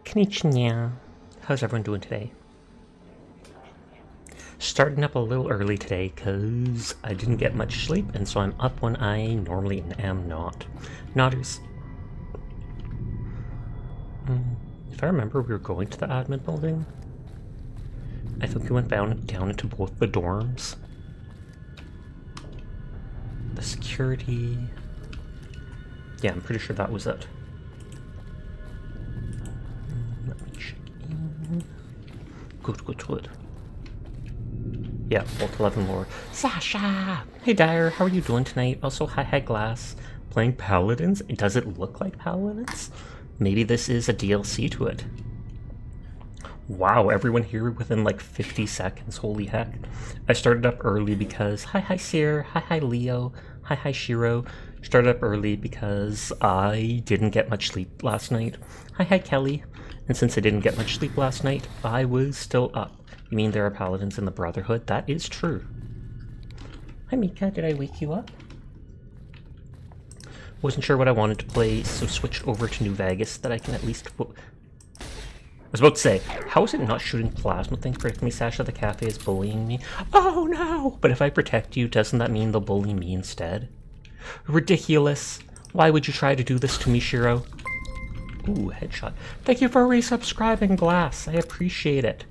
Konnichiwa. How's everyone doing today? Starting up a little early today because I didn't get much sleep, and so I'm up when I normally am not. Nodders. If I remember, we were going to the admin building. I think we went down into both the dorms. The security... Yeah, I'm pretty sure that was it. Let me check in. Good. Yeah, Vault 11 lore. Sasha! Hey Dyer, how are you doing tonight? Also, hi Glass. Playing Paladins? Does it look like Paladins? Maybe this is a DLC to it. Wow, everyone here within like 50 seconds, holy heck. I started up early because, hi Seer, hi Leo, hi Shiro. Started up early because I didn't get much sleep last night. Hi Kelly. And since I didn't get much sleep last night, I was still up. You mean there are paladins in the Brotherhood? That is true. Hi Mika, did I wake you up? Wasn't sure what I wanted to play, so switched over to New Vegas that I can at least... I was about to say, how is it not shooting plasma things protect me? Sasha, the cafe is bullying me. Oh no! But if I protect you, doesn't that mean they'll bully me instead? Ridiculous. Why would you try to do this to me, Shiro? Ooh, headshot. Thank you for resubscribing, Glass. I appreciate it.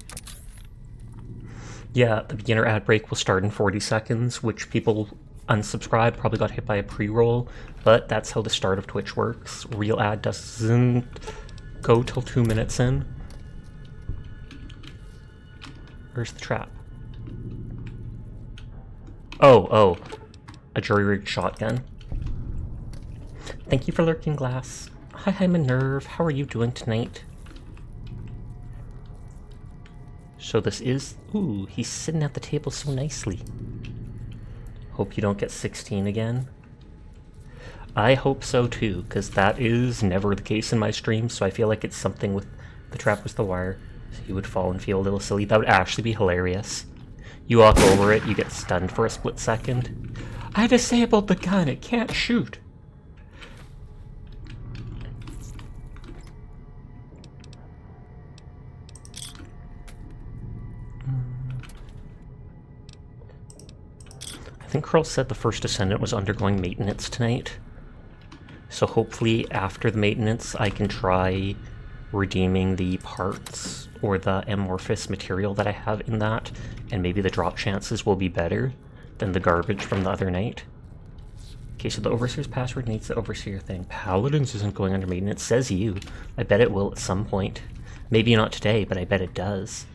Yeah, the beginner ad break will start in 40 seconds, which people unsubscribed probably got hit by a pre-roll, but that's how the start of Twitch works. Real ad doesn't go till 2 minutes in. Where's the trap? Oh, a jury-rigged shotgun. Thank you for lurking, Glass. Hi Minerve, how are you doing tonight? So this is... Ooh, he's sitting at the table so nicely. Hope you don't get 16 again. I hope so too, because that is never the case in my streams, so I feel like it's something with... The trap was the wire, so you would fall and feel a little silly. That would actually be hilarious. You walk over it, you get stunned for a split second. I disabled the gun, it can't shoot. I think Curl said the first Descendant was undergoing maintenance tonight. So hopefully after the maintenance I can try redeeming the parts or the amorphous material that I have in that, and maybe the drop chances will be better than the garbage from the other night. Okay, so the Overseer's password needs the Overseer thing. Paladins isn't going under maintenance, says you. I bet it will at some point. Maybe not today, but I bet it does.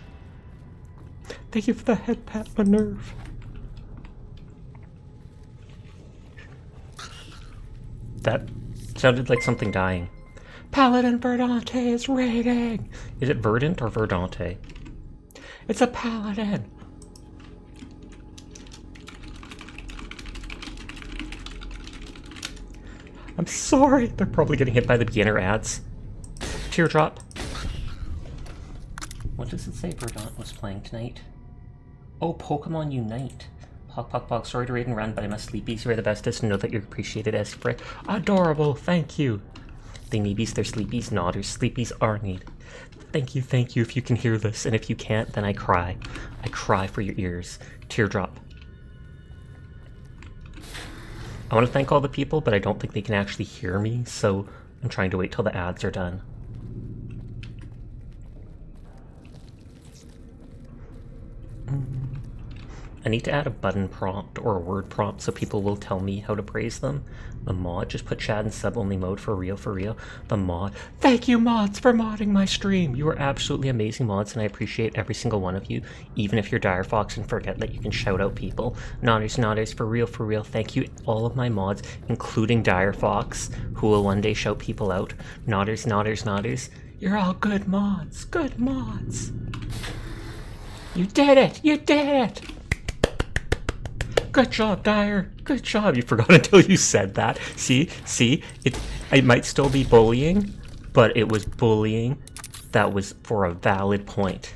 Thank you for the head pat, Minerve. That sounded like something dying. Paladin Verdante is raiding! Is it Verdant or Verdante? It's a paladin! I'm sorry! They're probably getting hit by the beginner ads. Teardrop. What does it say Verdant was playing tonight? Oh, Pokemon Unite. Pog, sorry to raid and run, but I'm a sleepies. You're the bestest and know that you're appreciated as frick. Adorable, thank you. They neebies, they're sleepies, nodders. Sleepies are needed. Thank you if you can hear this, and if you can't, then I cry. I cry for your ears. Teardrop. I want to thank all the people, but I don't think they can actually hear me, so I'm trying to wait till the ads are done. I need to add a button prompt or a word prompt so people will tell me how to praise them. The mod, just put chat in sub-only mode for real. The mod. Thank you, mods, for modding my stream. You are absolutely amazing mods, and I appreciate every single one of you, even if you're Dire Fox and forget that you can shout out people. Nodders, for real. Thank you, all of my mods, including Dire Fox, who will one day shout people out. Nodders. You're all good mods. You did it! Good job, Dyer. Good job. You forgot until you said that. See? It might still be bullying, but it was bullying that was for a valid point.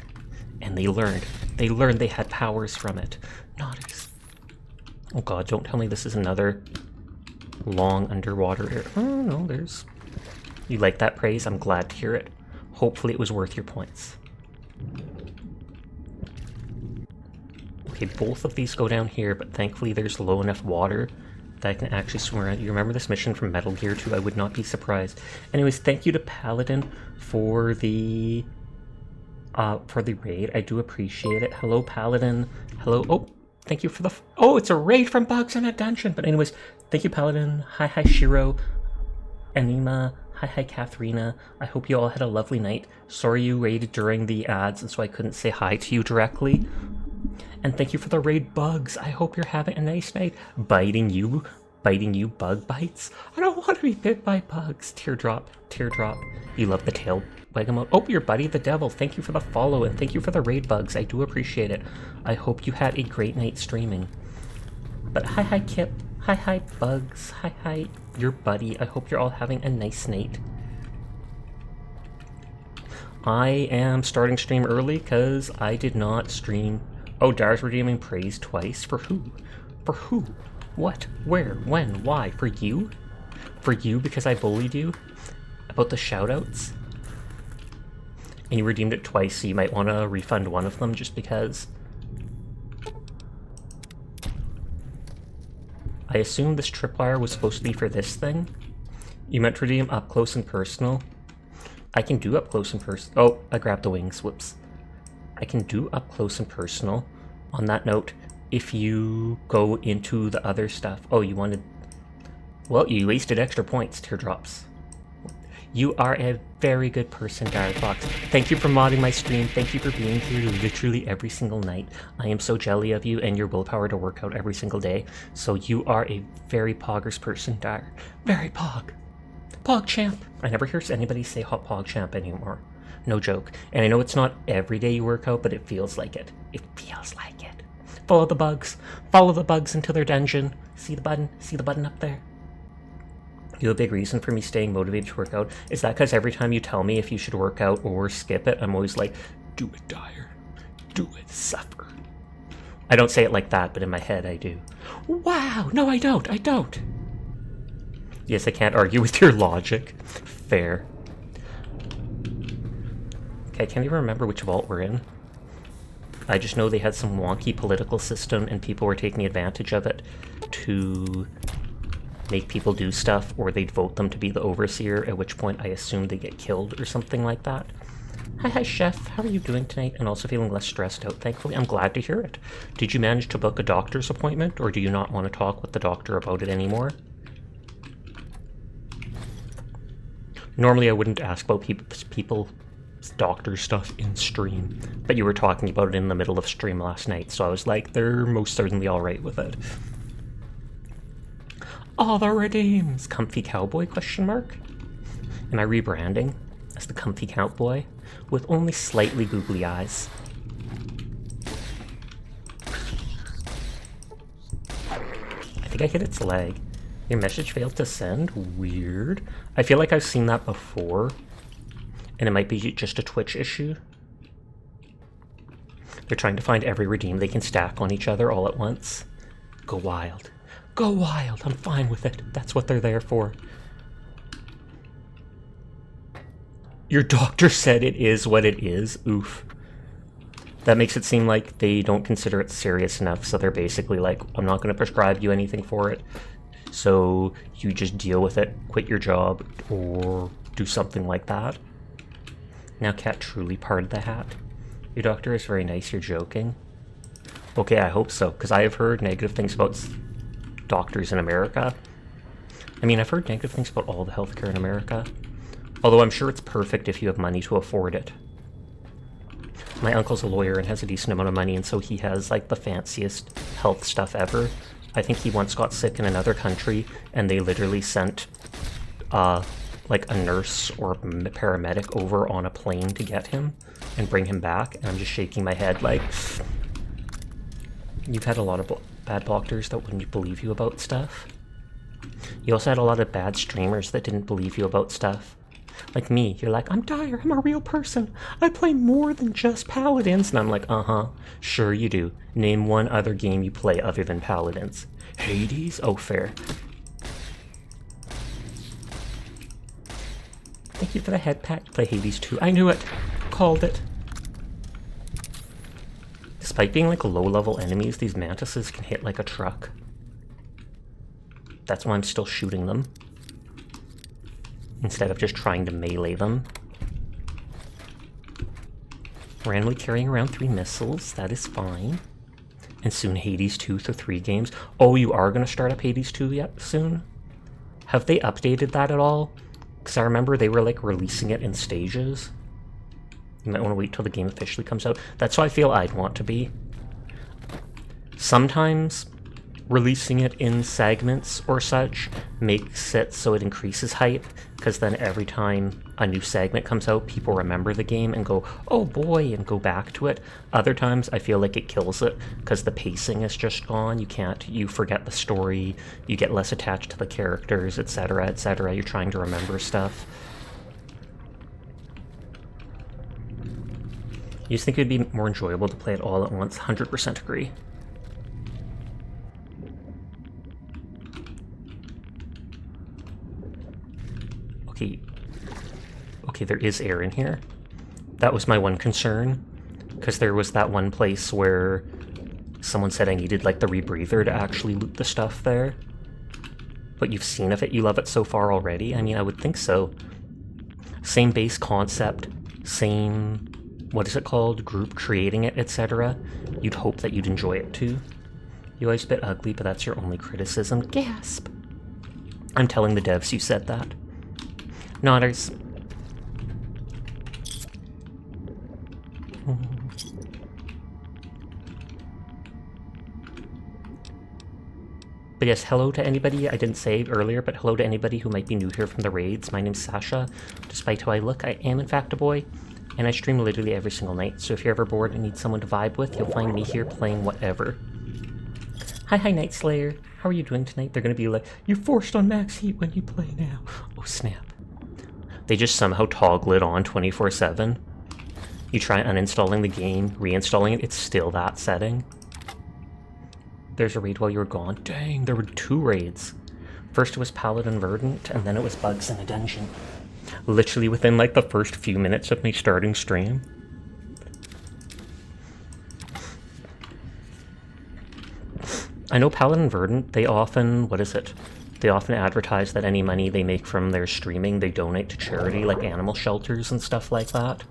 And they learned. They had powers from it. Nodders. Oh god, don't tell me this is another long underwater area. Oh no, there's... You like that praise? I'm glad to hear it. Hopefully it was worth your points. Okay, both of these go down here, but thankfully there's low enough water that I can actually swim around. You remember this mission from Metal Gear 2? I would not be surprised. Anyways, thank you to Paladin for the raid. I do appreciate it. Hello, Paladin. Hello. Oh, thank you for the... Oh, it's a raid from Bugs in a dungeon. But anyways, thank you, Paladin. Hi, Shiro. Anima. Hi, Katharina. I hope you all had a lovely night. Sorry you raided during the ads, and so I couldn't say hi to you directly. And thank you for the raid, Bugs. I hope you're having a nice night. Biting you, bug bites. I don't want to be bit by bugs. Teardrop. You love the tail wag 'em out. Oh, your buddy the devil. Thank you for the follow, and thank you for the raid, Bugs. I do appreciate it. I hope you had a great night streaming. But hi, Kip. Hi, Bugs. Hi, your buddy. I hope you're all having a nice night. I am starting stream early because I did not stream... Oh, Dar's redeeming praise twice? For who? For who? What? Where? When? Why? For you? For you because I bullied you? About the shoutouts? And you redeemed it twice, so you might want to refund one of them just because. I assume this tripwire was supposed to be for this thing? You meant to redeem up close and personal? I can do up close and personal. Oh, I grabbed the wings. Whoops. I can do up close and personal. On that note, if you go into the other stuff... Oh, you wanted... Well, you wasted extra points, Teardrops. You are a very good person, Direfox. Thank you for modding my stream. Thank you for being here literally every single night. I am so jelly of you and your willpower to work out every single day. So you are a very poggers person, Dire. Very pog. Pog champ. I never hear anybody say hot pog champ anymore. No joke. And I know it's not every day you work out, but it feels like it. It feels like it. Follow the bugs. Follow the bugs into their dungeon. See the button? See the button up there? You know, a big reason for me staying motivated to work out is that because every time you tell me if you should work out or skip it, I'm always like, do it, Dire. Do it, suffer. I don't say it like that, but in my head I do. Wow! No, I don't. Yes, I can't argue with your logic. Fair. Okay, I can't even remember which vault we're in. I just know they had some wonky political system and people were taking advantage of it to make people do stuff, or they'd vote them to be the overseer, at which point I assume they get killed or something like that. Hi, Chef. How are you doing tonight? And also feeling less stressed out, thankfully. I'm glad to hear it. Did you manage to book a doctor's appointment, or do you not want to talk with the doctor about it anymore? Normally I wouldn't ask about people's doctor stuff in stream, but you were talking about it in the middle of stream last night, so I was like, they're most certainly alright with it. All the redeems! Comfy cowboy, question mark? Am I rebranding as the comfy cowboy with only slightly googly eyes? I think I hit its leg. Your message failed to send? Weird. I feel like I've seen that before, and it might be just a Twitch issue. They're trying to find every redeem they can stack on each other all at once. Go wild. Go wild, I'm fine with it. That's what they're there for. Your doctor said it is what it is. Oof. That makes it seem like they don't consider it serious enough, so they're basically like, I'm not going to prescribe you anything for it, so you just deal with it, quit your job, or do something like that. Now Cat truly parted the hat. Your doctor is very nice, you're joking. Okay, I hope so, because I have heard negative things about doctors in America. I mean, I've heard negative things about all the healthcare in America, although I'm sure it's perfect if you have money to afford it. My uncle's a lawyer and has a decent amount of money, and so he has like the fanciest health stuff ever. I think he once got sick in another country and they literally sent like a nurse or a paramedic over on a plane to get him and bring him back, and I'm just shaking my head like, you've had a lot of bad doctors that wouldn't believe you about stuff. You also had a lot of bad streamers that didn't believe you about stuff. Like me, you're like, I'm Dire, I'm a real person. I play more than just Paladins. And I'm like, sure you do. Name one other game you play other than Paladins. Hades? Oh, fair. Thank you for the head pat. Play Hades 2. I knew it. Called it. Despite being like low-level enemies, these mantises can hit like a truck. That's why I'm still shooting them, instead of just trying to melee them. Randomly carrying around 3 missiles, that is fine. And soon Hades 2 through 3 games. Oh, you are going to start up Hades 2 yet soon? Have they updated that at all? Because I remember they were like releasing it in stages. You might want to wait till the game officially comes out. That's how I feel I'd want to be. Sometimes releasing it in segments or such makes it so it increases hype, because then every time a new segment comes out, people remember the game and go, oh boy, and go back to it. Other times I feel like it kills it, because the pacing is just gone. You forget the story, you get less attached to the characters, etc., etc. You're trying to remember stuff. You just think it'd be more enjoyable to play it all at once. 100% agree. Okay, there is air in here. That was my one concern, because there was that one place where someone said I needed like the rebreather to actually loot the stuff there. But you've seen of it, you love it so far already? I mean, I would think so. Same base concept, same, what is it called, group creating it, etc. You'd hope that you'd enjoy it too. You always a bit ugly, but that's your only criticism. Gasp! I'm telling the devs you said that. Nodders. But yes, hello to anybody I didn't say earlier, but hello to anybody who might be new here from the raids. My name's Sasha. Despite how I look, I am in fact a boy, and I stream literally every single night, so if you're ever bored and need someone to vibe with, you'll find me here playing whatever. Hi, Night Slayer. How are you doing tonight? They're gonna be like, you're forced on max heat when you play now. Oh, snap. They just somehow toggle it on 24/7. You try uninstalling the game, reinstalling it, it's still that setting. There's a raid while you were gone. Dang, there were 2 raids. First it was Paladin Verdant, and then it was Bugs in a Dungeon. Literally within like the first few minutes of me starting stream. I know Paladin Verdant, they often, they often advertise that any money they make from their streaming, they donate to charity, like animal shelters and stuff like that.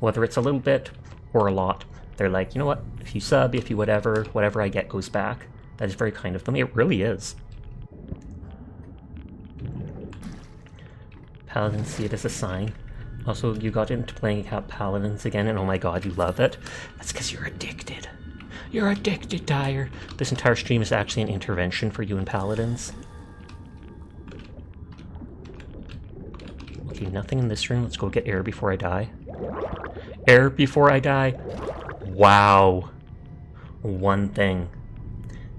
Whether it's a little bit or a lot. They're like, you know what, if you sub, if you whatever I get goes back. That is very kind of them. It really is. Paladins see it as a sign. Also, you got into playing Paladins again, and oh my god, you love it. That's because you're addicted. You're addicted, Dyer. This entire stream is actually an intervention for you and Paladins. Okay, nothing in this room. Let's go get air before I die. Air before I die. Wow. One thing.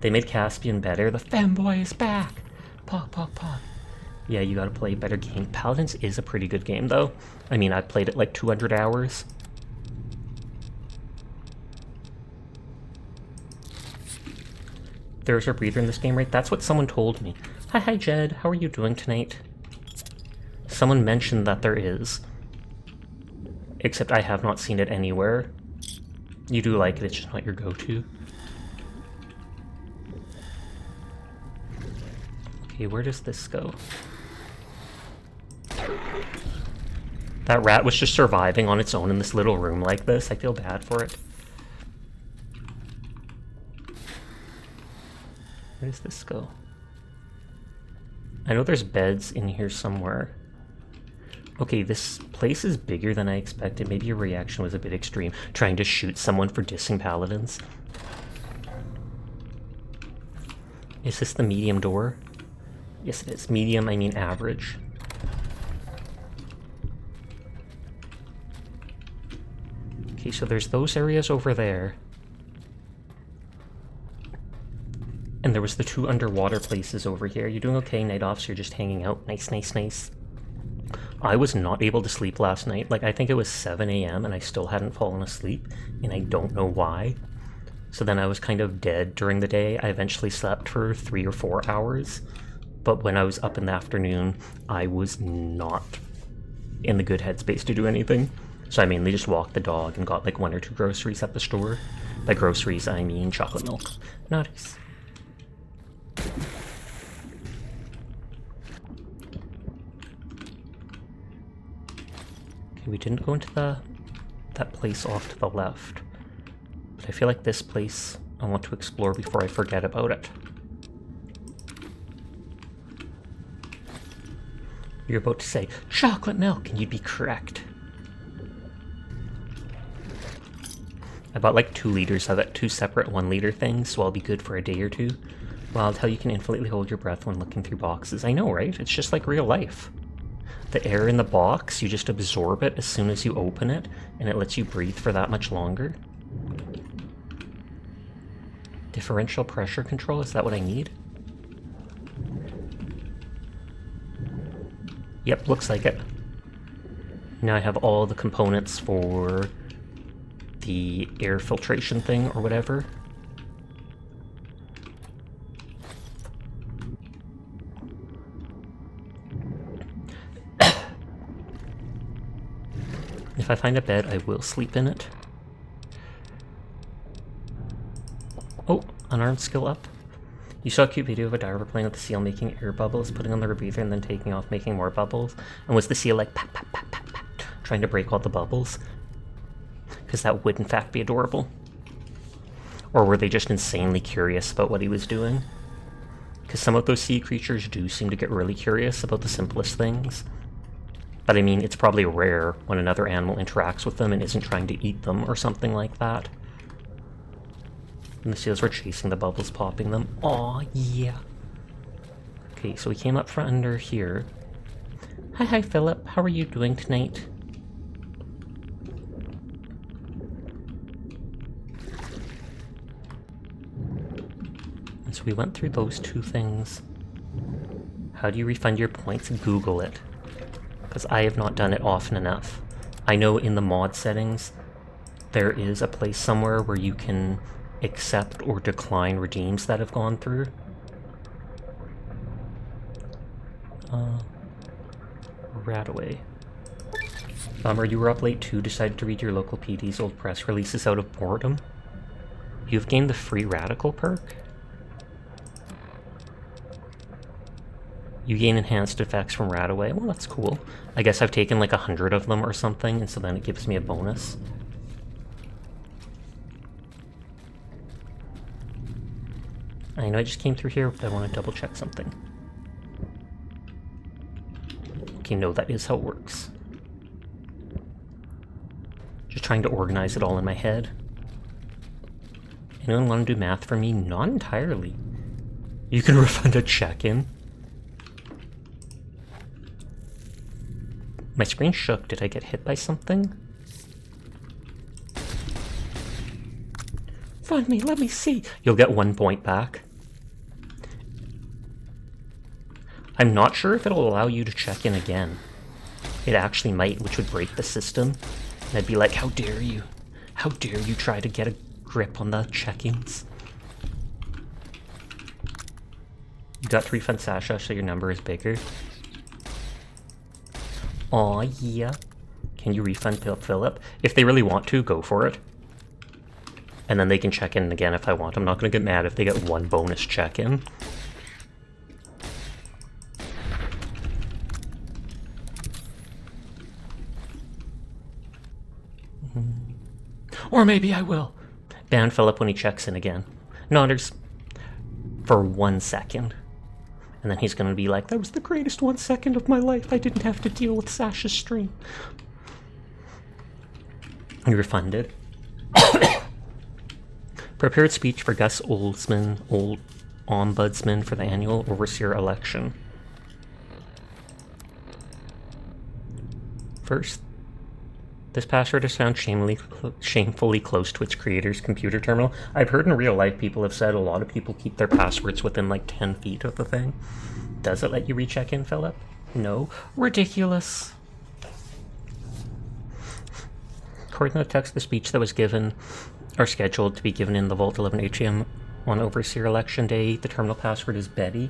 They made Caspian better. The femboy is back. Pog, pog, pog. Yeah, you gotta play a better game. Paladins is a pretty good game, though. I mean, I've played it like 200 hours. There's a breather in this game, right? That's what someone told me. Hi, Jed. How are you doing tonight? Someone mentioned that there is. Except I have not seen it anywhere. You do like it, it's just not your go-to. Okay, where does this go? That rat was just surviving on its own in this little room like this. I feel bad for it. Where does this go? I know there's beds in here somewhere. Okay, this place is bigger than I expected. Maybe your reaction was a bit extreme, trying to shoot someone for dissing Paladins. Is this the medium door? Yes, it is. Medium, I mean average. Okay, so there's those areas over there. And there was the 2 underwater places over here. You doing okay, Night Offs? You're just hanging out. Nice, nice, nice. I was not able to sleep last night. Like, I think it was 7 a.m. and I still hadn't fallen asleep, and I don't know why. So then I was kind of dead during the day. I eventually slept for 3 or 4 hours, but when I was up in the afternoon, I was not in the good headspace to do anything. So I mainly just walked the dog and got like 1 or 2 groceries at the store. By groceries, I mean chocolate milk. Nice. Okay, we didn't go into that place off to the left. But I feel like this place I want to explore before I forget about it. You're about to say, chocolate milk, and you'd be correct. I bought like 2 liters of it, 2 separate 1-liter things, so I'll be good for a day or 2. Wild how you can infinitely hold your breath when looking through boxes. I know, right? It's just like real life. The air in the box, you just absorb it as soon as you open it, and it lets you breathe for that much longer. Differential pressure control, is that what I need? Yep, looks like it. Now I have all the components for the air filtration thing or whatever. If I find a bed, I will sleep in it. Oh, unarmed skill up. You saw a cute video of a diver playing with the seal, making air bubbles, putting on the rebreather, and then taking off, making more bubbles. And was the seal like pat, pat, pat, pat, pat, trying to break all the bubbles? Because that would in fact be adorable. Or were they just insanely curious about what he was doing? Because some of those sea creatures do seem to get really curious about the simplest things. But I mean, it's probably rare when another animal interacts with them and isn't trying to eat them or something like that. And the seals were chasing the bubbles, popping them. Aw, yeah. Okay, so we came up from under here. Hi, Philip. How are you doing tonight? And so we went through those 2 things. How do you refund your points? Google it. Because I have not done it often enough. I know in the mod settings, there is a place somewhere where you can accept or decline redeems that have gone through. Radaway. Bummer, you were up late too, decided to read your local PD's old press releases out of boredom. You've gained the free radical perk? You gain enhanced effects from Radaway. Well, that's cool. I guess I've taken like 100 of them or something, and so then it gives me a bonus. I know I just came through here, but I want to double check something. Okay, no, that is how it works. Just trying to organize it all in my head. Anyone want to do math for me? Not entirely. You can refund a check-in. My screen shook. Did I get hit by something? Fund me, let me see. You'll get 1 point back. I'm not sure if it'll allow you to check in again. It actually might, which would break the system. And I'd be like, how dare you? How dare you try to get a grip on the check-ins? You got to refund Sasha, so your number is bigger. Aw, yeah. Can you refund Philip? If they really want to, go for it. And then they can check in again if I want. I'm not going to get mad if they get 1 bonus check-in. Or maybe I will. Ban Philip when he checks in again. Nodders. For 1 second. And then he's going to be like, that was the greatest 1 second of my life. I didn't have to deal with Sasha's stream. You're refunded. Prepared speech for Gus Oldsman, old ombudsman for the annual overseer election. First, this password is found shamefully close to its creator's computer terminal. I've heard in real life people have said a lot of people keep their passwords within like 10 feet of the thing. Does it let you recheck in, Philip? No. Ridiculous. According to the text, the speech that was given are scheduled to be given in the Vault 11 HM on Overseer Election Day. The terminal password is Betty.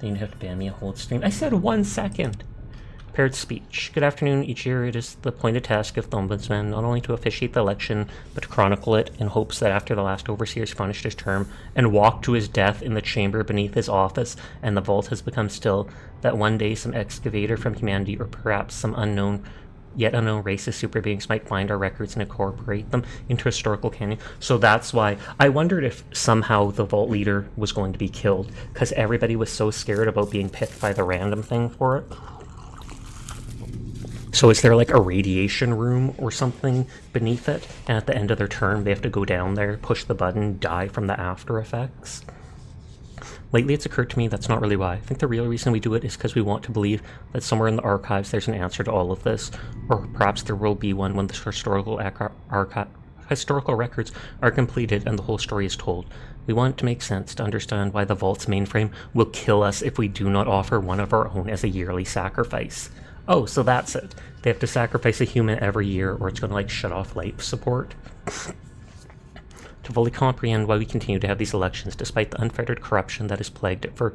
Then you'd have to ban me a whole stream. I said 1 second. Prepared speech. Good afternoon. Each year it is the appointed task of the Ombudsman not only to officiate the election, but to chronicle it in hopes that after the last overseer has finished his term and walked to his death in the chamber beneath his office and the vault has become still, that one day some excavator from humanity or perhaps some yet unknown racist super beings might find our records and incorporate them into historical canon. So that's why I wondered if somehow the vault leader was going to be killed, because everybody was so scared about being picked by the random thing for it. So is there like a radiation room or something beneath it, and at the end of their term they have to go down there, push the button, die from the after effects? Lately it's occurred to me that's not really why. I think the real reason we do it is because we want to believe that somewhere in the archives there's an answer to all of this, or perhaps there will be one when the historical records are completed and the whole story is told. We want it to make sense to understand why the vault's mainframe will kill us if we do not offer one of our own as a yearly sacrifice. Oh, so that's it. They have to sacrifice a human every year or it's going to like shut off life support. To fully comprehend why we continue to have these elections despite the unfettered corruption that has plagued it for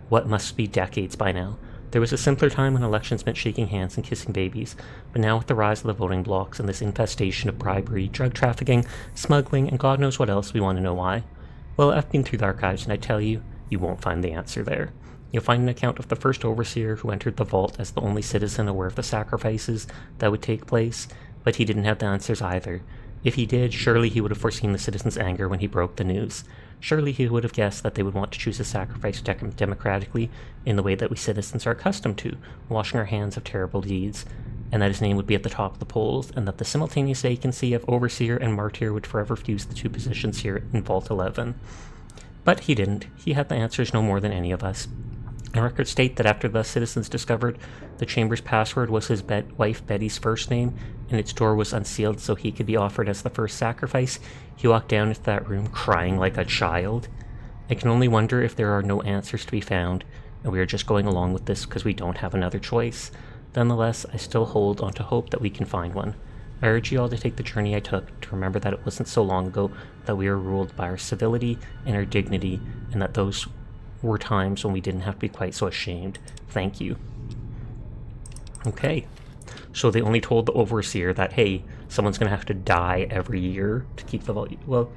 what must be decades by now. There was a simpler time when elections meant shaking hands and kissing babies, but now with the rise of the voting blocks and this infestation of bribery, drug trafficking, smuggling, and God knows what else, we want to know why. Well, I've been through the archives and I tell you, you won't find the answer there. You'll find an account of the first overseer who entered the vault as the only citizen aware of the sacrifices that would take place, but he didn't have the answers either. If he did, surely he would have foreseen the citizens' anger when he broke the news. Surely he would have guessed that they would want to choose a sacrifice democratically in the way that we citizens are accustomed to, washing our hands of terrible deeds, and that his name would be at the top of the polls, and that the simultaneous vacancy of overseer and martyr would forever fuse the two positions here in Vault 11. But he didn't. He had the answers no more than any of us. And records state that after the citizens discovered the chamber's password was his wife Betty's first name, and its door was unsealed so he could be offered as the first sacrifice, he walked down into that room crying like a child. I can only wonder if there are no answers to be found, and we are just going along with this because we don't have another choice. Nonetheless, I still hold on to hope that we can find one. I urge you all to take the journey I took, to remember that it wasn't so long ago that we were ruled by our civility and our dignity, and that those were times when we didn't have to be quite so ashamed. Thank you. Okay. So they only told the overseer that, hey, someone's going to have to die every year to keep the vault. Well,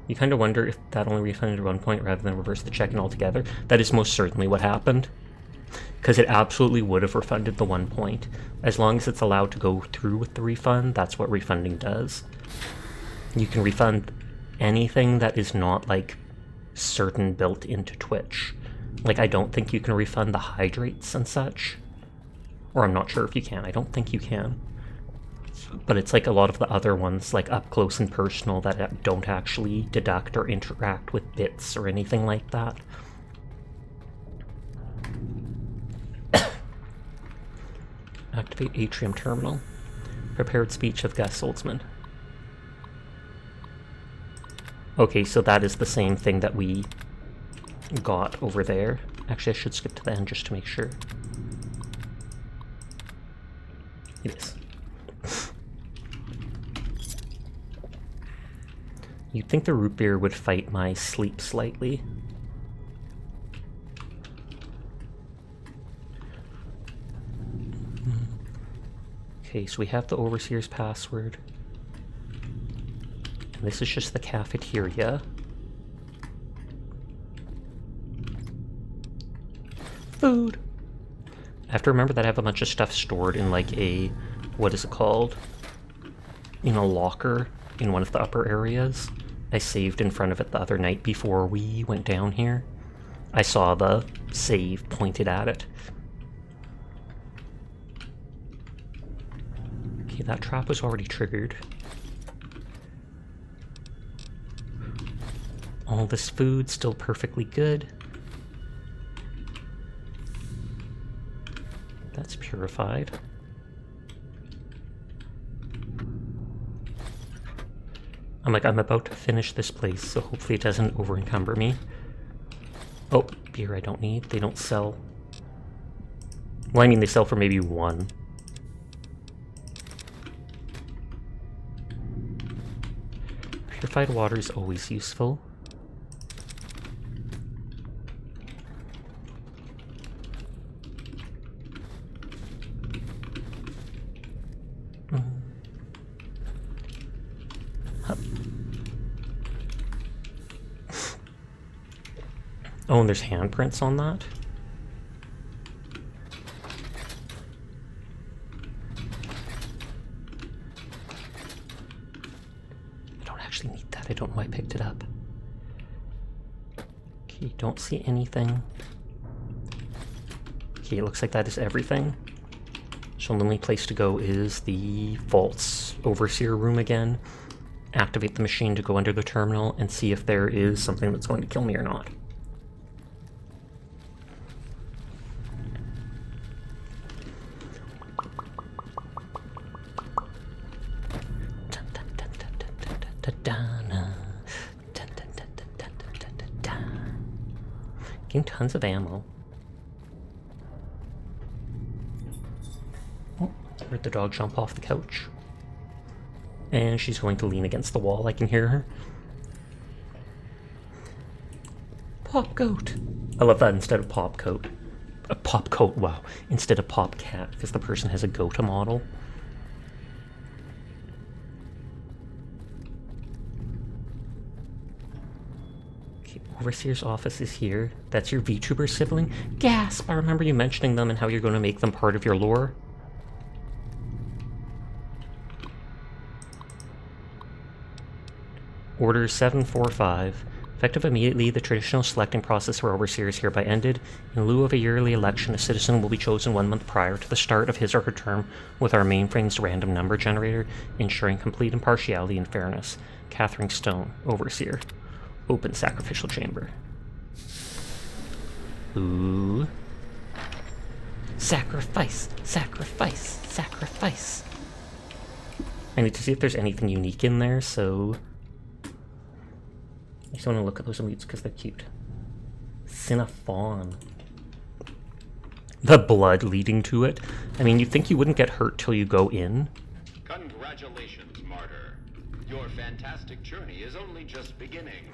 you kind of wonder if that only refunded at one point rather than reverse the check-in altogether. That is most certainly what happened. Because it absolutely would have refunded the 1 point. As long as it's allowed to go through with the refund, that's what refunding does. You can refund anything that is not, like, certain built into Twitch. Like, I don't think you can refund the hydrates and such. Or I'm not sure if you can. I don't think you can. But it's like a lot of the other ones, like up close and personal, that don't actually deduct or interact with bits or anything like that. Activate Atrium Terminal. Prepared speech of Gus Oldsman. Okay, so that is the same thing that we got over there. Actually, I should skip to the end just to make sure. It is. You'd think the root beer would fight my sleep slightly. Okay, so we have the overseer's password. And this is just the cafeteria. Food! I have to remember that I have a bunch of stuff stored in like a, what is it called? In a locker in one of the upper areas. I saved in front of it the other night before we went down here. I saw the save pointed at it. Okay, that trap was already triggered. All this food still perfectly good. That's purified. I'm about to finish this place, so hopefully it doesn't over-encumber me. Oh, beer I don't need. They don't sell. Well, I mean, they sell for maybe one. Purified water is always useful. Oh, and there's handprints on that? I don't actually need that. I don't know why I picked it up. Okay, don't see anything. Okay, it looks like that is everything. So the only place to go is the Vault's Overseer room again. Activate the machine to go under the terminal and see if there is something that's going to kill me or not. Getting tons of ammo. Oh, heard the dog jump off the couch. And she's going to lean against the wall. I can hear her. Pop goat. I love that instead of pop coat. A pop coat, wow. Instead of pop cat, because the person has a goat model. Okay, Overseer's office is here. That's your VTuber sibling? Gasp! I remember you mentioning them and how you're going to make them part of your lore. Order 745. Effective immediately, the traditional selecting process for Overseer is hereby ended. In lieu of a yearly election, a citizen will be chosen 1 month prior to the start of his or her term with our mainframe's random number generator, ensuring complete impartiality and fairness. Catherine Stone, Overseer. Open sacrificial chamber. Ooh. Sacrifice! Sacrifice! Sacrifice! I need to see if there's anything unique in there, so... I just want to look at those elites because they're cute. Cinnafon. The blood leading to it. I mean, you'd think you wouldn't get hurt till you go in. Congratulations, Martyr. Your fantastic journey is only just beginning.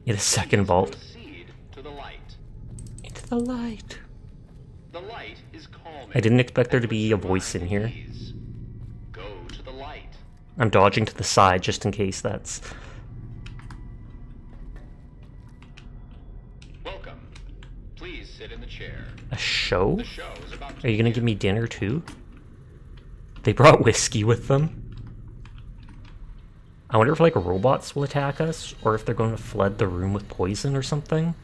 In a second vault. Proceed to the light. Into the light. The light is calming. I didn't expect there to be a voice in here. Go to the light. I'm dodging to the side just in case that's... Welcome. Please sit in the chair. A show? The show is about to Are you gonna give me dinner too? They brought whiskey with them. I wonder if like robots will attack us, or if they're going to flood the room with poison or something.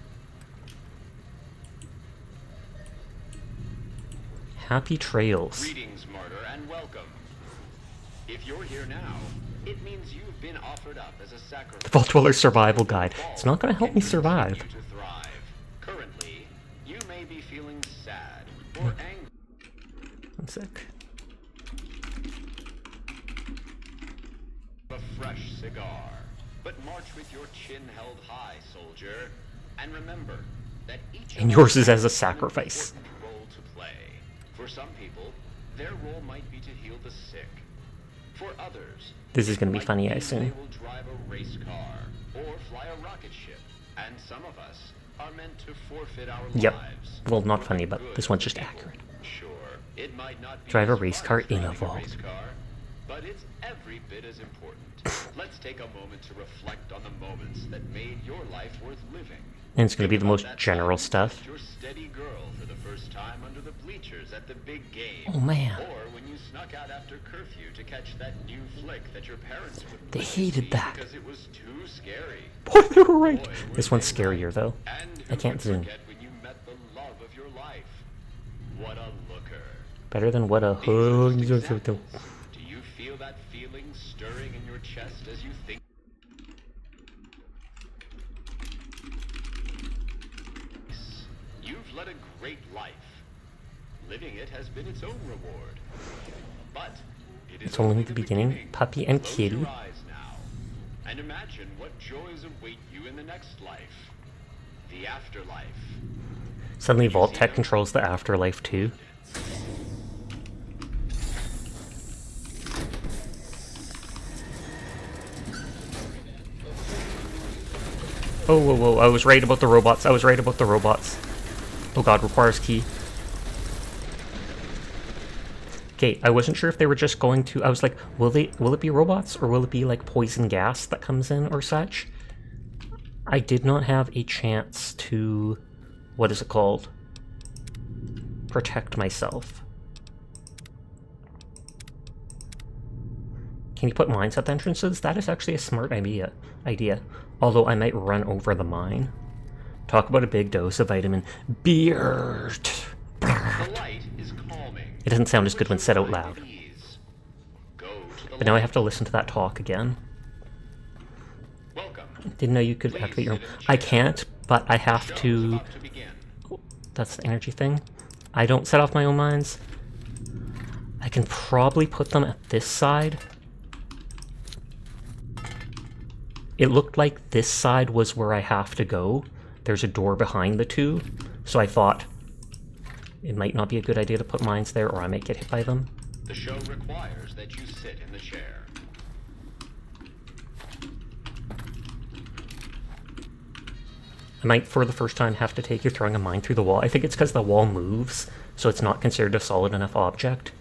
Happy trails. Greetings, Martyr, and welcome. If you're here now, it means you've been offered up as a sacrifice. Vault Dweller Survival Guide. It's not gonna help me survive. To thrive. Currently, you may be feeling sad or angry. I'm sick. A fresh cigar, but march with your chin held high, soldier, and remember that each And of yours us is as a has an sacrifice. important role to play. For some people, their role might be to heal the sick. For others, This is gonna be like funny, I you, assume. They will drive a race car or fly a rocket ship, and some of us are meant to forfeit our Yep. lives. Well, not for funny, the but good this one's of just the people. accurate. Sure, it might not be Drive a as race fun car as in a driving vault. race car, but it's every bit as important. Let's take a moment to reflect on the moments that made your life worth living. And it's gonna be the Think most about that general time you stuff. kissed your steady girl for the first time under the bleachers at the big game. Oh, man. Or when you snuck out after curfew to catch that new flick that your parents wouldn't They let you hated see that. because it was too scary. Boy, they were right. Boy, were This one's they scarier right. though. And I who can't would zoom. forget when you met the love of your life? What a looker. Better than what a These are just hug. examples. Do you feel that feeling stirring in your chest as you think? You've led a great life. Living it has been its own reward. But it is It's only the beginning. Puppy and Close kitty. your eyes now, and imagine what joys await you in the next life. The afterlife. Suddenly Vault Tech controls the afterlife too. Oh, whoa, whoa, I was right about the robots. I was right about the robots. Oh god, requires key. Okay, I wasn't sure if they were just going to... I was like, will it be robots, or will it be like poison gas that comes in or such? I did not have a chance to what is it called? Protect myself. Can you put mines at the entrances? That is actually a smart idea. Although I might run over the mine. Talk about a big dose of vitamin Beard. The light is calming. It doesn't sound as good when said out loud. Go to the But now I light. have to listen to that talk again. Welcome. Didn't know you could activate your own. I can't, but I have to. About to begin. That's the energy thing. I don't set off my own mines. I can probably put them at this side. It looked like this side was where I have to go. There's a door behind the two, so I thought it might not be a good idea to put mines there, or I might get hit by them. The show requires that you sit in the chair. I might, for the first time, have to take you throwing a mine through the wall. I think it's because the wall moves, so it's not considered a solid enough object.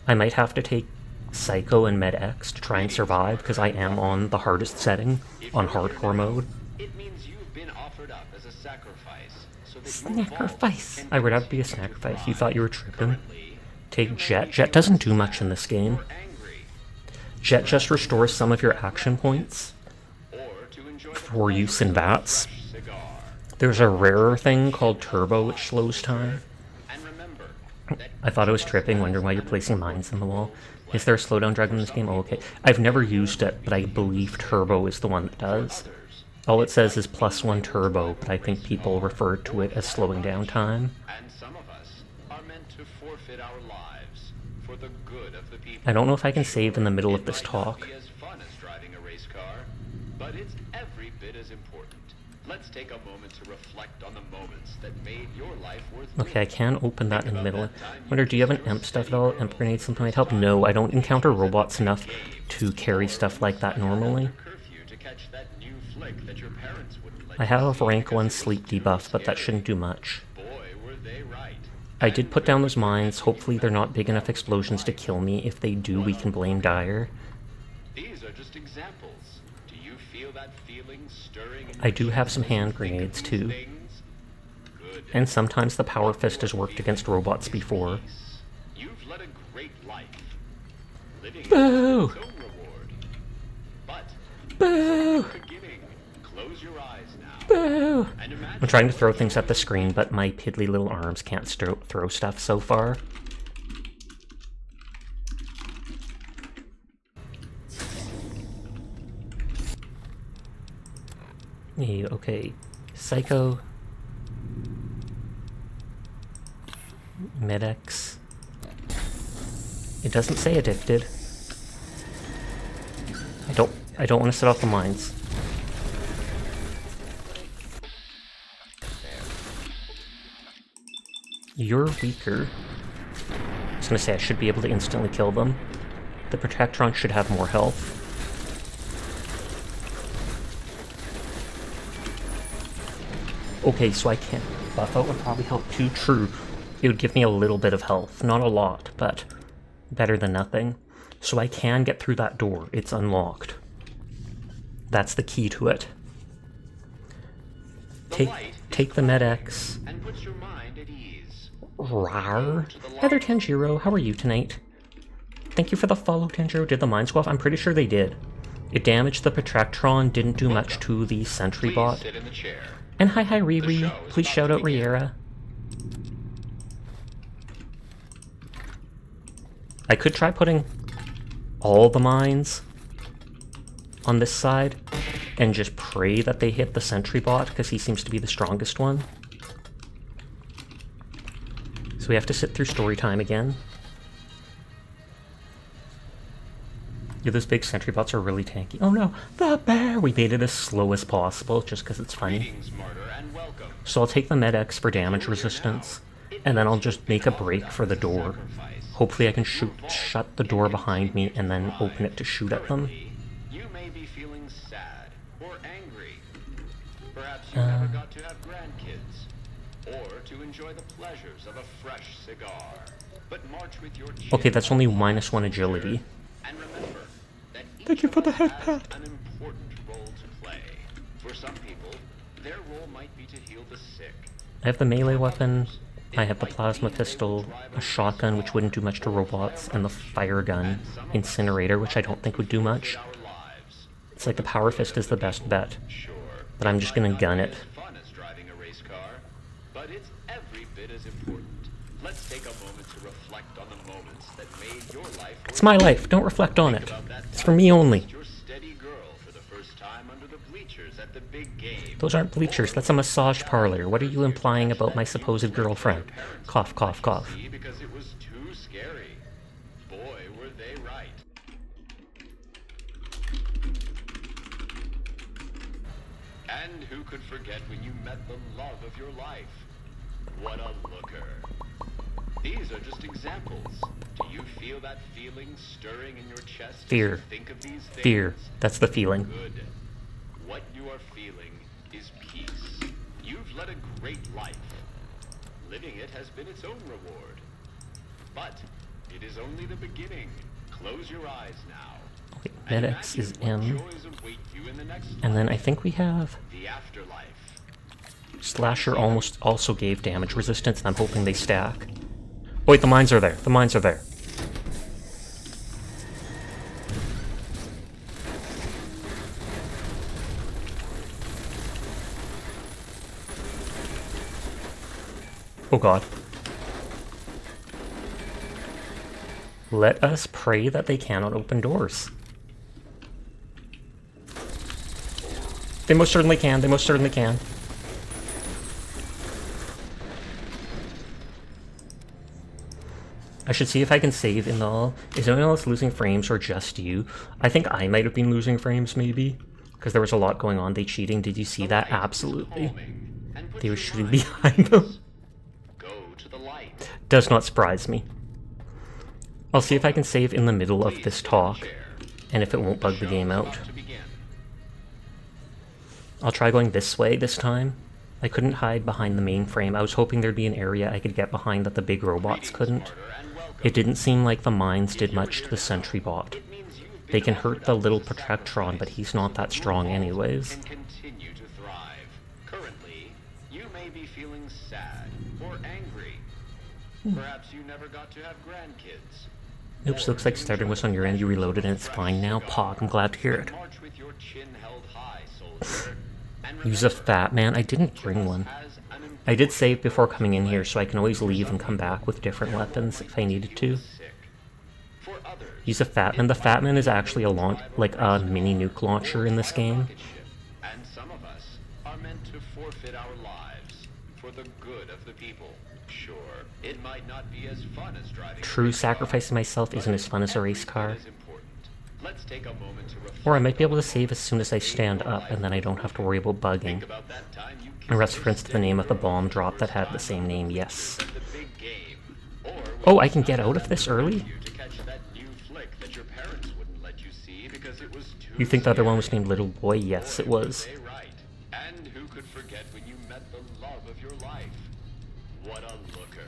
I might have to take Psycho and Med X to try and survive, because I am on the hardest setting, on hardcore mode. It means you've been offered up as a sacrifice. So that your vault Sacrifice! can I would have to be a continue to sacrifice. You thrive. thought you were tripping. Currently, Take Jet. Jet doesn't do much in this game. you're angry, Jet just restores some of your action points or to enjoy the for use in pleasure of a VATS. fresh cigar. There's a rarer thing called Turbo, which slows time. And remember that I thought I was tripping, wondering why you're placing mines in the wall. Is there a slowdown dragon in this game? Oh, okay. I've never used it, but I believe Turbo is the one that does. others, All it says is +1 Turbo, but I think people refer to it as slowing down time. and some of us are meant to forfeit our lives for the good of the people. I don't know if I can save in the middle of It this might not talk. be as fun as driving a race car, but it's every bit as important. Let's take a moment to reflect on the moments that made your life worth Okay, I living. can open that in the middle. Wonder, do you have an imp stuff at all? Imp grenade, something might help? No, I don't encounter robots enough to carry stuff like that normally. Curfew to catch that new flick that your parents wouldn't let I you have see rank because 1 it was sleep too debuff, but that scary. shouldn't do much. Boy, were they right. I did put down those mines. Hopefully they're not big enough explosions to kill me. If they do, we can blame Dyer. These are just examples. Do you feel that feeling stirring in I your do have chest some as you hand think of grenades, these too. things? Good. And sometimes the Power Fist has worked against robots before. Peace. You've led a great life. Living Boo! is its own reward. But Boo! beginning. Close your eyes now. Boo! And imagine I'm trying to throw things at the screen, but my piddly little arms can't throw stuff so far. Yeah, okay. Psycho. Med-X. It doesn't say addicted. I don't want to set off the mines. You're weaker. I was gonna say I should be able to instantly kill them. The Protectron should have more health. Okay, so I can't. Buff out would probably help too. True. It would give me a little bit of health. Not a lot, but better than nothing. So I can get through that door. It's unlocked. That's the key to it. Take the Med-X. and puts your mind at ease. Rar. Heather Tanjiro, how are you tonight? Thank you for the follow, Tanjiro. Did the mines go off? I'm pretty sure they did. It damaged the Protectron, didn't do much to the sentry Please bot. sit in the chair. And hi The show Riri, is please about shout to out begin. Riera. I could try putting all the mines on this side and just pray that they hit the sentry bot, because he seems to be the strongest one. So we have to sit through story time again. Yeah, those big sentry bots are really tanky. Oh no, the bear! We made it as slow as possible, just because it's funny. Greetings, martyr, and welcome. So I'll take the Med-X for damage resistance, and then I'll just make a break for the door. Hopefully I can shut the door behind me and then open it to shoot at them. Currently, you may be feeling sad or angry. Perhaps you never got to have grandkids, or to enjoy the pleasures of a fresh cigar. But march with your chin Okay, that's only -1 agility. and remember that Thank each you for of the us head has pat. an important role to play. For some people, their role might be to heal the sick. I have the melee weapon, I have the plasma pistol, a shotgun, which wouldn't do much to robots, and the fire gun, incinerator, which I don't think would do much. It's like the power fist is the best bet, but I'm just gonna gun it. But it's every bit as important. Let's take a moment to reflect on the moments that made your life. It's my life, don't reflect on it. It's for me only. Your steady girl for the first time under the bleachers at the big game. Those aren't bleachers, that's a massage parlor. What are you implying about my supposed girlfriend? Cough, cough, cough. Because it was too scary. Boy, were they right. And who could forget when you met the love of your life? What a looker. These are just examples. Do you feel that feeling stirring in your chest Fear. as you think of these things? Fear. That's the feeling. Good. What you are feeling is peace. You've led a great life. Living it has been its own reward. But it is only the beginning. Close your eyes now. Okay, Med-X is M. Joys await you in the next And then I life, think we have... the afterlife. Slasher almost also gave damage resistance, and I'm hoping they stack. Oh, wait, the mines are there. The mines are there. Oh god. Let us pray that they cannot open doors. They most certainly can. They most certainly can. I should see if I can save in the... Is anyone else losing frames or just you? I think I might have been losing frames, maybe. Because there was a lot going on. They cheating. Did you see that? Absolutely. They were shooting behind them. Go to the light. Does not surprise me. I'll see if I can save in the middle of this talk. And if it won't bug the game out. I'll try going this way this time. I couldn't hide behind the main frame. I was hoping there'd be an area I could get behind that the big robots couldn't. It didn't seem like the mines did much to the sentry bot. They can hurt the little Protectron, but he's not that strong anyways. Continue to thrive. Currently, you may be feeling sad or angry. Perhaps you never got to have grandkids. Oops, looks like starting was on your end. You reloaded and it's fine now. Pog, I'm glad to hear it. March with your chin held high, soldier. And Use a fat man. I didn't bring one. I did save before coming in here, so I can always leave and come back with different weapons if I needed to. Use a fat man. The fat man is actually a like a mini nuke launcher in this game. And some of us are meant to forfeit our lives for the good of the people. Sure, it might not be as fun as driving. True, sacrificing myself isn't as fun as a race car. Let's take a moment to reflect. Or I might be able to save as soon as I stand up, and then I don't have to worry about bugging. About that time you In reference to the name of the bomb drop that had the same name, yes. the big game. Or Oh, I can get out of this early? you to catch that new flick that your parents wouldn't let you see because it was too You think the other one was named Little Boy? Yes, it was. They right. And who could forget when you met the love of your life? What a looker.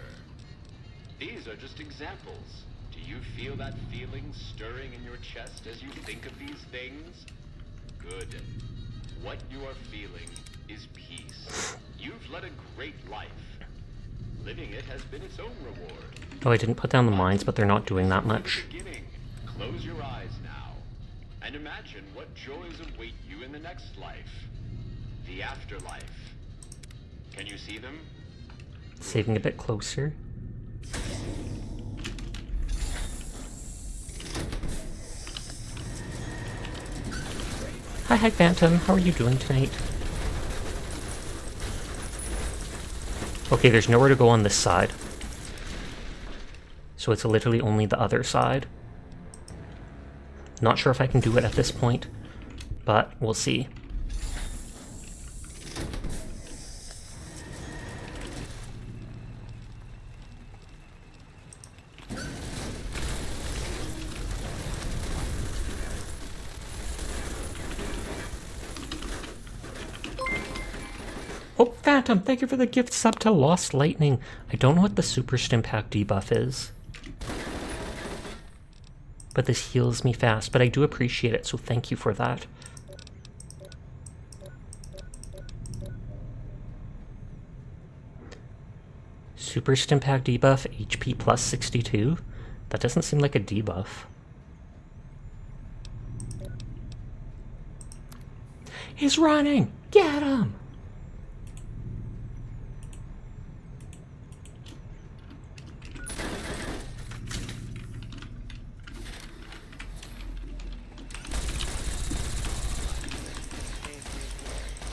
These are just examples. Do you feel that feeling stirring in your chest as you think of these things? Good. What you are feeling is peace. You've led a great life. Living it has been its own reward. Oh, I didn't put down the mines, but they're not doing that much. Beginning. Close your eyes now and imagine what joys await you in the next life. The afterlife. Can you see them? Saving a bit closer. Hi, Phantom. How are you doing tonight? Okay, there's nowhere to go on this side. So it's literally only the other side. Not sure if I can do it at this point, but we'll see. Oh, Phantom, thank you for the gift sub to Lost Lightning. I don't know what the Super Stimpack debuff is. But this heals me fast, but I do appreciate it, so thank you for that. Super Stimpack debuff, HP plus 62? That doesn't seem like a debuff. He's running! Get him!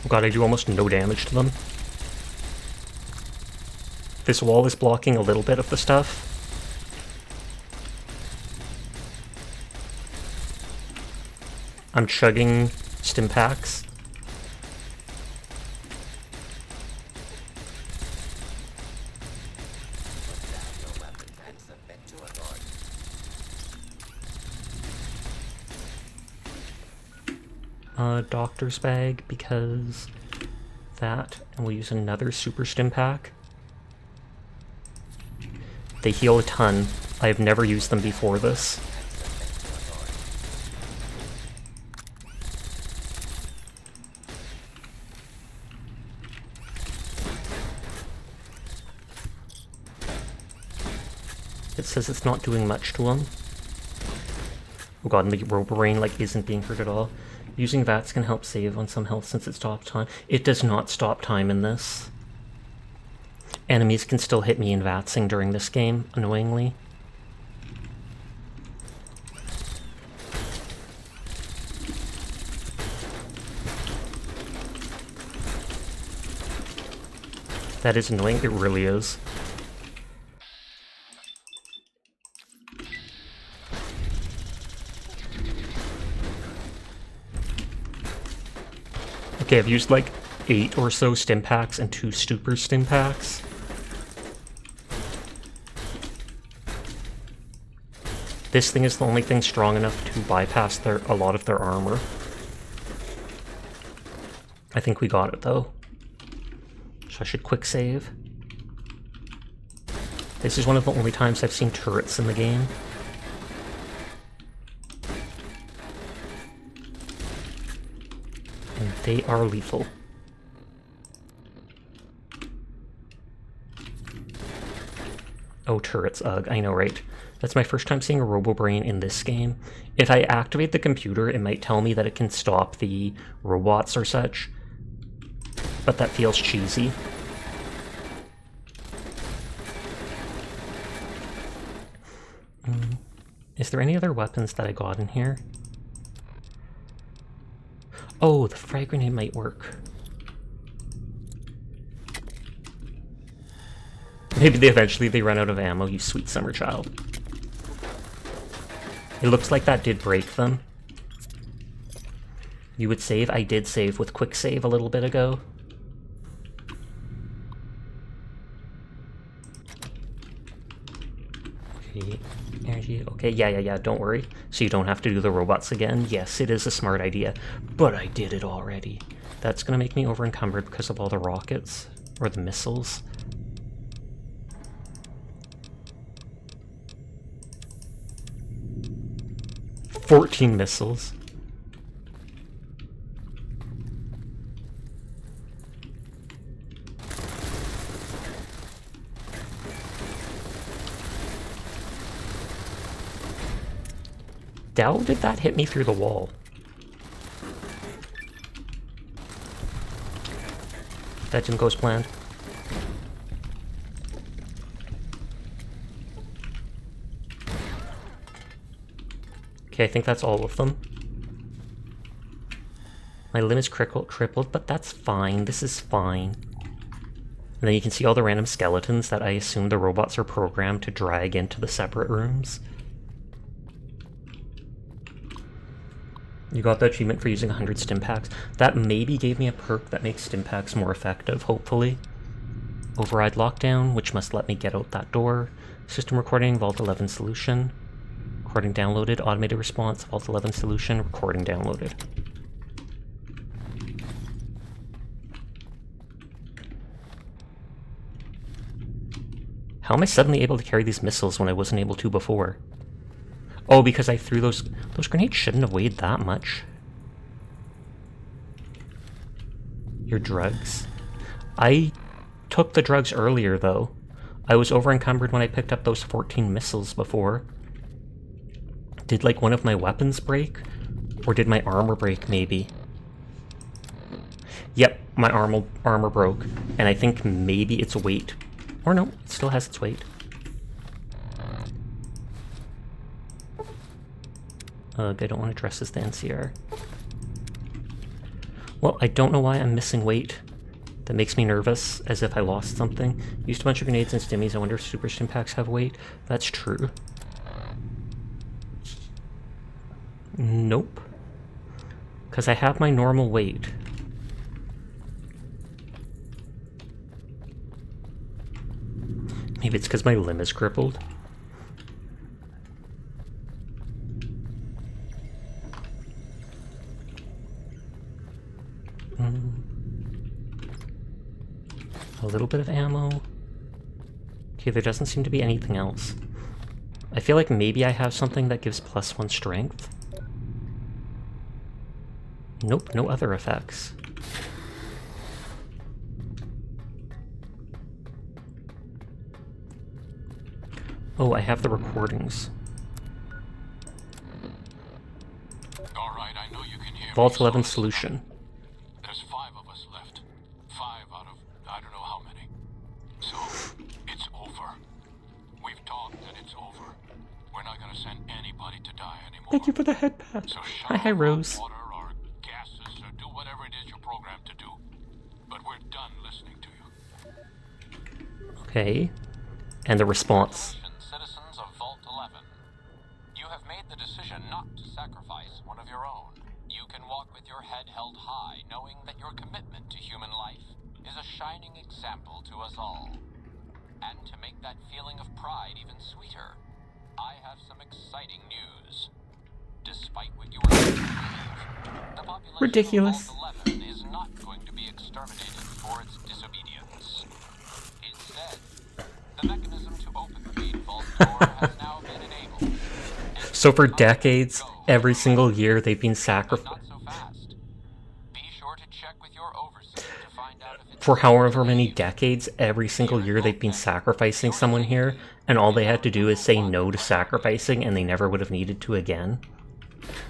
Oh god, I do almost no damage to them. This wall is blocking a little bit of the stuff. I'm chugging Stimpaks. Doctor's bag, because that, and we'll use another Super Stimpak. They heal a ton. I have never used them before this. It says it's not doing much to him. Oh god, and the Roborain isn't being hurt at all. Using VATS can help save on some health since it stops time. It does not stop time in this. Enemies can still hit me in VATSing during this game, annoyingly. That is annoying, it really is. Okay, I've used like 8 or so Stimpaks and 2 Super Stimpaks. This thing is the only thing strong enough to bypass a lot of their armor. I think we got it though. So I should quick save. This is one of the only times I've seen turrets in the game. And they are lethal. Oh, turrets, ugh, I know, right? That's my first time seeing a Robobrain in this game. If I activate the computer, it might tell me that it can stop the robots or such, but that feels cheesy. Is there any other weapons that I got in here? Oh, the frag grenade might work. Maybe eventually they run out of ammo, you sweet summer child. It looks like that did break them. You would save? I did save with quick save a little bit ago. Okay, energy, okay, yeah, don't worry. So you don't have to do the robots again. Yes, it is a smart idea, but I did it already. That's gonna make me over encumbered because of all the rockets, or the missiles. "14 missiles. How did that hit me through the wall? That didn't go as planned. Okay, I think that's all of them. My limb is crippled, but that's fine. This is fine. And then you can see all the random skeletons that I assume the robots are programmed to drag into the separate rooms. You got the achievement for using 100 Stimpaks. That maybe gave me a perk that makes Stimpaks more effective, hopefully. Override lockdown, which must let me get out that door. System recording, Vault 11 solution. Recording downloaded, automated response, Vault 11 solution, recording downloaded. How am I suddenly able to carry these missiles when I wasn't able to before? Oh, because I threw those grenades shouldn't have weighed that much. Your drugs. I took the drugs earlier, though. I was over encumbered when I picked up those 14 missiles before. Did like one of my weapons break? Or did my armor break maybe? Yep, my armor broke. And I think maybe it's weight. Or no, it still has its weight. Ugh, I don't want to dress as the NCR. Well, I don't know why I'm missing weight. That makes me nervous, as if I lost something. Used a bunch of grenades and stimmies. I wonder if super stim packs have weight. That's true. Nope. Because I have my normal weight. Maybe it's because my limb is crippled. A little bit of ammo. Okay, there doesn't seem to be anything else. I feel like maybe I have something that gives +1 strength. Nope, no other effects. Oh, I have the recordings. All right, I know you can hear Vault me, 11 so solution. there's 5 of us left. 5 out of I don't know how many. So, it's over. We've talked that it's over. We're not gonna send anybody to die anymore. Thank you for the head pat. So Hi, Rose. water or gases or do whatever it is you're programmed to do. But we're done listening to you. Okay. And the response. Citizens of Vault 11, you have made the decision not to sacrifice one of your own. You can walk with your head held high, knowing that your commitment to human life is a shining example to us all. And to make that feeling of pride even sweeter, I have some exciting news. Despite what you were led to believe, the population Ridiculous. of Vault 11 is not going to be exterminated for its disobedience. Instead, the mechanism to open the main vault door has now been enabled. So for decades, every single year, they've been sacrificed. Not so fast. Be sure to check with your overseer to find out if it's For however many decades, every single year they've been sacrificing someone here, and all they had to do is say no to sacrificing, and they never would have needed to again.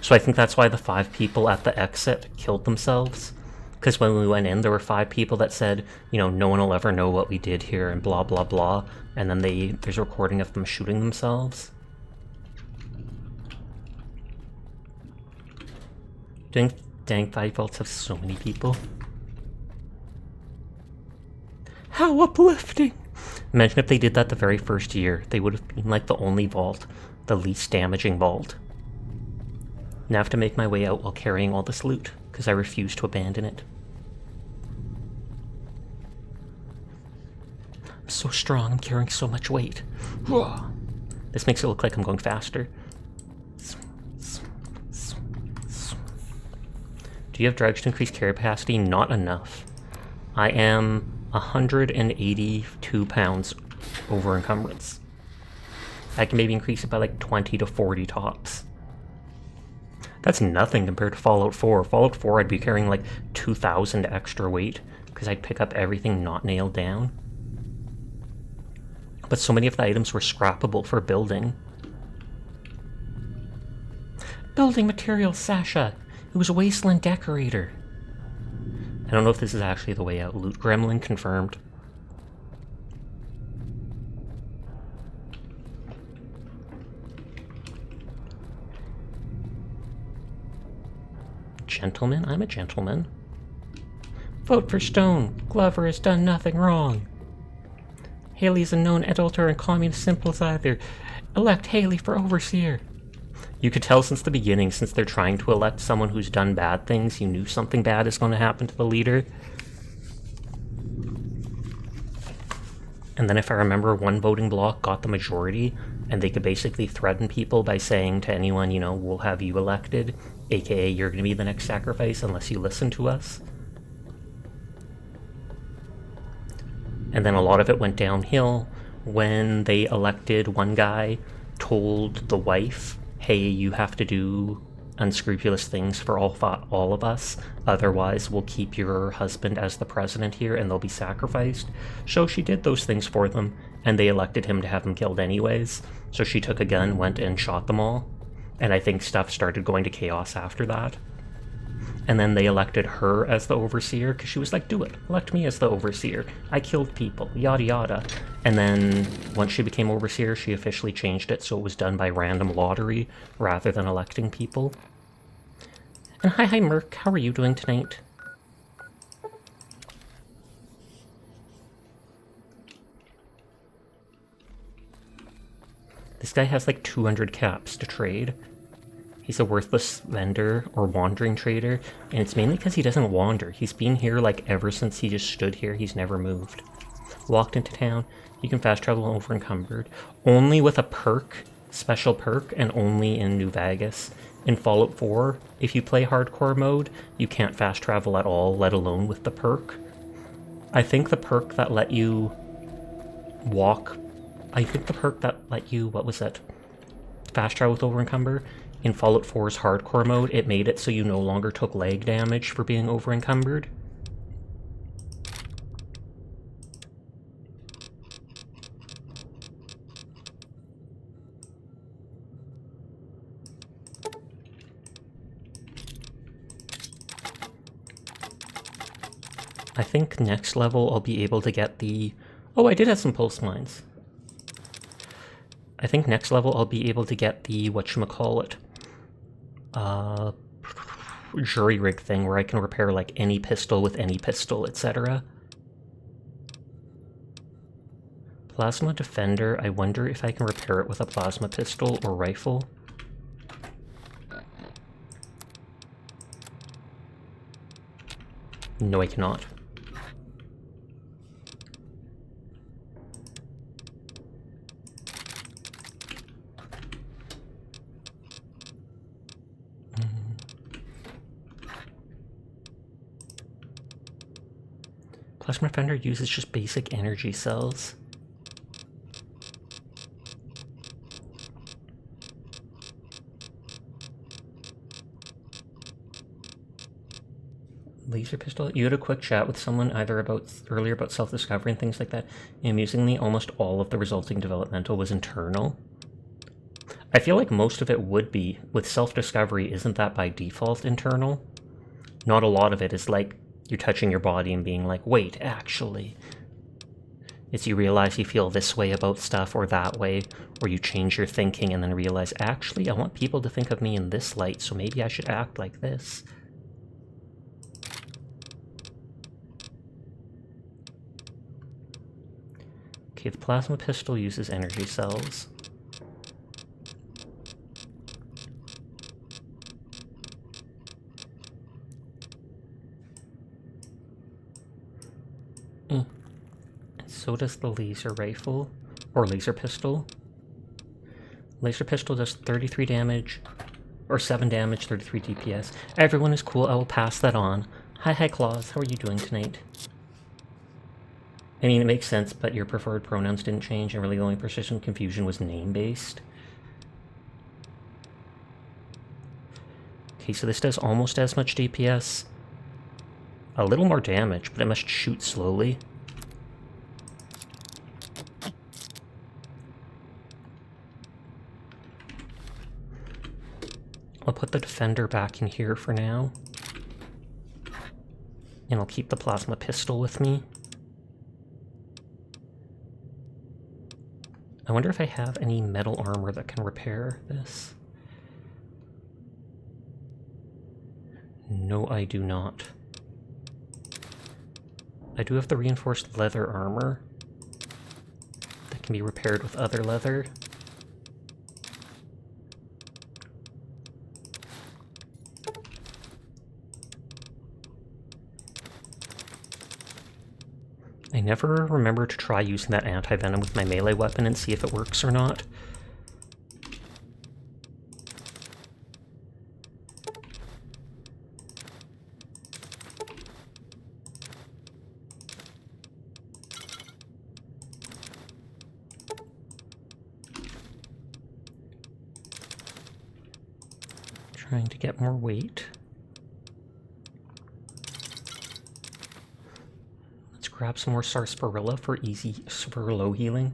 So I think that's why the 5 people at the exit killed themselves. Because when we went in, there were 5 people that said, you know, no one will ever know what we did here, and blah, blah, blah. And then there's a recording of them shooting themselves. Dang, 5 vaults have so many people. How uplifting! Imagine if they did that the very first year. They would have been like the only vault, the least damaging vault. Now I have to make my way out while carrying all this loot, because I refuse to abandon it. I'm so strong, I'm carrying so much weight. This makes it look like I'm going faster. Do you have drugs to increase carry capacity? Not enough. I am 182 pounds over encumbrance. I can maybe increase it by like 20 to 40 tops. That's nothing compared to Fallout 4. Fallout 4 I'd be carrying like 2,000 extra weight because I'd pick up everything not nailed down. But so many of the items were scrappable for building. Building materials, Sasha! It was a wasteland decorator. I don't know if this is actually the way out. Loot gremlin confirmed. Gentleman? I'm a gentleman. Vote for Stone. Glover has done nothing wrong. Haley is a known adulterer and communist sympathizer. Elect Haley for overseer. You could tell since the beginning, since they're trying to elect someone who's done bad things, you knew something bad is going to happen to the leader. And then if I remember, one voting bloc got the majority, and they could basically threaten people by saying to anyone, you know, we'll have you elected, aka you're going to be the next sacrifice unless you listen to us. And then a lot of it went downhill when they elected one guy, told the wife, hey, you have to do unscrupulous things for all of us. Otherwise, we'll keep your husband as the president here and they'll be sacrificed. So she did those things for them, and they elected him to have him killed anyways. So she took a gun, went and shot them all. And I think stuff started going to chaos after that. And then they elected her as the overseer, because she was like, do it, elect me as the overseer. I killed people, yada yada. And then once she became overseer, she officially changed it so it was done by random lottery rather than electing people. And hi Merc, how are you doing tonight? This guy has like 200 caps to trade. He's a worthless vendor or wandering trader, and it's mainly because he doesn't wander. He's been here like ever since he just stood here. He's never moved. Walked into town. You can fast travel over encumbered. Only with a perk, special perk, and only in New Vegas. In Fallout 4, if you play hardcore mode, you can't fast travel at all, let alone with the perk. I think the perk that let you walk... what was it? Fast travel with over encumber? In Fallout 4's hardcore mode, it made it so you no longer took leg damage for being over encumbered. I think next level I'll be able to get the... Oh, I did have some pulse mines. I think next level I'll be able to get the whatchamacallit, jury rig thing where I can repair like any pistol with any pistol, etc. Plasma defender, I wonder if I can repair it with a plasma pistol or rifle. No, I cannot. Plasma Defender uses just basic energy cells. Laser pistol? You had a quick chat with someone earlier about self-discovery and things like that. Amusingly, almost all of the resulting developmental was internal. I feel like most of it would be. With self-discovery, isn't that by default internal? Not a lot of it is like you're touching your body and being like, wait, actually. It's you realize you feel this way about stuff or that way, or you change your thinking and then realize, actually, I want people to think of me in this light, so maybe I should act like this. Okay, the plasma pistol uses energy cells. So does the laser rifle, or laser pistol. Laser pistol does 33 damage, or 7 damage, 33 DPS. Everyone is cool, I will pass that on. Hi Claus, how are you doing tonight? I mean, it makes sense, but your preferred pronouns didn't change, and really the only persistent confusion was name-based. Okay, so this does almost as much DPS. A little more damage, but it must shoot slowly. I'll put the defender back in here for now. And I'll keep the plasma pistol with me. I wonder if I have any metal armor that can repair this. No, I do not. I do have the reinforced leather armor that can be repaired with other leather. I never remember to try using that anti-venom with my melee weapon and see if it works or not. Trying to get more weight. Let's grab some more sarsaparilla for easy, super low healing.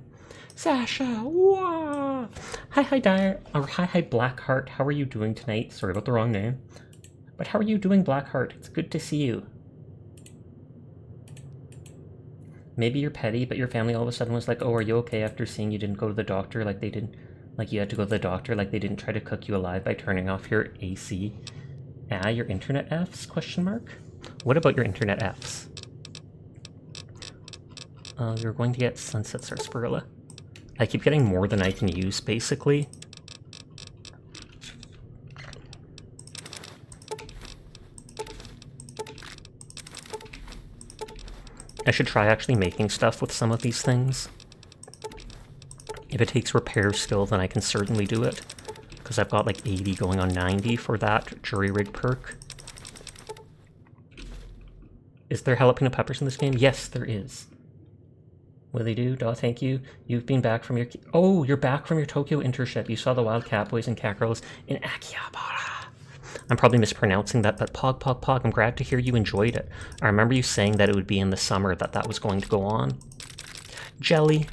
Sasha, wah! Hi, Dyer, or hi, Blackheart. How are you doing tonight? Sorry about the wrong name. But how are you doing, Blackheart? It's good to see you. Maybe you're petty, but your family all of a sudden was like, oh, are you okay after seeing you didn't go to the doctor like they didn't, like you had to go to the doctor like they didn't try to cook you alive by turning off your AC? Ah, your internet Fs, question mark? What about your internet Fs? You're going to get Sunset Sarsaparilla. I keep getting more than I can use, basically. I should try actually making stuff with some of these things. If it takes repair skill, then I can certainly do it. Because I've got like 80 going on 90 for that jury rig perk. Is there jalapeno peppers in this game? Yes, there is. Willy do, thank you. You've been back from your... Oh, you're back from your Tokyo internship. You saw the wild catboys and catgirls in Akihabara. I'm probably mispronouncing that, but Pog, I'm glad to hear you enjoyed it. I remember you saying that it would be in the summer that was going to go on. Jelly.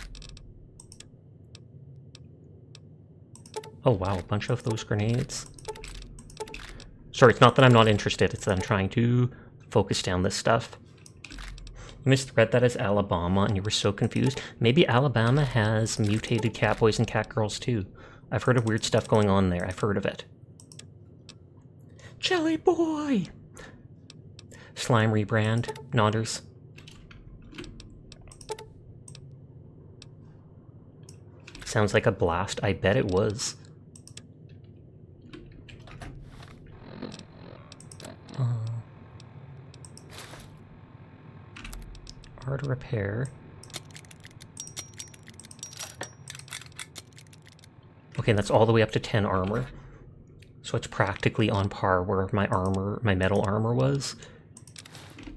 Oh wow, a bunch of those grenades. Sorry, it's not that I'm not interested, it's that I'm trying to focus down this stuff. You misread that as Alabama and you were so confused. Maybe Alabama has mutated catboys and catgirls too. I've heard of weird stuff going on there. I've heard of it. Jelly boy! Slime rebrand. Nodders. Sounds like a blast. I bet it was. Hard to repair. Okay, that's all the way up to 10 armor. So it's practically on par where my armor, my metal armor was.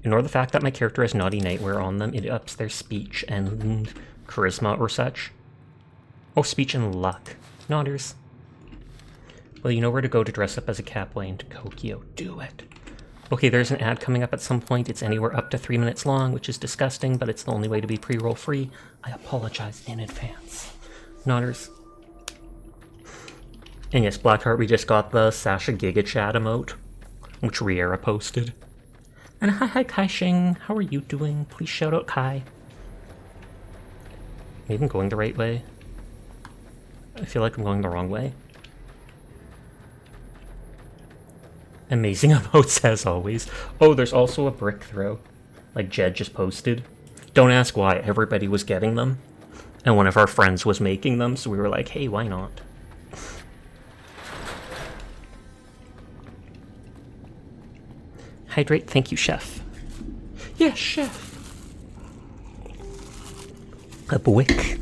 Ignore the fact that my character has naughty nightwear on them. It ups their speech and charisma or such. Oh, speech and luck. Nodders. Well, you know where to go to dress up as a catboy in Tokyo. Do it. Okay, there's an ad coming up at some point. It's anywhere up to 3 minutes long, which is disgusting, but it's the only way to be pre-roll free. I apologize in advance. Nodders. And yes, Blackheart, we just got the Sasha Giga Chat emote, which Riera posted. And hi Kai-Shing, how are you doing? Please shout out Kai. Maybe I'm going the right way. I feel like I'm going the wrong way. Amazing emotes as always. Oh, there's also a brick throw, like Jed just posted. Don't ask why, everybody was getting them. And one of our friends was making them, so we were like, hey, why not? Hydrate, thank you, chef. Yes, chef. A boick.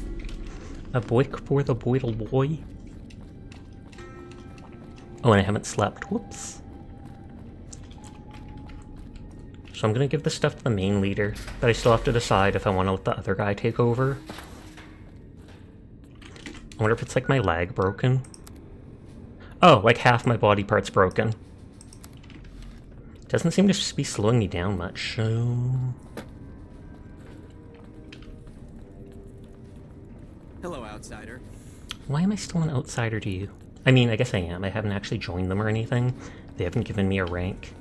A boick for the boidle boy. Oh, and I haven't slept. Whoops. So I'm gonna give this stuff to the main leader, but I still have to decide if I want to let the other guy take over. I wonder if it's like my leg broken. Oh, like half my body part's broken. Doesn't seem to be slowing me down much, so... Hello, outsider. Why am I still an outsider to you? I mean, I guess I am. I haven't actually joined them or anything. They haven't given me a rank.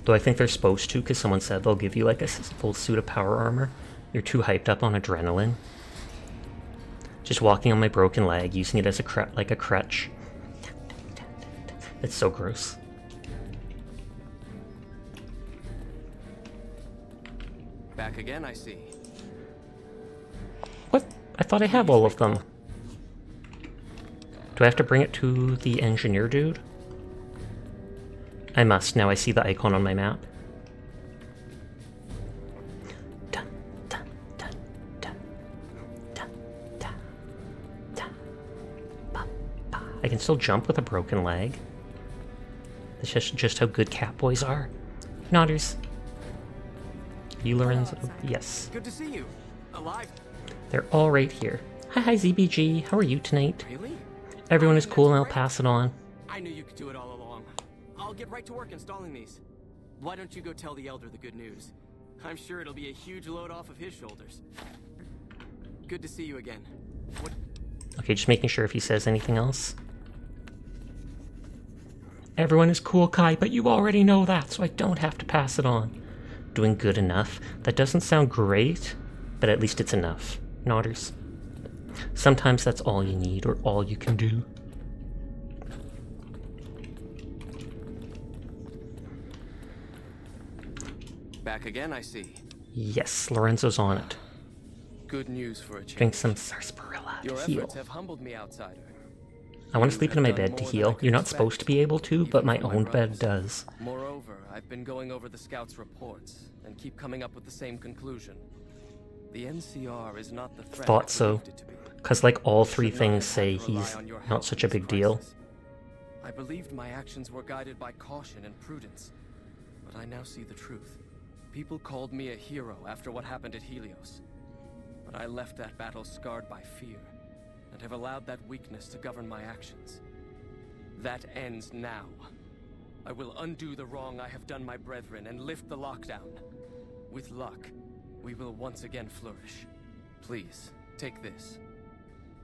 Though I think they're supposed to, because someone said they'll give you like a full suit of power armor. You're too hyped up on adrenaline. Just walking on my broken leg, using it as a crutch. It's so gross. Back again, I see. What? I thought I have all of them. Do I have to bring it to the engineer dude? I must, now I see the icon on my map. Dun, dun, dun, dun, dun, dun, dun. Ba, ba. I can still jump with a broken leg. That's just how good catboys are. Nodders. Eulerans, yes. Good to see you. Alive. They're all right here. Hi ZBG, how are you tonight? Really? Everyone is cool and I'll pass it on. I knew you could do it all along. I'll get right to work installing these. Why don't you go tell the Elder the good news? I'm sure it'll be a huge load off of his shoulders. Good to see you again. What? Okay, just making sure if he says anything else. Everyone is cool, Kai, but you already know that, so I don't have to pass it on. Doing good enough. That doesn't sound great, but at least it's enough. Nodders. Sometimes that's all you need, or all you can do. Back again, I see. Yes, Lorenzo's on it. Good news for a change. Drink some sarsaparilla Your to heal. efforts have humbled me, outsider. I want to You sleep have in my done bed to more than heal. I could You're not expect, supposed to be able to, even but my from own bed brothers. does. Moreover, I've been going over the scouts' reports and keep coming up with the same conclusion. The NCR is not the threat Thought I so. believed it to be. Because like all three Should not things have say had to rely he's on your help not such a in this big deal. crisis. I believed my actions were guided by caution and prudence, but I now see the truth. People called me a hero after what happened at Helios, but I left that battle scarred by fear, and have allowed that weakness to govern my actions. That ends now. I will undo the wrong I have done my brethren and lift the lockdown. With luck, we will once again flourish. Please, take this.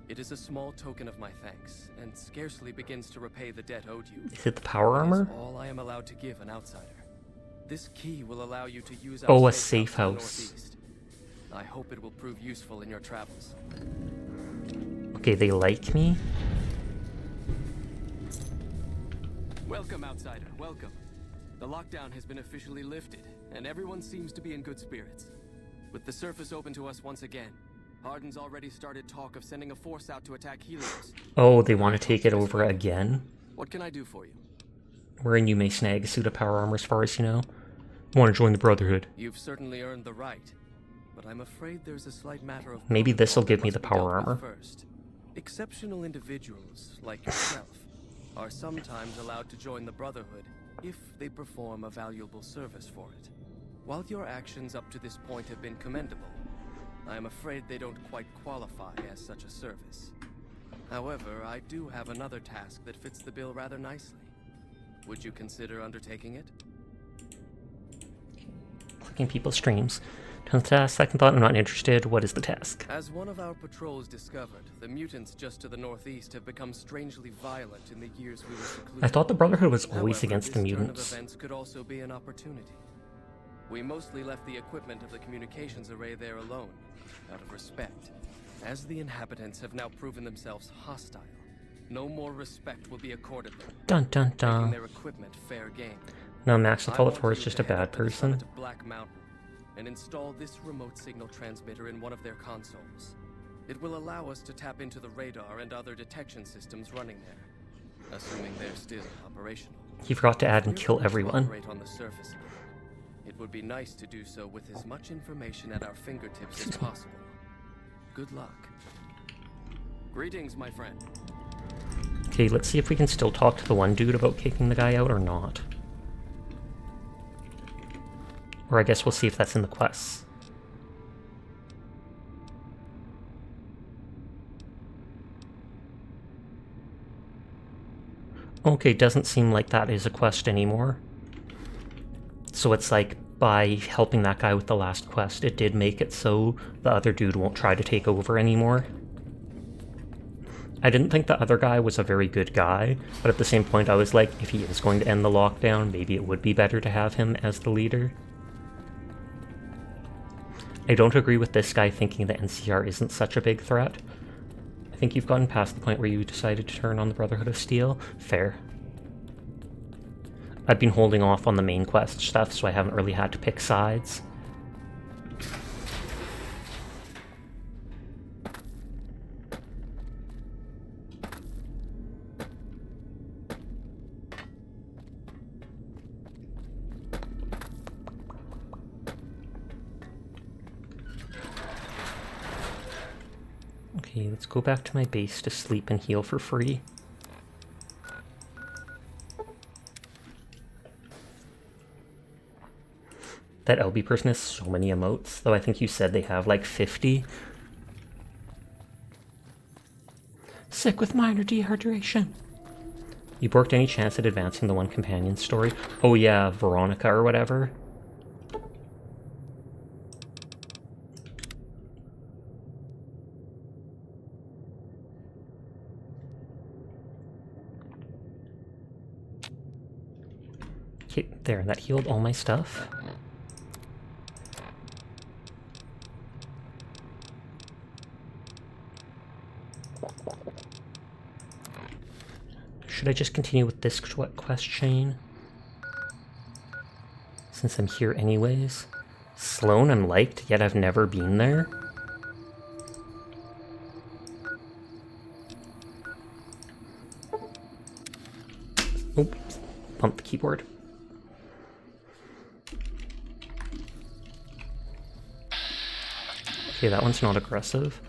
It is a small token of my thanks, and scarcely begins to repay the debt owed you. Is it the power It is armor? all I am allowed to give an outsider. This key will allow you to use our Oh, a safe safe house in the house. northeast. I hope it will prove useful in your travels. Okay, they like me. Welcome, outsider. Welcome. The lockdown has been officially lifted, and everyone seems to be in good spirits. With the surface open to us once again, Harden's already started talk of sending a force out to attack Helios. Oh, they want to take it over again? What can I do for you? Wherein you may snag a suit of power armor as far as you know. Want to join the Brotherhood. You've certainly earned the right, but I'm afraid there's a slight matter of Maybe protocol this'll that give me must the be power dealt with armor. First. Exceptional individuals, like yourself, are sometimes allowed to join the Brotherhood if they perform a valuable service for it. While your actions up to this point have been commendable, I am afraid they don't quite qualify as such a service. However, I do have another task that fits the bill rather nicely. Would you consider undertaking it? Clicking people's streams. Turn the task. Second thought, I'm not interested. What is the task? As one of our patrols discovered, the mutants just to the northeast have become strangely violent in the years we were secluded. I thought the Brotherhood was always However, against the this turn of mutants. events could also be an opportunity. We mostly left the equipment of the communications array there alone, out of respect. As the inhabitants have now proven themselves hostile, no more respect will be accorded them, Dun dun making dun. their equipment fair game. No, Max, that's all it I for want is you just to a head bad up to the person. summit of Black Mountain and install this remote signal transmitter in one of their consoles. It will allow us to tap into the radar and other detection systems running there, assuming they're still operational. He forgot to add and We're kill going to everyone. operate on the surface again. It would be nice to do so with as much information at our fingertips as possible. Good luck. Greetings, my friend. Okay, let's see if we can still talk to the one dude about kicking the guy out or not. Or I guess we'll see if that's in the quests. Okay, doesn't seem like that is a quest anymore. So it's like, by helping that guy with the last quest, it did make it so the other dude won't try to take over anymore. I didn't think the other guy was a very good guy, but at the same point I was like, if he is going to end the lockdown, maybe it would be better to have him as the leader. I don't agree with this guy thinking the NCR isn't such a big threat. I think you've gotten past the point where you decided to turn on the Brotherhood of Steel. Fair. I've been holding off on the main quest stuff, so I haven't really had to pick sides. Okay, let's go back to my base to sleep and heal for free. That LB person has so many emotes, though I think you said they have like 50. Sick with minor dehydration. You borked any chance at advancing the one companion story? Oh yeah, Veronica or whatever. Okay, there, that healed all my stuff. Should I just continue with this quest chain? Since I'm here anyways. Sloan I'm liked, yet I've never been there. Oops, bumped the keyboard. Okay, that one's not aggressive.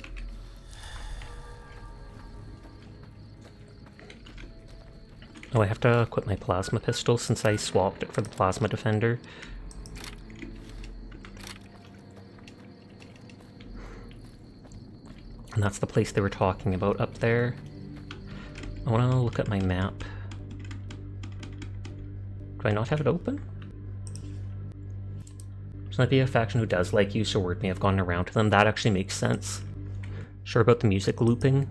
Oh, I have to equip my plasma pistol since I swapped it for the plasma defender. And that's the place they were talking about up there. I want to look at my map. Do I not have it open? This might be a faction who does like you, so word may have gone around to them. That actually makes sense. Sure about the music looping?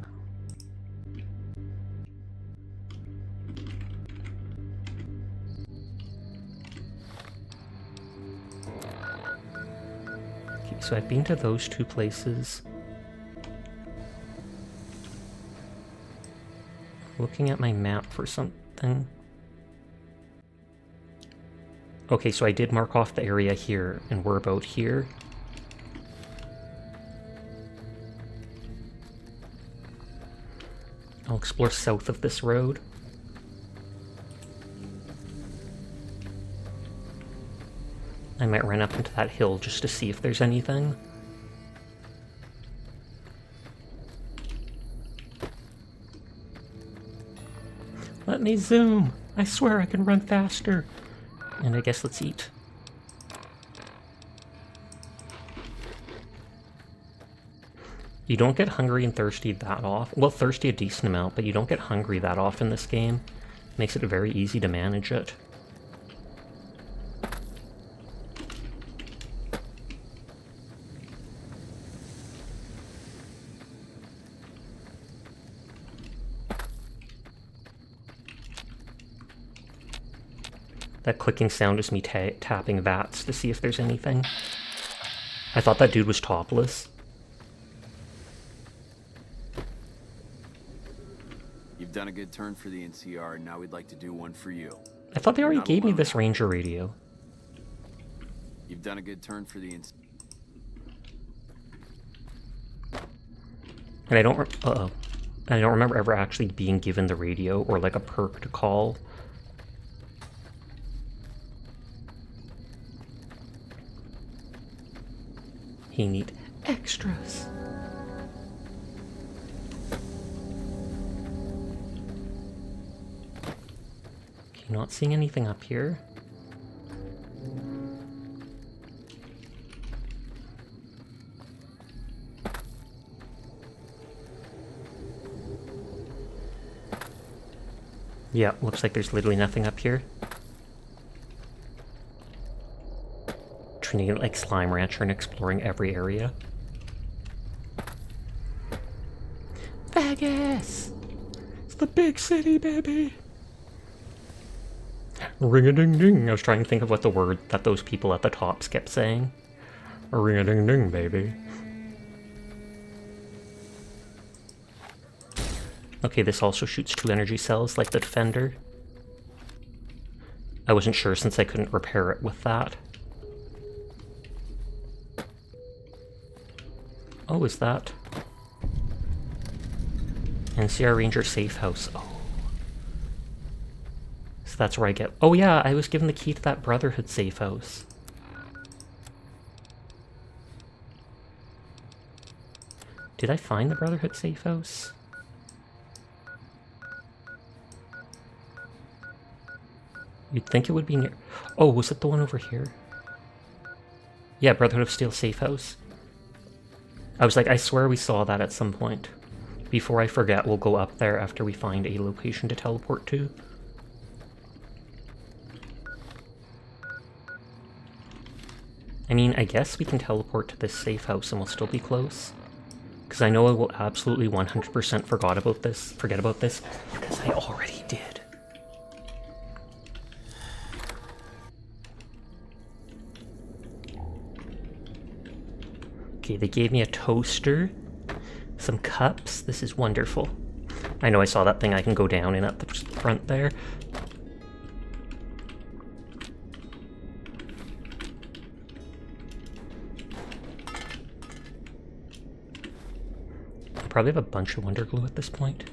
Okay, so I've been to those two places. Looking at my map for something. Okay, so I did mark off the area here, and we're about here. I'll explore south of this road. I might run up into that hill just to see if there's anything. Let me zoom! I swear I can run faster! And I guess let's eat. You don't get hungry and thirsty that often. Well, thirsty a decent amount, but you don't get hungry that often in this game. Makes it very easy to manage it. That clicking sound is me tapping VATS to see if there's anything. I thought that dude was topless. You've done a good turn for the NCR, and now we'd like to do one for you. I thought they already gave me this Ranger radio. You've done a good turn for the NCR. And I don't I don't remember ever actually being given the radio or like a perk to call. He need extras. Okay, not seeing anything up here. Yeah, looks like there's literally nothing up here. Treating it like Slime Rancher and exploring every area. Vegas! It's the big city, baby! Ring-a-ding-ding. I was trying to think of what the word that those people at the tops kept saying. Ring-a-ding-ding, baby. Okay, this also shoots 2 energy cells like the Defender. I wasn't sure since I couldn't repair it with that. Oh, is that? NCR Ranger Safe House. Oh. So that's where I get... Oh yeah, I was given the key to that Brotherhood Safe House. Did I find the Brotherhood Safe House? You'd think it would be near... Oh, was it the one over here? Yeah, Brotherhood of Steel Safe House. I was like, I swear we saw that at some point. Before I forget, we'll go up there after we find a location to teleport to. I mean, I guess we can teleport to this safe house and we'll still be close. Because I know I will absolutely 100% forget about this, because I already did. Okay, they gave me a toaster, some cups. This is wonderful. I know I saw that thing I can go down in at the front there. I probably have a bunch of Wonder Glue at this point.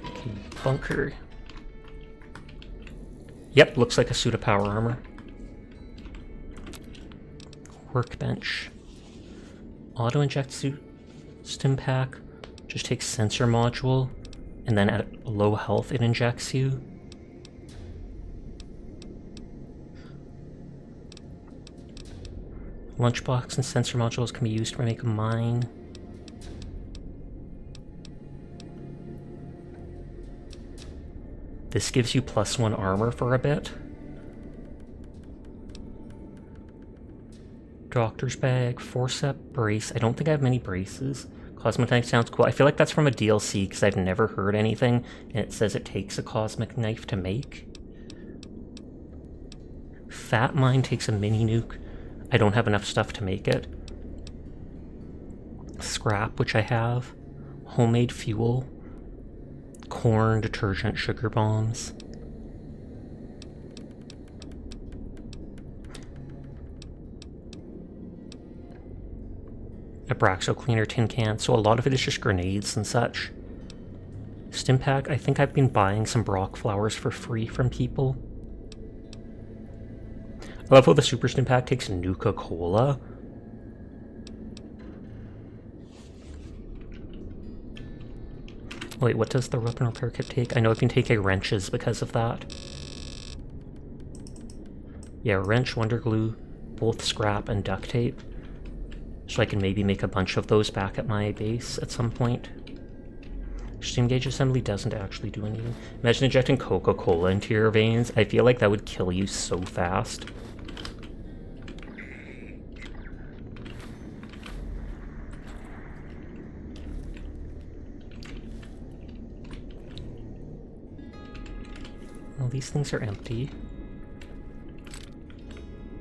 Okay, bunker. Yep, looks like a suit of power armor. Workbench. Auto-inject suit. Stim pack. Just takes sensor module. And then at low health it injects you. Lunchbox and sensor modules can be used to make a mine. This gives you +1 armor for a bit. Doctor's bag, forceps, brace. I don't think I have many braces. Cosmic knife sounds cool. I feel like that's from a DLC because I've never heard anything, and it says it takes a cosmic knife to make. Fat mine takes a mini nuke. I don't have enough stuff to make it. Scrap, which I have. Homemade fuel. Corn, detergent, sugar bombs. A Braxo cleaner tin can, so a lot of it is just grenades and such. Stim pack, I think I've been buying some Brock flowers for free from people. I love how the Super Stim pack takes Nuka-Cola. Wait, what does the weapon repair kit take? I know I can take wrenches because of that. Yeah, wrench, Wonder Glue, both scrap and duct tape. So I can maybe make a bunch of those back at my base at some point. Steam gauge assembly doesn't actually do anything. Imagine injecting Coca-Cola into your veins. I feel like that would kill you so fast. Well, these things are empty.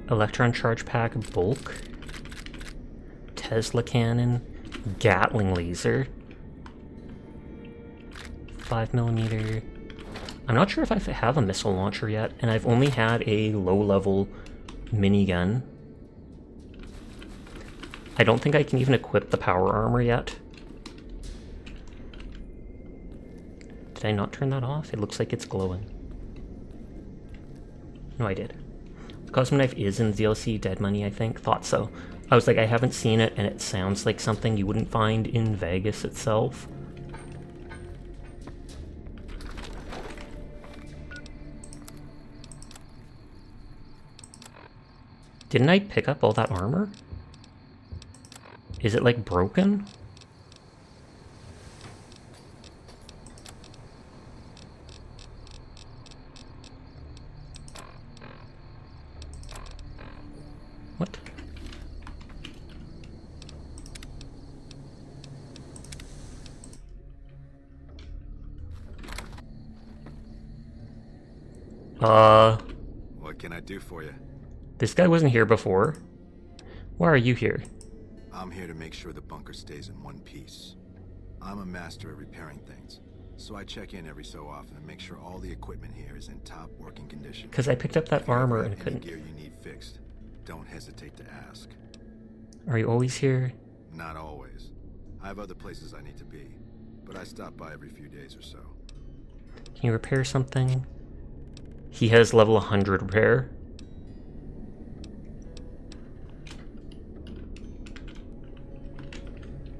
Electron charge pack, bulk. Tesla cannon, Gatling laser. 5mm. I'm not sure if I have a missile launcher yet, and I've only had a low-level minigun. I don't think I can even equip the power armor yet. Did I not turn that off? It looks like it's glowing. No, I did. The Cosmic Knife is in DLC Dead Money, I think. Thought so. I was like, I haven't seen it, and it sounds like something you wouldn't find in Vegas itself. Didn't I pick up all that armor? Is it, like, broken? What? What can I do for you? This guy wasn't here before. Why are you here? I'm here to make sure the bunker stays in one piece. I'm a master at repairing things, so I check in every so often and make sure all the equipment here is in top working condition. Because I picked up that If you armor ever and have couldn't... any gear you need fixed, don't hesitate to ask. Are you always here? Not always. I have other places I need to be, but I stop by every few days or so. Can you repair something? He has level 100 repair.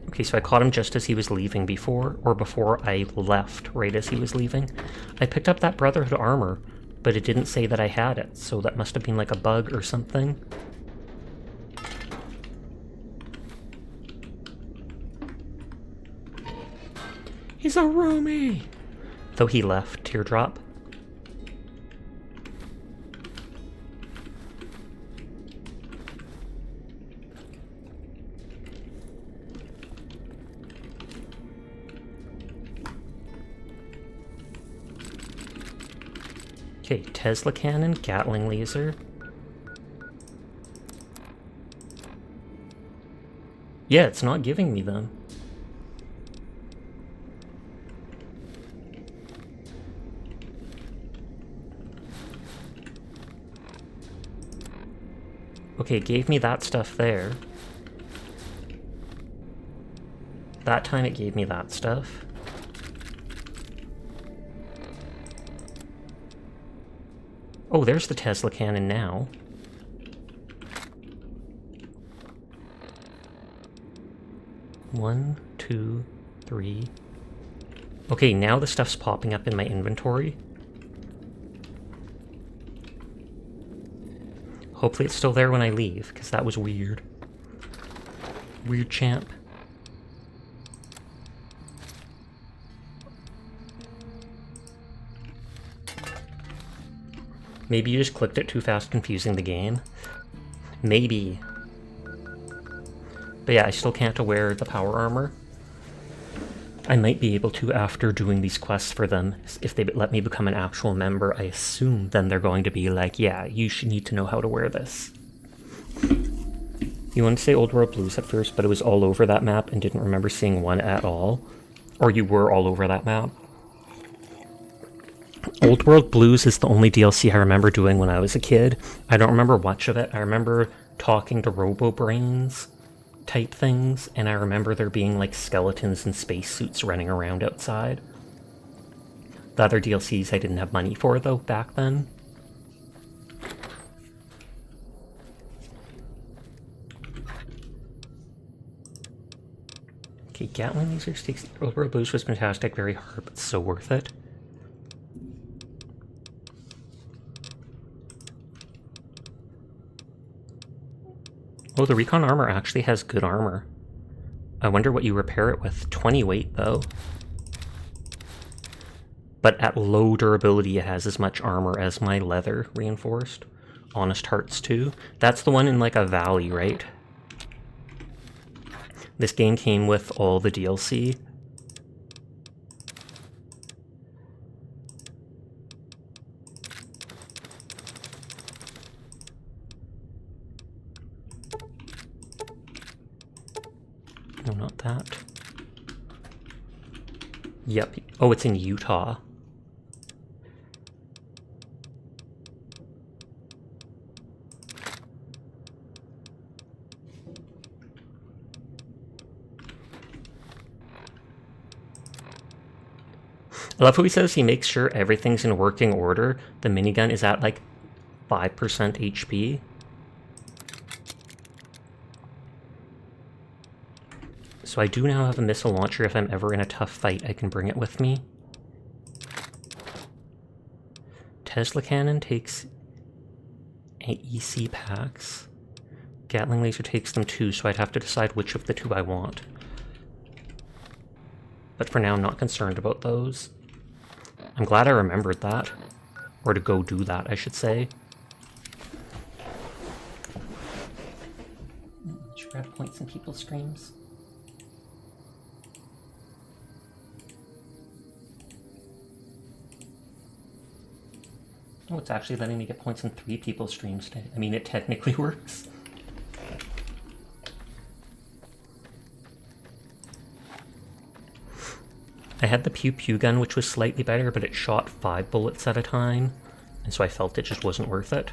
Okay, so I caught him just as he was leaving before, or before I left, right as he was leaving. I picked up that Brotherhood armor, but it didn't say that I had it, so that must have been like a bug or something. He's a roomie! Though he left, teardrop. Okay, Tesla cannon, Gatling laser. Yeah, it's not giving me them. Okay, it gave me that stuff there. That time it gave me that stuff. Oh, there's the Tesla cannon now. One, two, three. Okay, now the stuff's popping up in my inventory. Hopefully it's still there when I leave, because that was weird. Weird champ. Maybe you just clicked it too fast, confusing the game. Maybe. But yeah, I still can't wear the power armor. I might be able to after doing these quests for them. If they let me become an actual member, I assume then they're going to be like, yeah, you should need to know how to wear this. You wanted to say Old World Blues at first, but it was all over that map and didn't remember seeing one at all. Or you were all over that map. Old World Blues is the only DLC I remember doing when I was a kid. I don't remember much of it. I remember talking to Robo-Brains type things, and I remember there being like skeletons in spacesuits running around outside. The other DLCs I didn't have money for though back then. Okay, Gatling lasers takes Old World Blues was fantastic, very hard, but so worth it. Oh, the recon armor actually has good armor. I wonder what you repair it with. 20 weight, though. But at low durability, it has as much armor as my leather reinforced. Honest Hearts 2. That's the one in, like, a valley, right? This game came with all the DLC. No, not that. Yep. Oh, it's in Utah. I love how he says he makes sure everything's in working order. The minigun is at like 5% HP. So I do now have a missile launcher. If I'm ever in a tough fight, I can bring it with me. Tesla cannon takes EC packs. Gatling laser takes them too, so I'd have to decide which of the two I want. But for now, I'm not concerned about those. I'm glad I remembered that. Or to go do that, I should say. Should grab points in people's streams. Oh, it's actually letting me get points in 3 people's streams today. I mean, it technically works. I had the Pew Pew gun, which was slightly better, but it shot 5 bullets at a time, and so I felt it just wasn't worth it.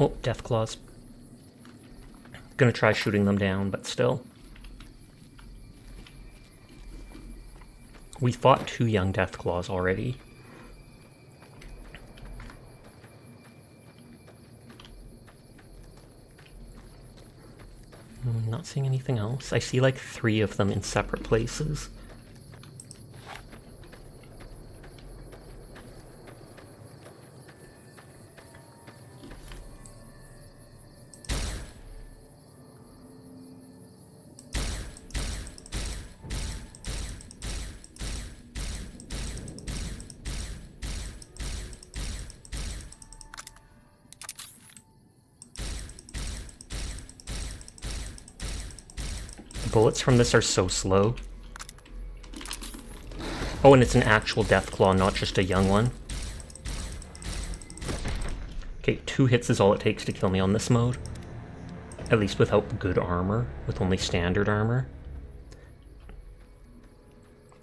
Oh, Deathclaws. Gonna try shooting them down, but still. We fought 2 young Deathclaws already. I'm not seeing anything else. I see like 3 of them in separate places. bullets from this are so slow. Oh, and it's an actual death claw, not just a young one. Okay, 2 hits is all it takes to kill me on this mode. At least without good armor, with only standard armor.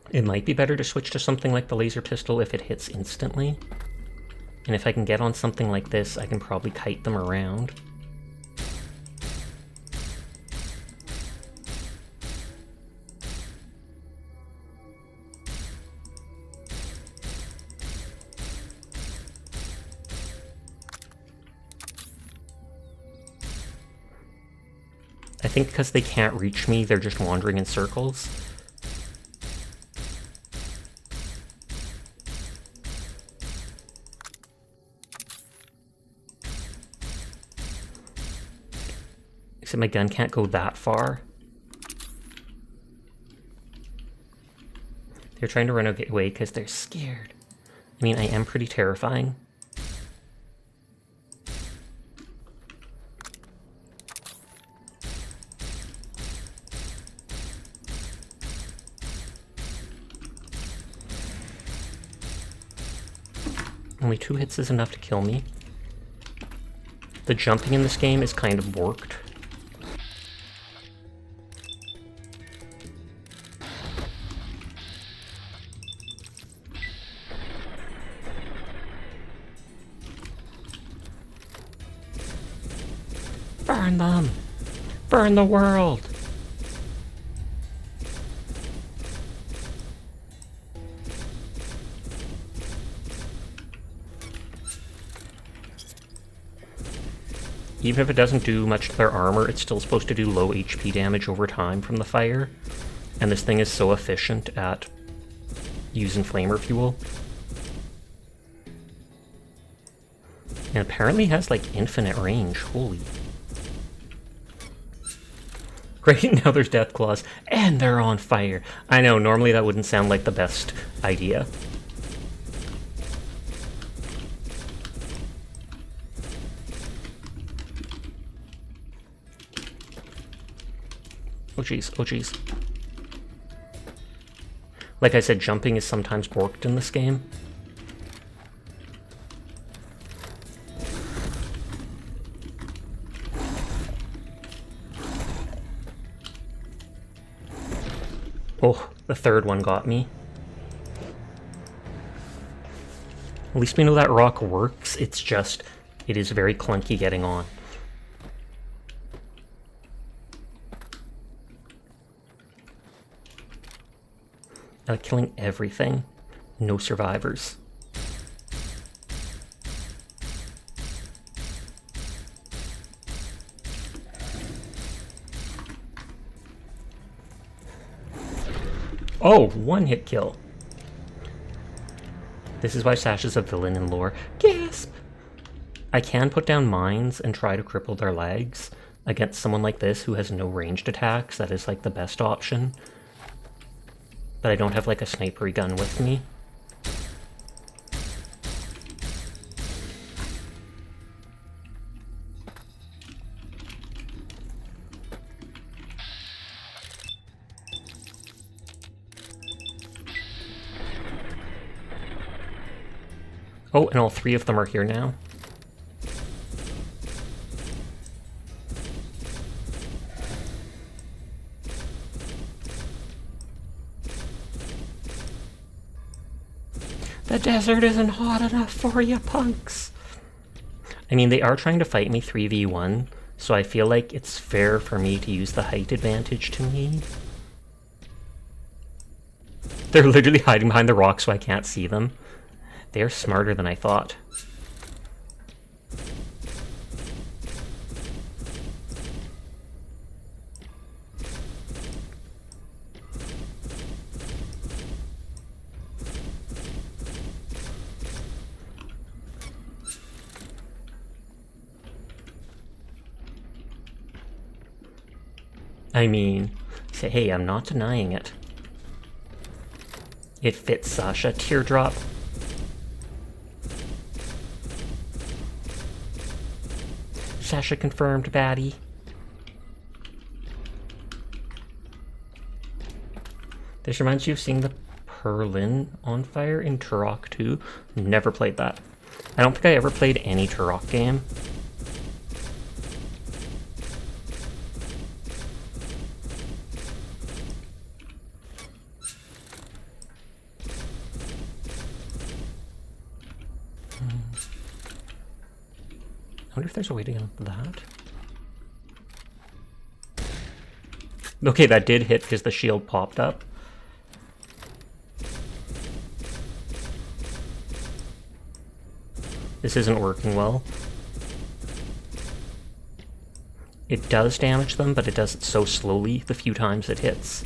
It might be better to switch to something like the laser pistol if it hits instantly. And if I can get on something like this, I can probably kite them around. I think because they can't reach me, they're just wandering in circles. Except my gun can't go that far. They're trying to run away because they're scared. I mean, I am pretty terrifying. Only 2 hits is enough to kill me. The jumping in this game is kind of borked. Burn them! Burn the world! Even if it doesn't do much to their armor, it's still supposed to do low HP damage over time from the fire. And this thing is so efficient at using flamer fuel. And apparently has like infinite range, holy. Great, now there's death claws, and they're on fire. I know, normally that wouldn't sound like the best idea. Oh jeez, oh jeez. Like I said, jumping is sometimes borked in this game. Oh, the third one got me. At least we know that rock works, it's just, it is very clunky getting on. Killing everything. No survivors. Oh, 1-hit kill. This is why Sasha's a villain in lore. Gasp! I can put down mines and try to cripple their legs. Against someone like this who has no ranged attacks, that is like the best option. But I don't have like a snipery gun with me. Oh, and all 3 of them are here now. The desert isn't hot enough for you, punks! I mean, they are trying to fight me 3v1, so I feel like it's fair for me to use the height advantage to me. They're literally hiding behind the rock so I can't see them. They're smarter than I thought. I mean, say, hey, I'm not denying it. It fits, Sasha. Teardrop. Sasha confirmed, baddie. This reminds you of seeing the Perlin on fire in Turok 2. Never played that. I don't think I ever played any Turok game. I wonder if there's a way to get that. Okay, that did hit because the shield popped up. This isn't working well. It does damage them, but it does it so slowly the few times it hits.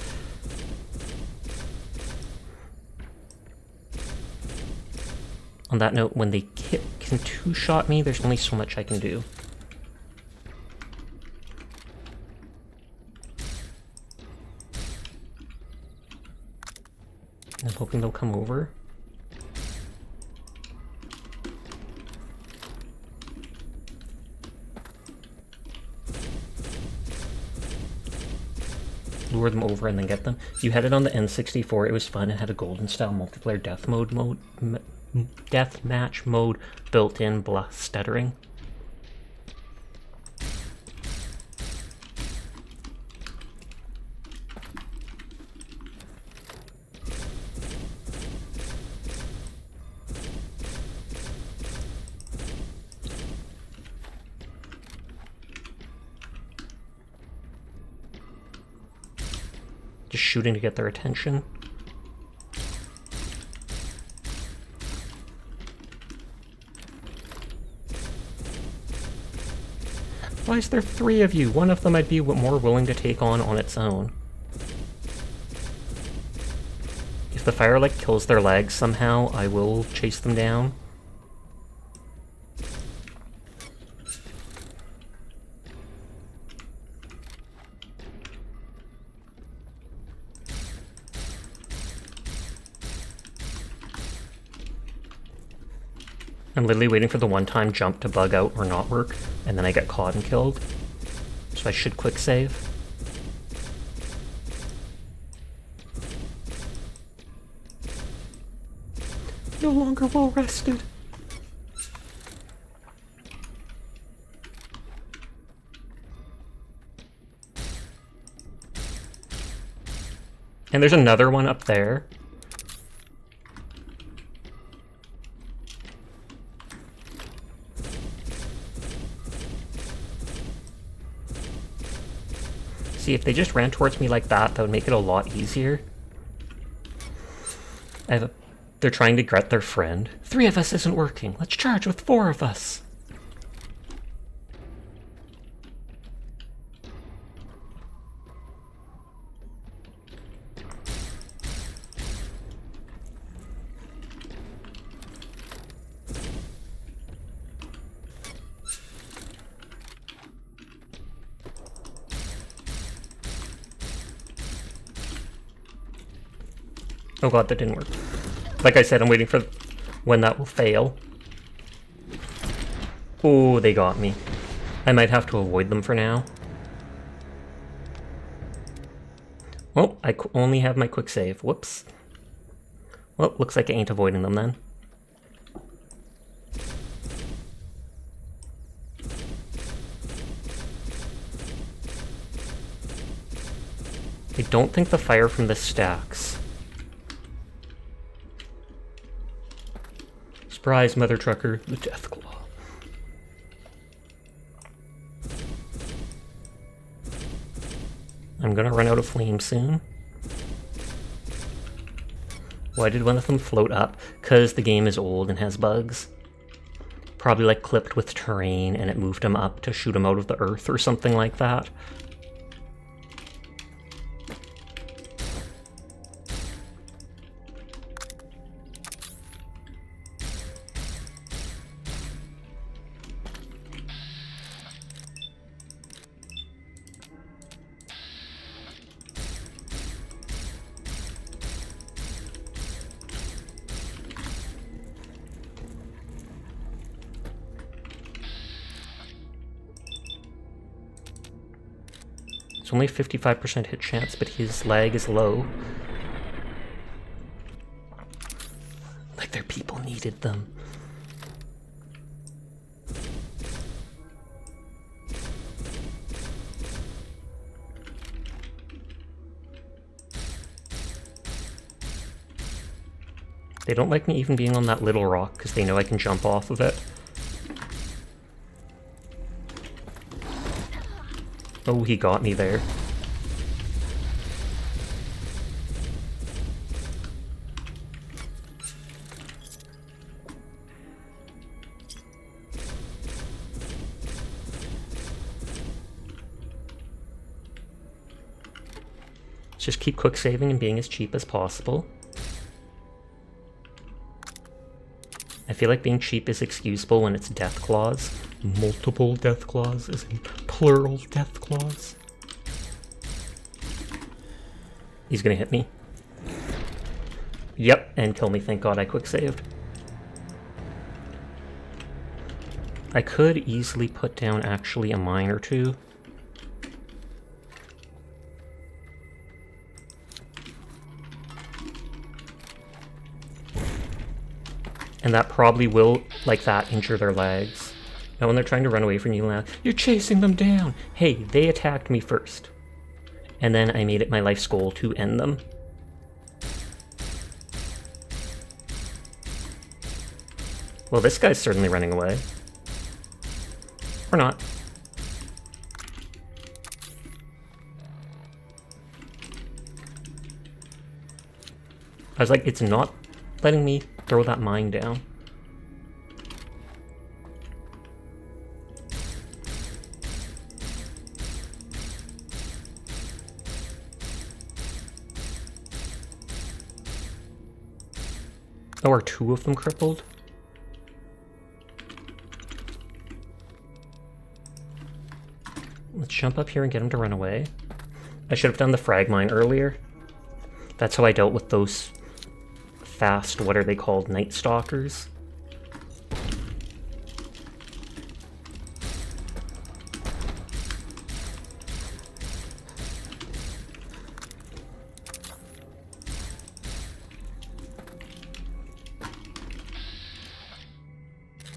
On that note, when they can two-shot me, there's only so much I can do. I'm hoping they'll come over. Lure them over and then get them. You had it on the N64, it was fun, it had a golden style multiplayer deathmatch mode built in, blah stuttering. Just shooting to get their attention. Why is there 3 of you? One of them I'd be more willing to take on its own. If the fire like kills their legs somehow, I will chase them down. I'm literally waiting for the one-time jump to bug out or not work, and then I get caught and killed. So I should quick save. No longer well rested. And there's another one up there. See, if they just ran towards me like that, that would make it a lot easier. They're trying to get their friend. 3 of us isn't working. Let's charge with 4 of us. Oh god, that didn't work. Like I said, I'm waiting for when that will fail. Oh, they got me. I might have to avoid them for now. Oh, I only have my quick save. Whoops. Well, looks like I ain't avoiding them then. I don't think the fire from this stacks. Surprise, Mother Trucker, the Deathclaw. I'm gonna run out of flame soon. Why did one of them float up? Because the game is old and has bugs. Probably like clipped with terrain and it moved him up to shoot him out of the earth or something like that. It's only 55% hit chance, but his lag is low. hated them. They don't like me even being on that little rock because they know I can jump off of it. Oh, he got me there. Just keep quick saving and being as cheap as possible. I feel like being cheap is excusable when it's death claws. Multiple death claws, as in plural death claws. He's gonna hit me. Yep, and kill me. Thank God I quick saved. I could easily put down actually a mine or two. And that probably will, like that, injure their legs. Now when they're trying to run away from you now, you're chasing them down! Hey, they attacked me first. And then I made it my life's goal to end them. Well, this guy's certainly running away. Or not. I was like, it's not letting me throw that mine down. Oh, are two of them crippled? Let's jump up here and get him to run away. I should have done the frag mine earlier. That's how I dealt with those fast, what are they called, Night Stalkers?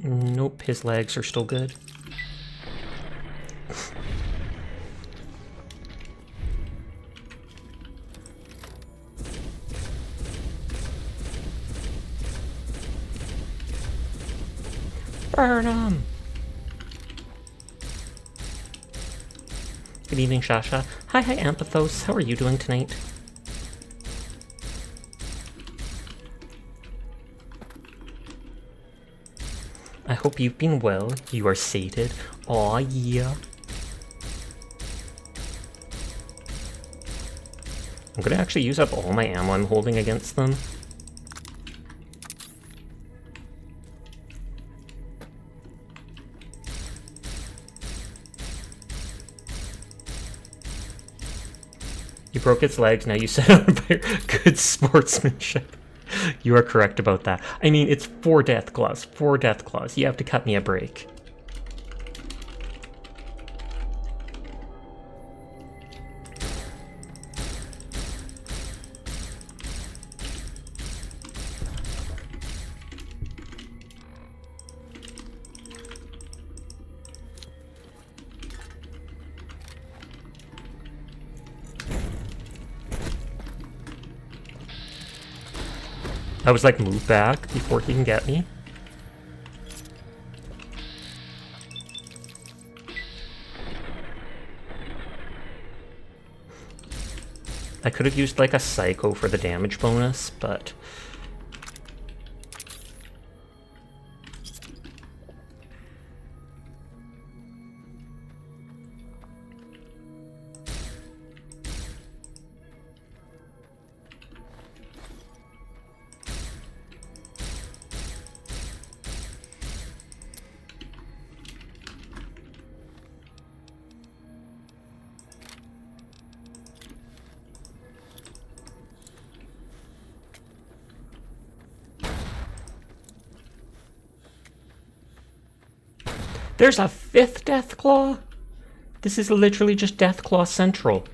Nope, his legs are still good. Burn him! Good evening, Shasha. Hi, Anthos. How are you doing tonight? I hope you've been well. You are sated. Aw, yeah. I'm gonna actually use up all my ammo I'm holding against them. You broke its legs, now you set on fire. Good sportsmanship. You are correct about that. I mean, it's 4 death claws. 4 death claws. You have to cut me a break. I was like, move back before he can get me. I could have used like a psycho for the damage bonus, but... There's a 5th Deathclaw? This is literally just Deathclaw Central.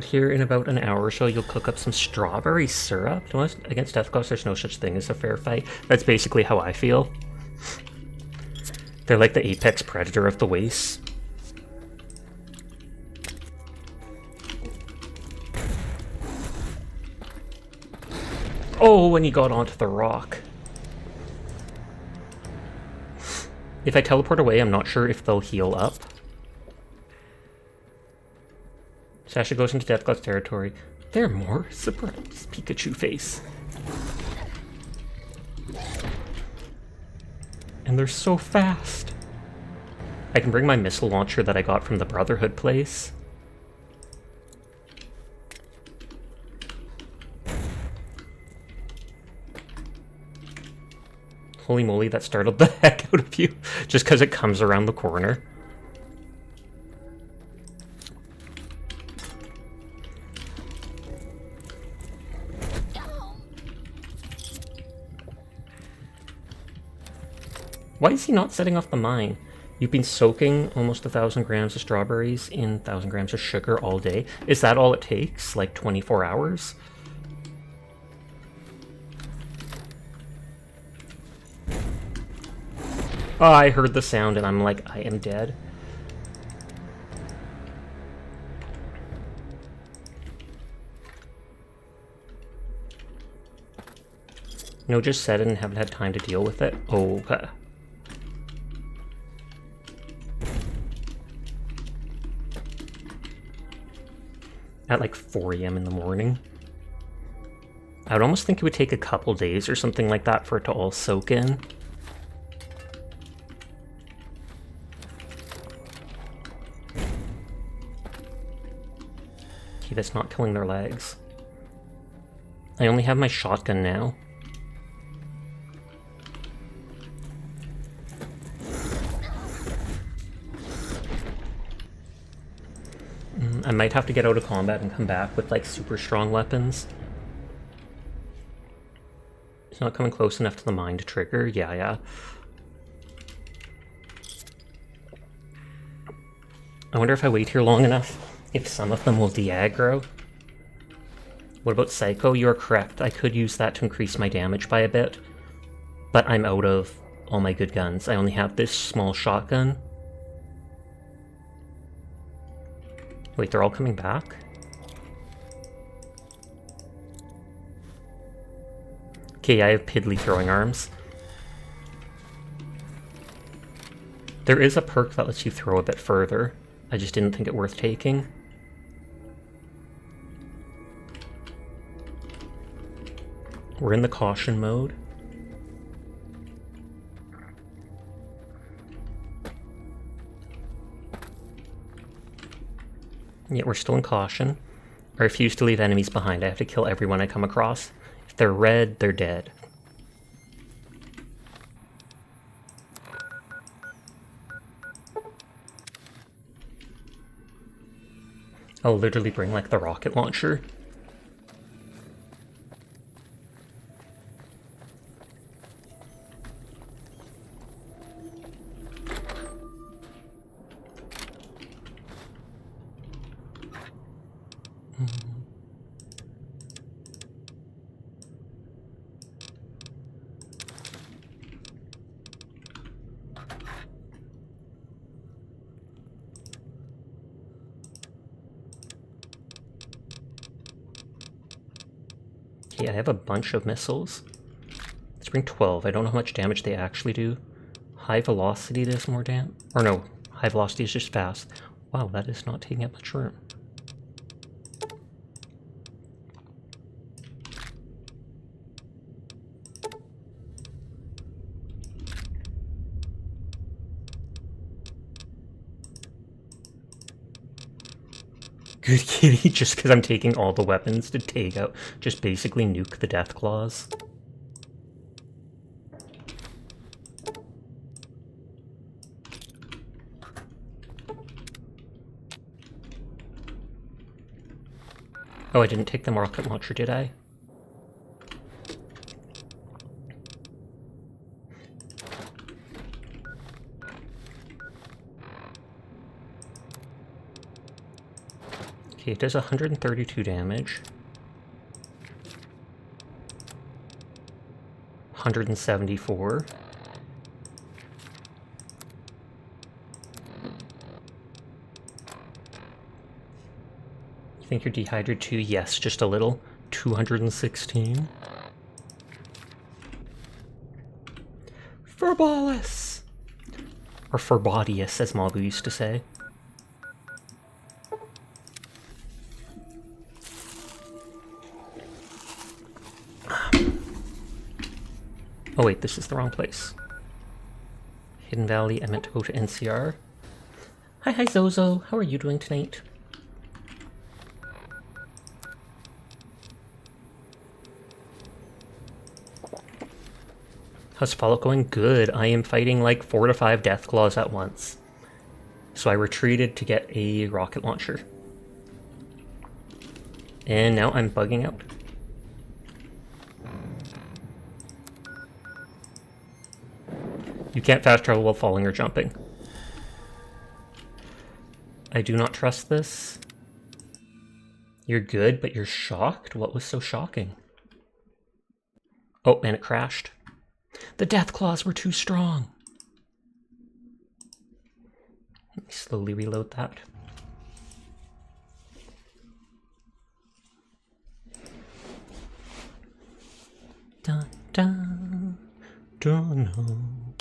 But here in about an hour or so, you'll cook up some strawberry syrup. Against Death Claws, there's no such thing as a fair fight. That's basically how I feel. They're like the apex predator of the wastes. Oh, and he got onto the rock. If I teleport away, I'm not sure if they'll heal up. Sasha goes into Deathclaw's territory. There are more. Surprise, Pikachu face. And they're so fast. I can bring my missile launcher that I got from the Brotherhood place. Holy moly, that startled the heck out of you, just because it comes around the corner. Why is he not setting off the mine? You've been soaking almost 1,000 grams of strawberries in 1,000 grams of sugar all day. Is that all it takes? Like 24 hours? Oh, I heard the sound and I'm like, I am dead. No, just said it and haven't had time to deal with it. Oh, okay. At like 4 AM in the morning. I would almost think it would take a couple days or something like that for it to all soak in. Okay, that's not killing their legs. I only have my shotgun now. I might have to get out of combat and come back with like super strong weapons. It's not coming close enough to the mine to trigger. Yeah. I wonder if I wait here long enough, if some of them will de-aggro. What about Psycho? You're correct. I could use that to increase my damage by a bit. But I'm out of all my good guns. I only have this small shotgun. Wait, they're all coming back? Okay, I have piddly throwing arms. There is a perk that lets you throw a bit further. I just didn't think it worth taking. We're in the caution mode. Yeah, we're still in caution. I refuse to leave enemies behind. I have to kill everyone I come across. If they're red, they're dead. I'll literally bring like the rocket launcher. Yeah, I have a bunch of missiles. Let's bring 12. I don't know how much damage they actually do. High velocity does more damage. Or no, high velocity is just fast. Wow, that is not taking up much room. Good kitty, just because I'm taking all the weapons to take out, just basically nuke the Death Claws. Oh, I didn't take the rocket launcher, did I? Okay, it does 132 damage. 174. You think you're dehydrated too? Yes, just a little. 216. Furbolus! Or Furbodius, as Mabu used to say. Oh wait, this is the wrong place. Hidden Valley, I meant to go to NCR. Hi Zozo, how are you doing tonight? How's Fallout going? Good. I am fighting like 4 to 5 death claws at once. So I retreated to get a rocket launcher. And now I'm bugging out. You can't fast travel while falling or jumping. I do not trust this. You're good, but you're shocked? What was so shocking? Oh, and it crashed. The death claws were too strong. Let me slowly reload that. Dun dun dun dun.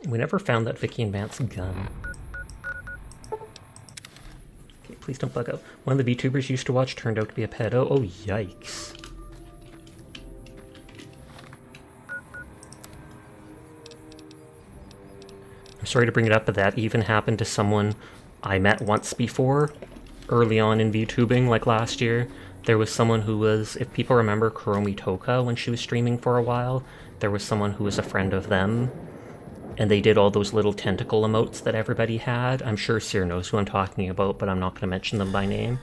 We never found that Vicky and Vance gun. Okay, please don't bug out. One of the VTubers you used to watch turned out to be a pedo. Oh, yikes. I'm sorry to bring it up, but that even happened to someone I met once before, early on in VTubing, like last year. There was someone who was, if people remember Kuromi Toka when she was streaming for a while, there was someone who was a friend of them. And they did all those little tentacle emotes that everybody had. I'm sure Seer knows who I'm talking about, but I'm not going to mention them by name.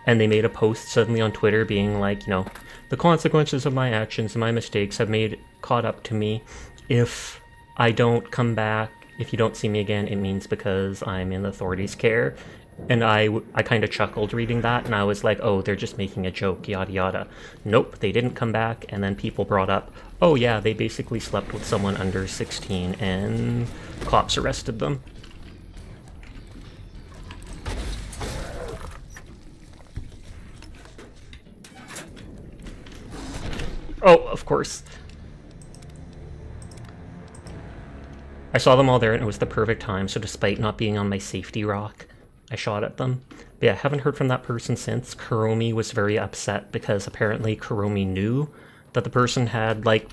And they made a post suddenly on Twitter being like, you know, the consequences of my actions and my mistakes have caught up to me. If I don't come back, if you don't see me again, it means because I'm in the authorities' care. And I kind of chuckled reading that, and I was like, oh, they're just making a joke, yada yada. Nope, they didn't come back, and then people brought up, oh yeah, they basically slept with someone under 16, and cops arrested them. Oh, of course. I saw them all there, and it was the perfect time, so despite not being on my safety rock, I shot at them. But yeah, I haven't heard from that person since. Kuromi was very upset because apparently Kuromi knew that the person had, like,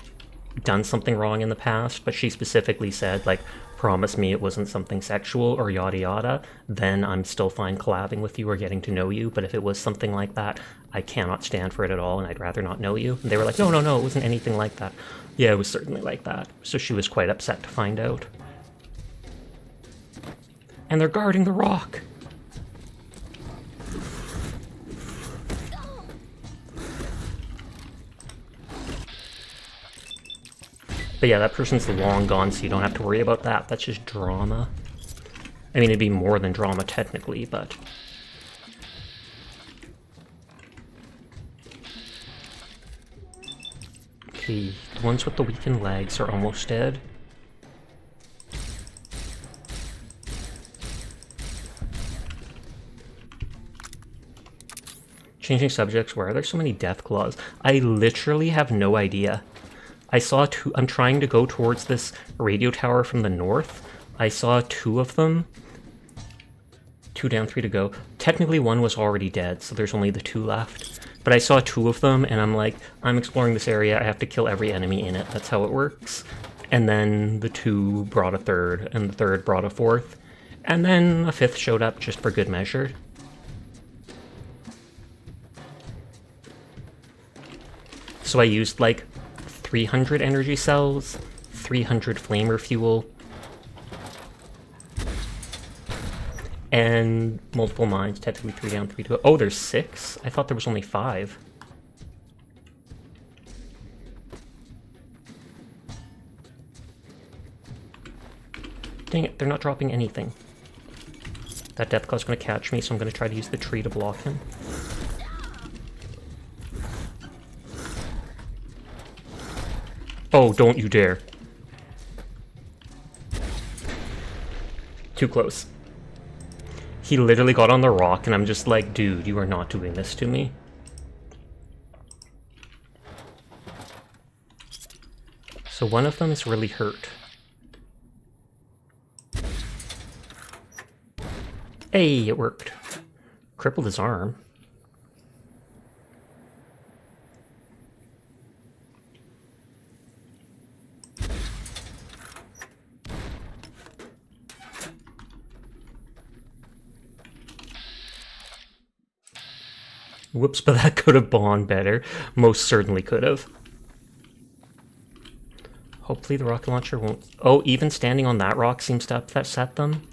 done something wrong in the past, but she specifically said, like, promise me it wasn't something sexual or yada yada, then I'm still fine collabing with you or getting to know you, but if it was something like that, I cannot stand for it at all, and I'd rather not know you. And they were like, no, it wasn't anything like that. Yeah, it was certainly like that. So she was quite upset to find out. And they're guarding the rock! But yeah, that person's long gone, so you don't have to worry about that. That's just drama. I mean, it'd be more than drama technically, but... Okay, the ones with the weakened legs are almost dead. Changing subjects, where are there so many death claws? I literally have no idea. I saw two. I'm trying to go towards this radio tower from the north. I saw 2 of them. 2 down, 3 to go. Technically 1 was already dead, so there's only the 2 left. But I saw 2 of them, and I'm like, I'm exploring this area, I have to kill every enemy in it. That's how it works. And then the 2 brought a 3rd, and the 3rd brought a 4th. And then a 5th showed up just for good measure. So I used like 300 energy cells, 300 flamer fuel, and multiple mines, technically 3 down, 3 to go. Oh, there's 6? I thought there was only 5. Dang it, they're not dropping anything. That Deathclaw's gonna catch me, so I'm gonna try to use the tree to block him. Oh, don't you dare. Too close. He literally got on the rock, and I'm just like, dude, you are not doing this to me. So one of them is really hurt. Hey, it worked. Crippled his arm. Whoops, but that could have gone better. Most certainly could have. Hopefully the rocket launcher won't... Oh, even standing on that rock seems to upset them.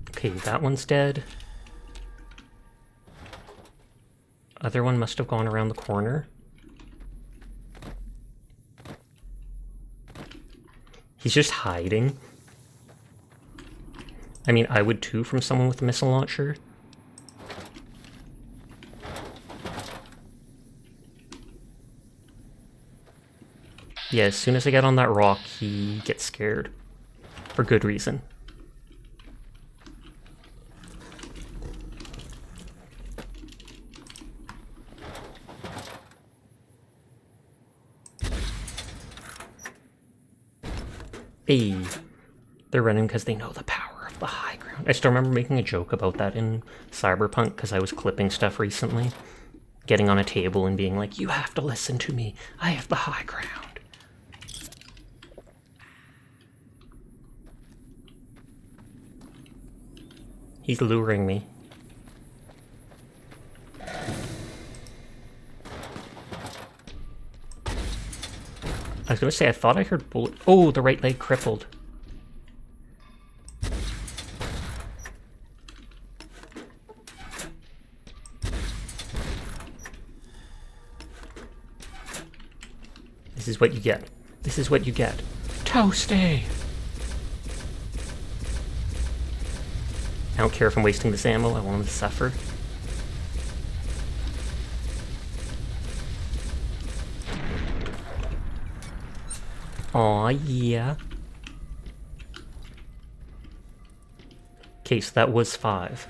Okay, that one's dead. Other one must have gone around the corner. He's just hiding. I mean, I would too from someone with a missile launcher. Yeah, as soon as I get on that rock, he gets scared. For good reason. Hey, they're running because they know the power of the high ground. I still remember making a joke about that in Cyberpunk because I was clipping stuff recently. Getting on a table and being like, you have to listen to me. I have the high ground. He's luring me. I was gonna say, I thought I heard bullet. Oh, the right leg crippled. This is what you get. This is what you get. Toasty! I don't care if I'm wasting this ammo, I want him to suffer. Aw, yeah. Okay, so that was 5.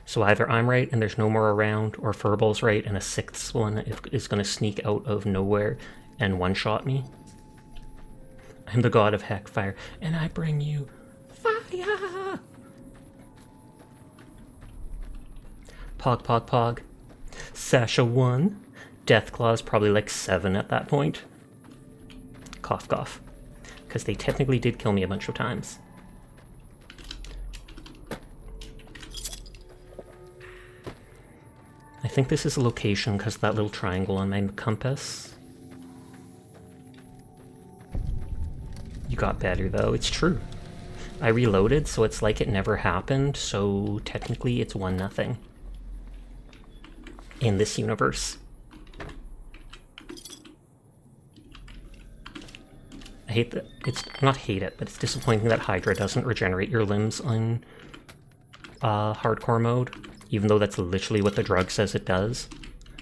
So either I'm right and there's no more around, or Furbol's right and a 6th one is going to sneak out of nowhere and one-shot me. I'm the god of heckfire, and I bring you fire! Pog, pog, pog. Sasha 1. Deathclaw's probably like 7 at that point. Cough, cough. Because they technically did kill me a bunch of times. I think this is a location because of that little triangle on my compass. You got better though, it's true. I reloaded, so it's like it never happened, so technically it's 1-0. In this universe. I hate that. It's not hate it, but it's disappointing that Hydra doesn't regenerate your limbs on hardcore mode, even though that's literally what the drug says it does.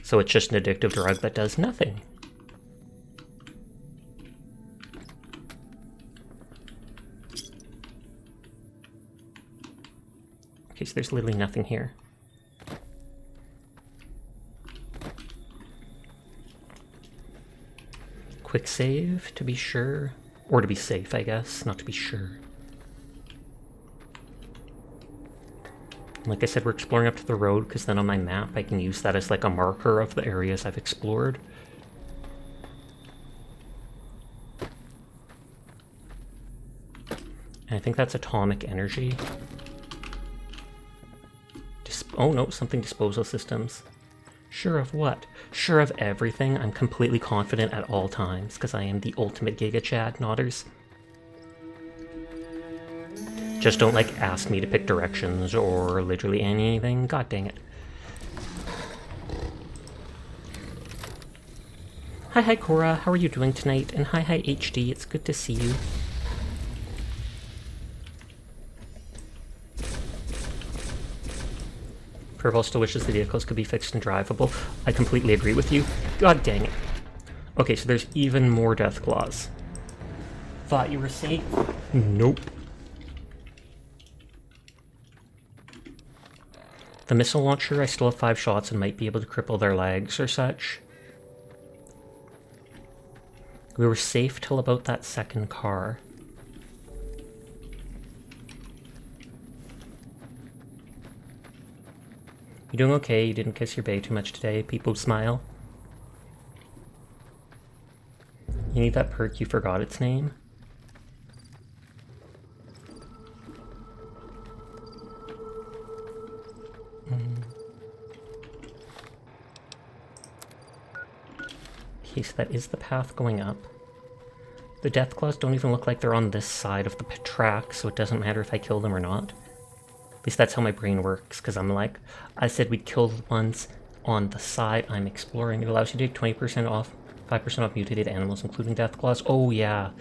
So it's just an addictive drug that does nothing. Okay, so there's literally nothing here. Quick save, to be sure. Or to be safe, I guess, not to be sure. Like I said, we're exploring up to the road, because then on my map I can use that as like a marker of the areas I've explored. And I think that's atomic energy. Oh no, something disposal systems. Sure of what? Sure of everything. I'm completely confident at all times, because I am the ultimate Giga Chad, Nodders. Just don't, like, ask me to pick directions or literally anything. God dang it. Hi, Cora. How are you doing tonight? And hi, HD. It's good to see you. Purple still wishes the vehicles could be fixed and drivable. I completely agree with you. God dang it. Okay, so there's even more death claws. Thought you were safe? Nope. The missile launcher, I still have 5 shots and might be able to cripple their legs or such. We were safe till about that second car. You doing okay? You didn't kiss your bae too much today? People smile. You need that perk, you forgot its name? Okay, so that is the path going up. The Deathclaws don't even look like they're on this side of the track, so it doesn't matter if I kill them or not. At least that's how my brain works, because I'm like, I said we'd kill the ones on the side I'm exploring. It allows you to take 20% off, 5% off mutated animals, including Deathclaws. Oh yeah,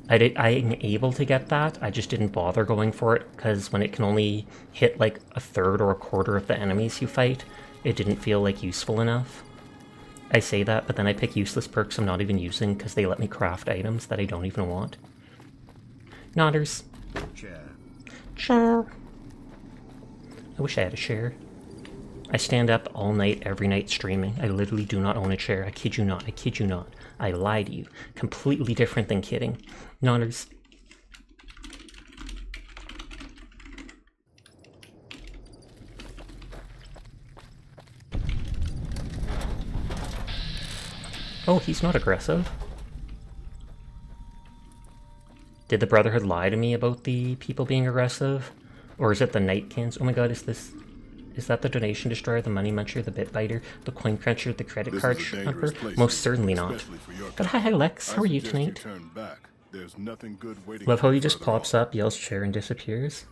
I'm able to get that. I just didn't bother going for it, because when it can only hit like a third or a quarter of the enemies you fight, it didn't feel like useful enough. I say that, but then I pick useless perks I'm not even using because they let me craft items that I don't even want. Nodders. Chair. I wish I had a chair. I stand up all night, every night streaming. I literally do not own a chair. I kid you not. I kid you not. I lie to you. Completely different than kidding. Nodders. Oh, he's not aggressive. Did the Brotherhood lie to me about the people being aggressive? Or is it the Nightkins? Oh my god, is that the donation destroyer, the money muncher, the bit biter, the coin cruncher, the credit card shrumper? Most certainly not. But hi Lex, how are you tonight? Love how he just pops up, yells chair, and disappears.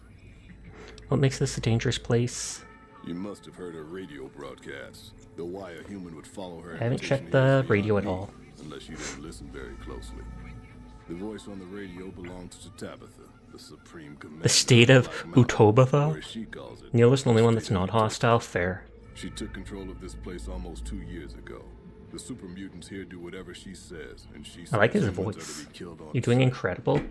What makes this a dangerous place? You must have heard her radio broadcasts. The why a human would follow her. I haven't checked the radio at all. Unless you didn't listen very closely. The voice on the radio belongs to Tabitha, the supreme commander. The state of Utobatha? She calls it. Neil is the only one that's not hostile. Fair. She took control of this place almost 2 years ago. The super mutants here do whatever she says, and she says I like his humans voice. are to be killed on You're doing sight. incredible.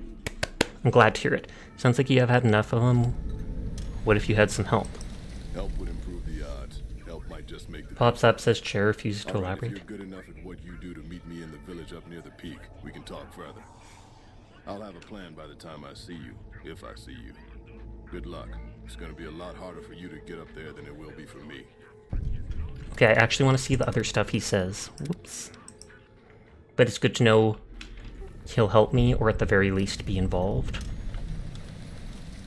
I'm glad to hear it. Sounds like you have had enough of them. What if you had some help? Help would improve the odds. Help might just make the Pops up, says chair, refuses to All right, elaborate. if you're good enough at what you do to meet me in the village up near the peak, we can talk further. I'll have a plan by the time I see you, if I see you. Good luck. It's gonna be a lot harder for you to get up there than it will be for me. Okay, I actually want to see the other stuff he says. Whoops. But it's good to know he'll help me, or at the very least be involved.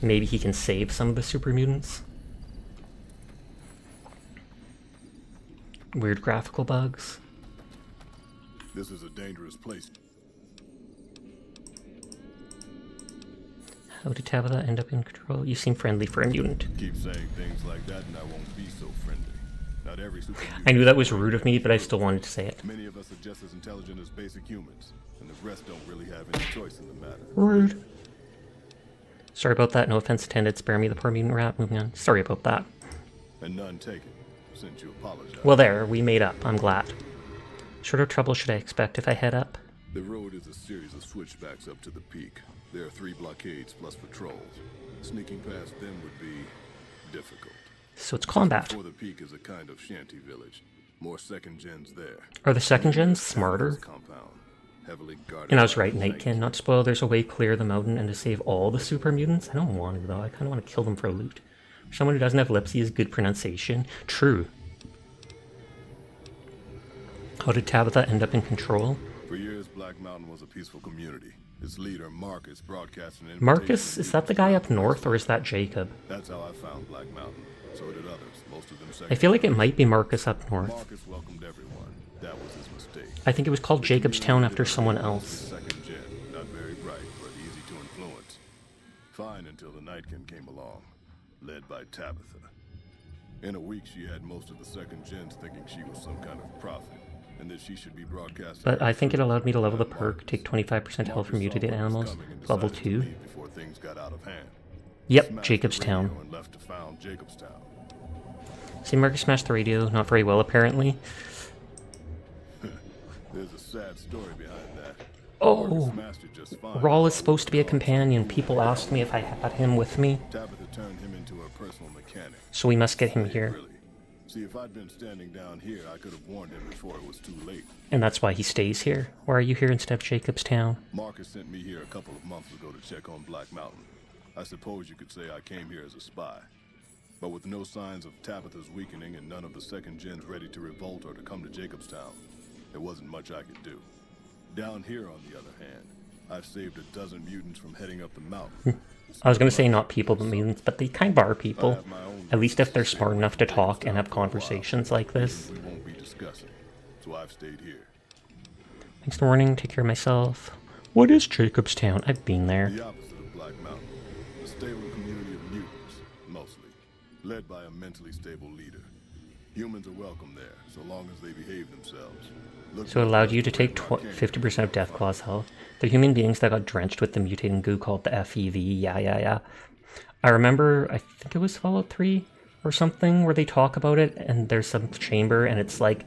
Maybe he can save some of the super mutants. Weird graphical bugs. This is a dangerous place. How did Tabitha end up in control? You seem friendly for a mutant. Keep saying things like that and I won't be so friendly. Not every super mutant I knew that was rude of me, but I still wanted to say it. Many of us are just as intelligent as basic humans, and the rest don't really have any choice in the matter. Rude. Sorry about that. No offense intended. Spare me the poor mutant rat. Moving on. Sorry about that. And none taken, since you apologize. Well, there. We made up. I'm glad. What sort of trouble should I expect if I head up? The road is a series of switchbacks up to the peak. There are 3 blockades plus patrols. Sneaking past them would be difficult. So it's combat. Before the peak is a kind of shanty village. More second gens there. Are the second gens smarter? Compound, heavily guarded. And I was right, Nightkin. Not to spoil, there's a way clear the mountain and to save all the super mutants. I don't want to, though. I kind of want to kill them for loot. Someone who doesn't have Lipsy is good pronunciation. True. How did Tabitha end up in control? For years, Black Mountain was a peaceful community. Its leader, Marcus, broadcast an invitation. Marcus? Is that the guy up north, or is that Jacob? That's how I found Black Mountain. So did others. Most of them I feel like it might be Marcus up north. Marcus welcomed everyone. That was his mistake. I think it was called Jacob's Town after someone else. Second gen, not very bright, but easy to influence. Fine until the Nightkin came along, led by Tabitha. In a week, she had most of the second gens thinking she was some kind of prophet, and that she should be broadcasting. But I think it allowed me to level the perk, take 25% health from mutated animals, level 2. Before things got out of hand. Yep, Smashed Jacobstown. the radio and left to found Jacobstown. See, Marcus smashed the radio, not very well apparently. There's a sad story behind that. Oh, Marcus smashed it just fine. Rawl is supposed to be a companion. People asked me if I had him with me, Tabitha turned him into her personal mechanic. so we must get him here. Really. See, if I'd been standing down here, I could have warned him before it was too late. And that's why he stays here. Why are you here instead of Jacobstown? Marcus sent me here a couple of months ago to check on Black Mountain. I suppose you could say I came here as a spy. But with no signs of Tabitha's weakening and none of the second gens ready to revolt or to come to Jacobstown, there wasn't much I could do. Down here, on the other hand, I've saved a dozen mutants from heading up the mountain. I was gonna say not people, but mutants, but they kind of are people. At least if they're smart enough to talk and have conversations like this. We won't be discussing, so I've stayed here. Thanks for warning, take care of myself. What is Jacobstown? I've been there. The opposite of Black Mountain. A stable community of mutants, mostly. Led by a mentally stable leader. Humans are welcome there, so long as they behave themselves. So it allowed you to take 50% of Deathclaw's health. They're human beings that got drenched with the mutating goo called the FEV, yeah. I remember, I think it was Fallout 3 or something, where they talk about it, and there's some chamber, and it's like,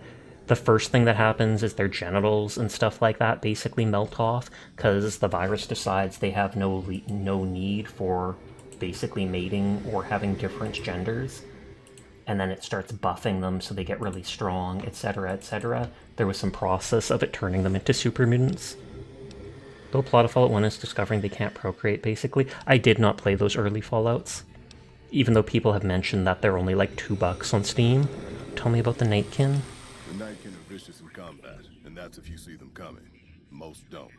the first thing that happens is their genitals and stuff like that basically melt off, because the virus decides they have no need for basically mating or having different genders. And then it starts buffing them so they get really strong, etc., etc. There was some process of it turning them into super mutants. The whole plot of Fallout 1 is discovering they can't procreate, basically. I did not play those early Fallouts, even though people have mentioned that they're only like $2 on Steam. Tell me about the Nightkin. The Nightkin are vicious in combat, and that's if you see them coming. Most don't.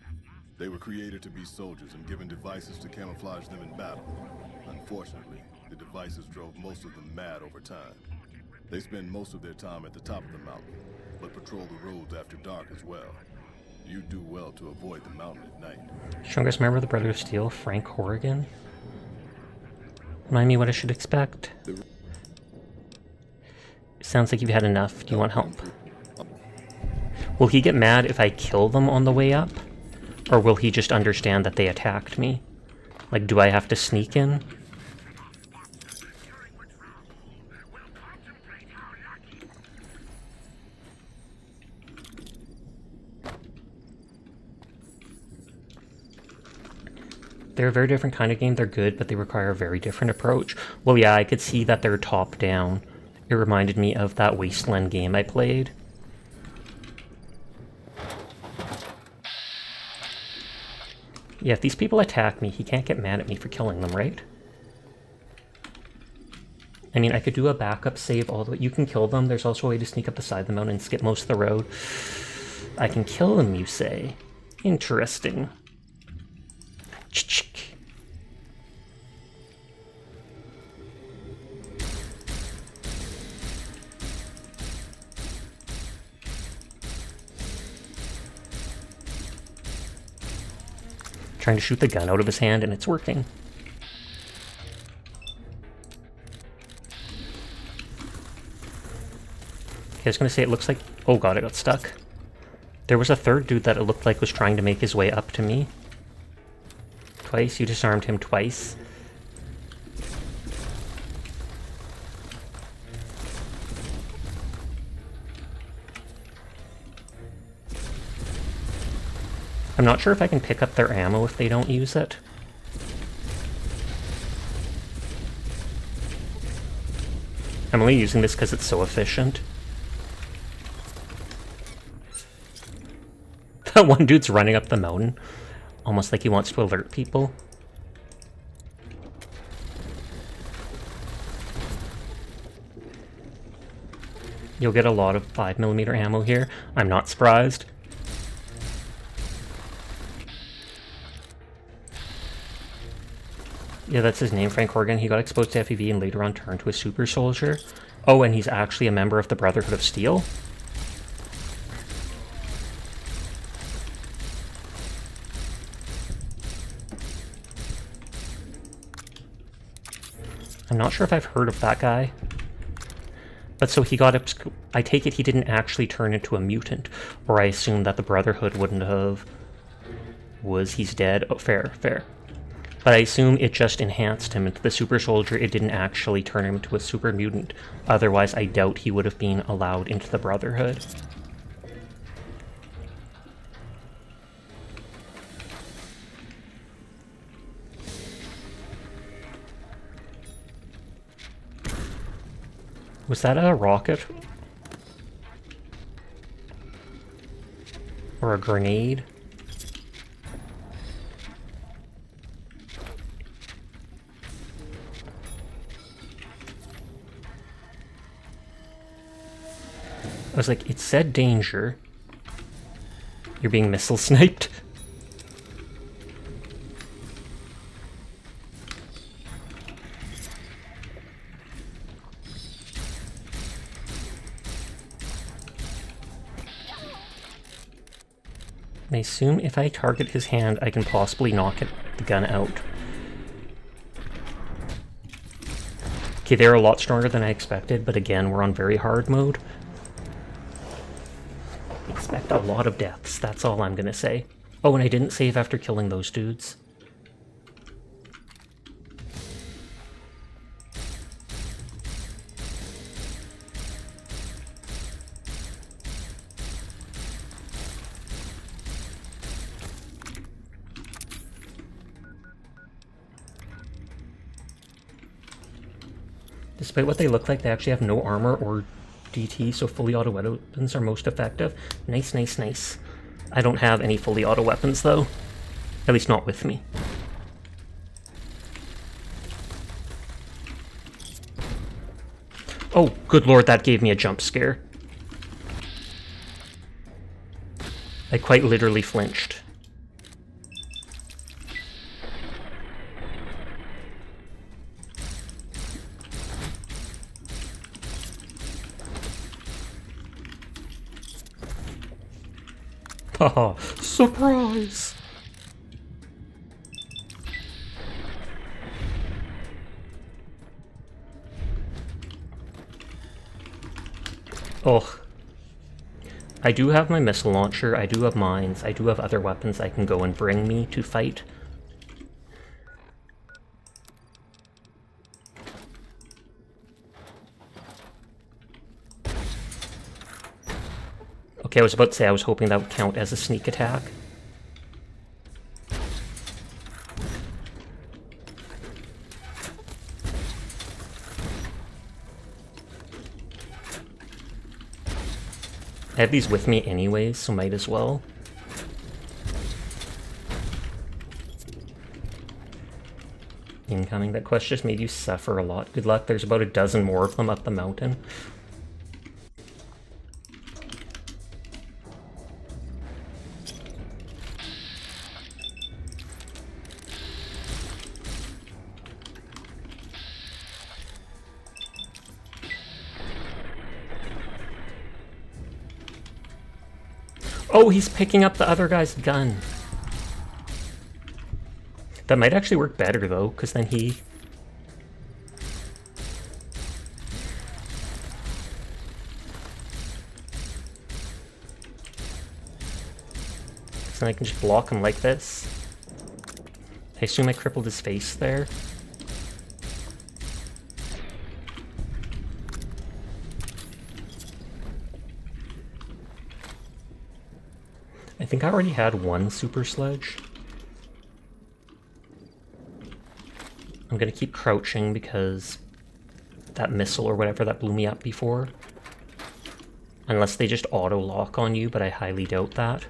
They were created to be soldiers and given devices to camouflage them in battle. Unfortunately, the devices drove most of them mad over time. They spend most of their time at the top of the mountain, but patrol the roads after dark as well. You do well to avoid the mountain at night. Strongest member of the Brotherhood of Steel, Frank Horrigan. Remind me what I should expect. Sounds like you've had enough. Do you want help? Will he get mad if I kill them on the way up? Or will he just understand that they attacked me? Like, do I have to sneak in? They're a very different kind of game. They're good, but they require a very different approach. Well, yeah, I could see that they're top-down. It reminded me of that Wasteland game I played. Yeah, if these people attack me, he can't get mad at me for killing them, right? I mean, I could do a backup save all the way. You can kill them. There's also a way to sneak up the side of the mountain and skip most of the road. I can kill them, you say? Interesting. Trying to shoot the gun out of his hand, and it's working. Okay, I was gonna say, it looks like... Oh god, I got stuck. There was a third dude that it looked like was trying to make his way up to me. Twice, you disarmed him twice. I'm not sure if I can pick up their ammo if they don't use it. I'm only using this because it's so efficient. That one dude's running up the mountain, almost like he wants to alert people. You'll get a lot of 5mm ammo here. I'm not surprised. Yeah, that's his name, Frank Horgan. He got exposed to FEV and later on turned to a super soldier. Oh, and he's actually a member of the Brotherhood of Steel? I'm not sure if I've heard of that guy. But so he got I take it he didn't actually turn into a mutant, or I assume that the Brotherhood wouldn't have. He's dead? Oh, fair, fair. But I assume it just enhanced him into the super soldier. It didn't actually turn him into a super mutant. Otherwise, I doubt he would have been allowed into the Brotherhood. Was that a rocket? Or a grenade? I was like, it said danger. You're being missile sniped? I assume if I target his hand, I can possibly knock the gun out. Okay, they're a lot stronger than I expected, but again, we're on very hard mode. Expect a lot of deaths, that's all I'm gonna say. Oh, and I didn't save after killing those dudes. Despite what they look like, they actually have no armor or DT, so fully auto weapons are most effective. Nice, nice, nice. I don't have any fully auto weapons, though. At least not with me. Oh, good lord, that gave me a jump scare. I quite literally flinched. Haha, surprise! Oh. I do have my missile launcher, I do have mines, I do have other weapons I can go and bring me to fight. Okay, I was about to say I was hoping that would count as a sneak attack. I have these with me anyways, so might as well. Incoming. That quest just made you suffer a lot. Good luck. There's about a dozen more of them up the mountain. Oh, he's picking up the other guy's gun. That might actually work better, though, because then he... So I can just block him like this. I assume I crippled his face there. I think I already had one super sledge. I'm gonna keep crouching because that missile or whatever that blew me up before. Unless they just auto-lock on you, but I highly doubt that.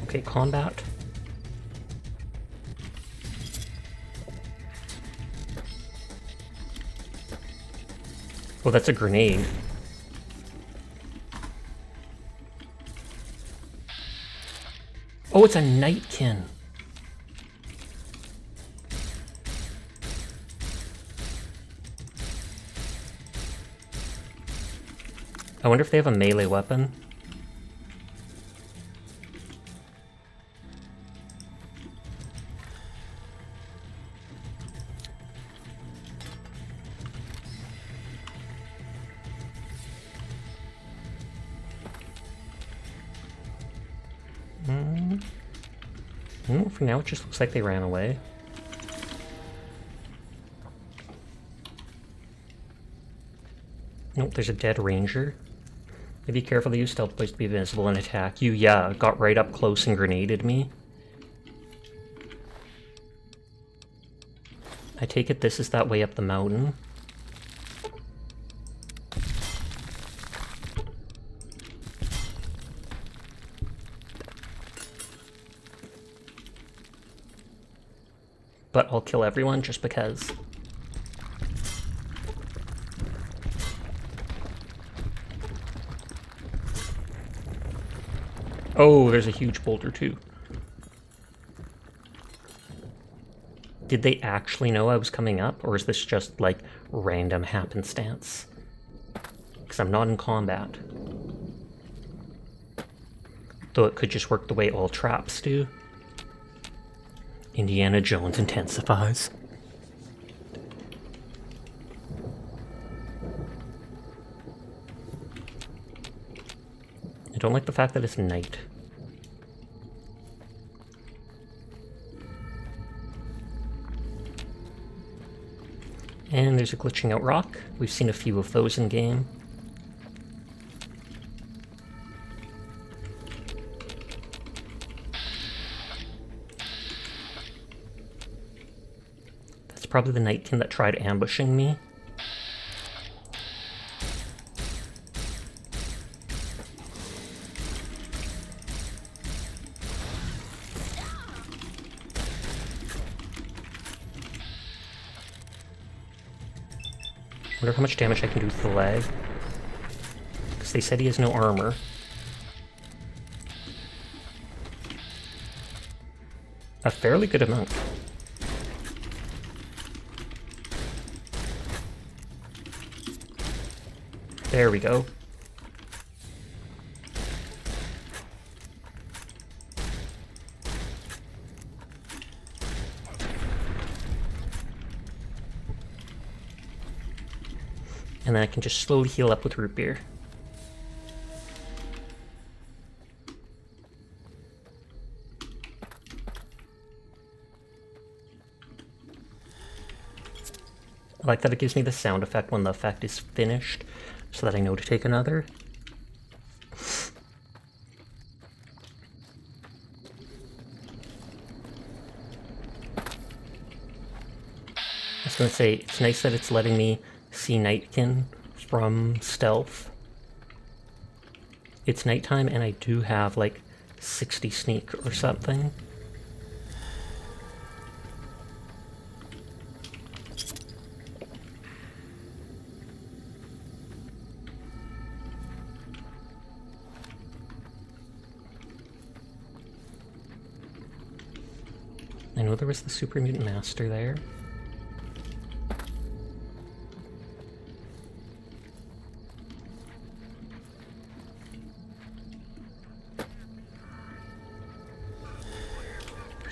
Okay, combat. Oh, that's a grenade. Oh, it's a nightkin. I wonder if they have a melee weapon. No, for now it just looks like they ran away. Nope, there's a dead ranger. Be careful, they use stealth plays to be visible and attack you. Yeah, got right up close and grenaded me. I take it this is that way up the mountain. But I'll kill everyone just because. Oh, there's a huge boulder too. Did they actually know I was coming up, or is this just like random happenstance? Because I'm not in combat. Though it could just work the way all traps do. Indiana Jones intensifies. I don't like the fact that it's night. And there's a glitching out rock. We've seen a few of those in game. That's probably the nightkin that tried ambushing me. Wonder how much damage I can do with the leg. Because they said he has no armor. A fairly good amount. There we go. And then I can just slowly heal up with root beer. I like that it gives me the sound effect when the effect is finished, so that I know to take another. I was going to say, it's nice that it's letting me see Nightkin from stealth. It's nighttime and I do have like 60 sneak or something. I know there was the Super Mutant Master there.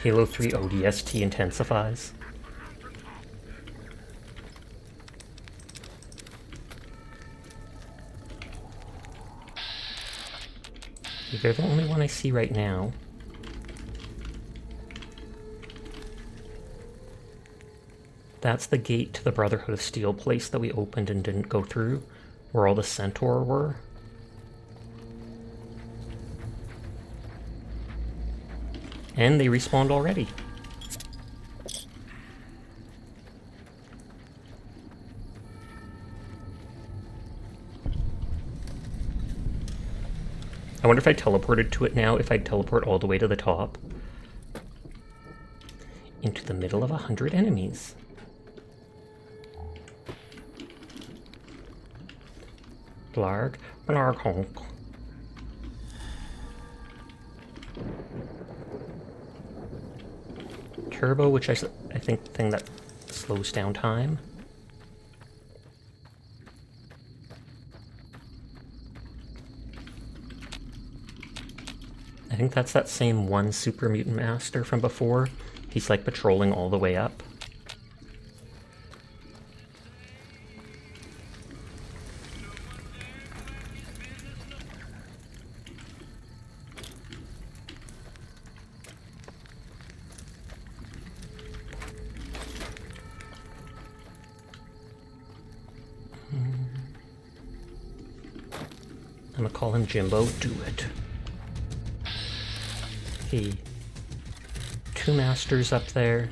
Halo 3 ODST intensifies. They're the only one I see right now. That's the gate to the Brotherhood of Steel place that we opened and didn't go through, where all the Centaur were. And they respawned already. I wonder if I teleported to it now, if I'd teleport all the way to the top. Into the middle of 100 enemies. Blarg, blarg honk. Turbo, which I think the thing that slows down time. I think that's that same one Super Mutant Master from before. He's like patrolling all the way up. I'm gonna call him Jimbo. Do it. Okay. 2 masters up there.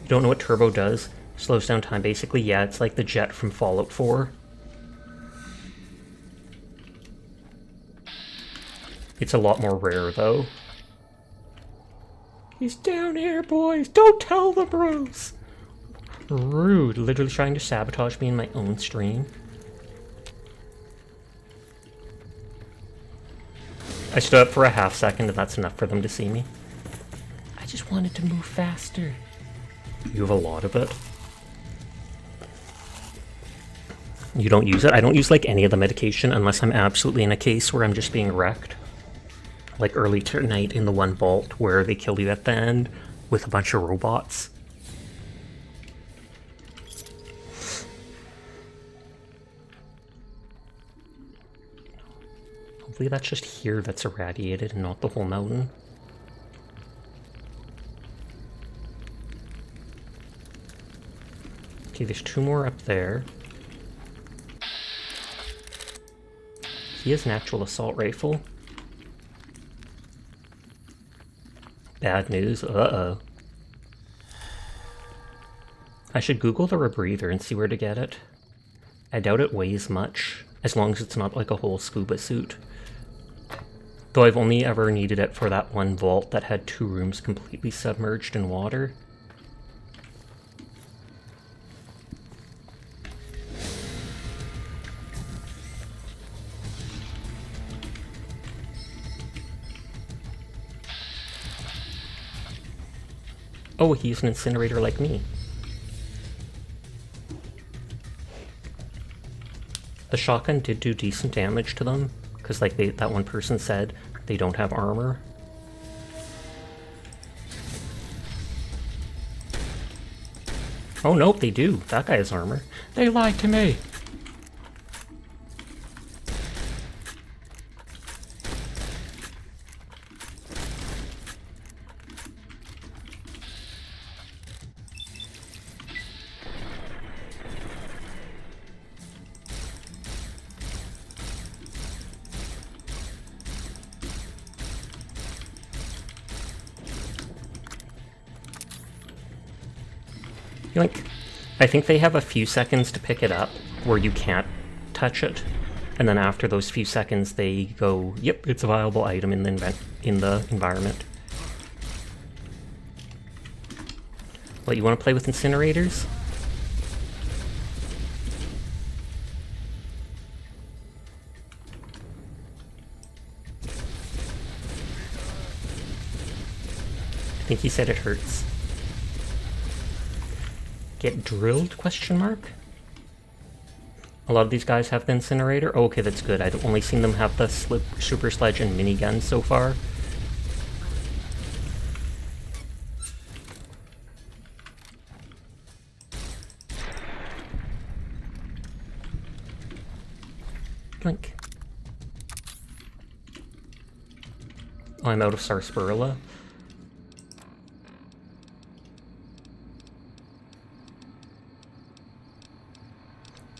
You don't know what turbo does? Slows down time, basically. Yeah, it's like the jet from Fallout 4. It's a lot more rare, though. He's down here, boys! Don't tell the bros! Rude. Literally trying to sabotage me in my own stream. I stood up for a half second, and that's enough for them to see me. I just wanted to move faster. You have a lot of it. You don't use it? I don't use, like, any of the medication unless I'm absolutely in a case where I'm just being wrecked. Like early tonight in the one vault where they kill you at the end with a bunch of robots. Hopefully that's just here that's irradiated and not the whole mountain. Okay, there's 2 more up there. He has an actual assault rifle. Bad news. Uh-oh. I should Google the rebreather and see where to get it. I doubt it weighs much, as long as it's not like a whole scuba suit. Though I've only ever needed it for that one vault that had 2 rooms completely submerged in water. Oh, he's an incinerator like me. The shotgun did do decent damage to them, because like that one person said they don't have armor. Oh nope, they do. That guy has armor. They lied to me. Yoink. I think they have a few seconds to pick it up where you can't touch it, and then after those few seconds they go, yep, it's a viable item in the environment. What, you want to play with incinerators? I think he said it hurts. Get drilled, question mark? A lot of these guys have the incinerator. Oh, okay, that's good. I've only seen them have the super sledge and minigun so far. Blink. Oh, I'm out of sarsaparilla.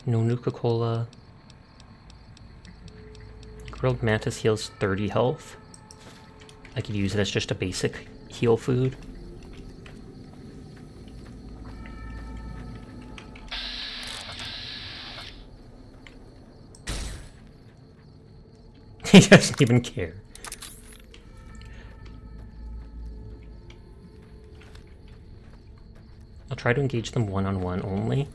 No Nuka-Cola. Grilled mantis heals 30 health. I could use it as just a basic heal food. He doesn't even care. I'll try to engage them one-on-one only.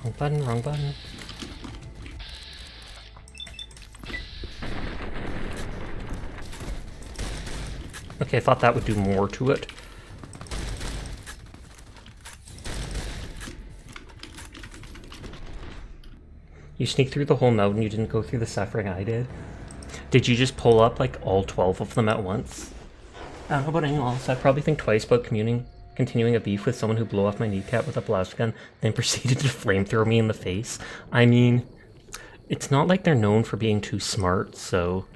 Wrong button, wrong button. Okay, I thought that would do more to it. You sneak through the whole mountain, you didn't go through the suffering I did. Did you just pull up like all 12 of them at once? I don't know about anyone else. I probably think twice about continuing a beef with someone who blew off my kneecap with a blast gun, then proceeded to flamethrow me in the face. I mean, it's not like they're known for being too smart, so...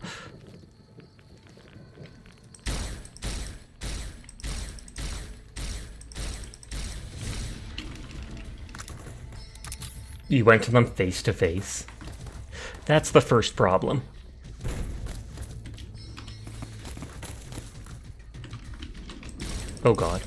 You went to them face to face. That's the first problem. Oh god.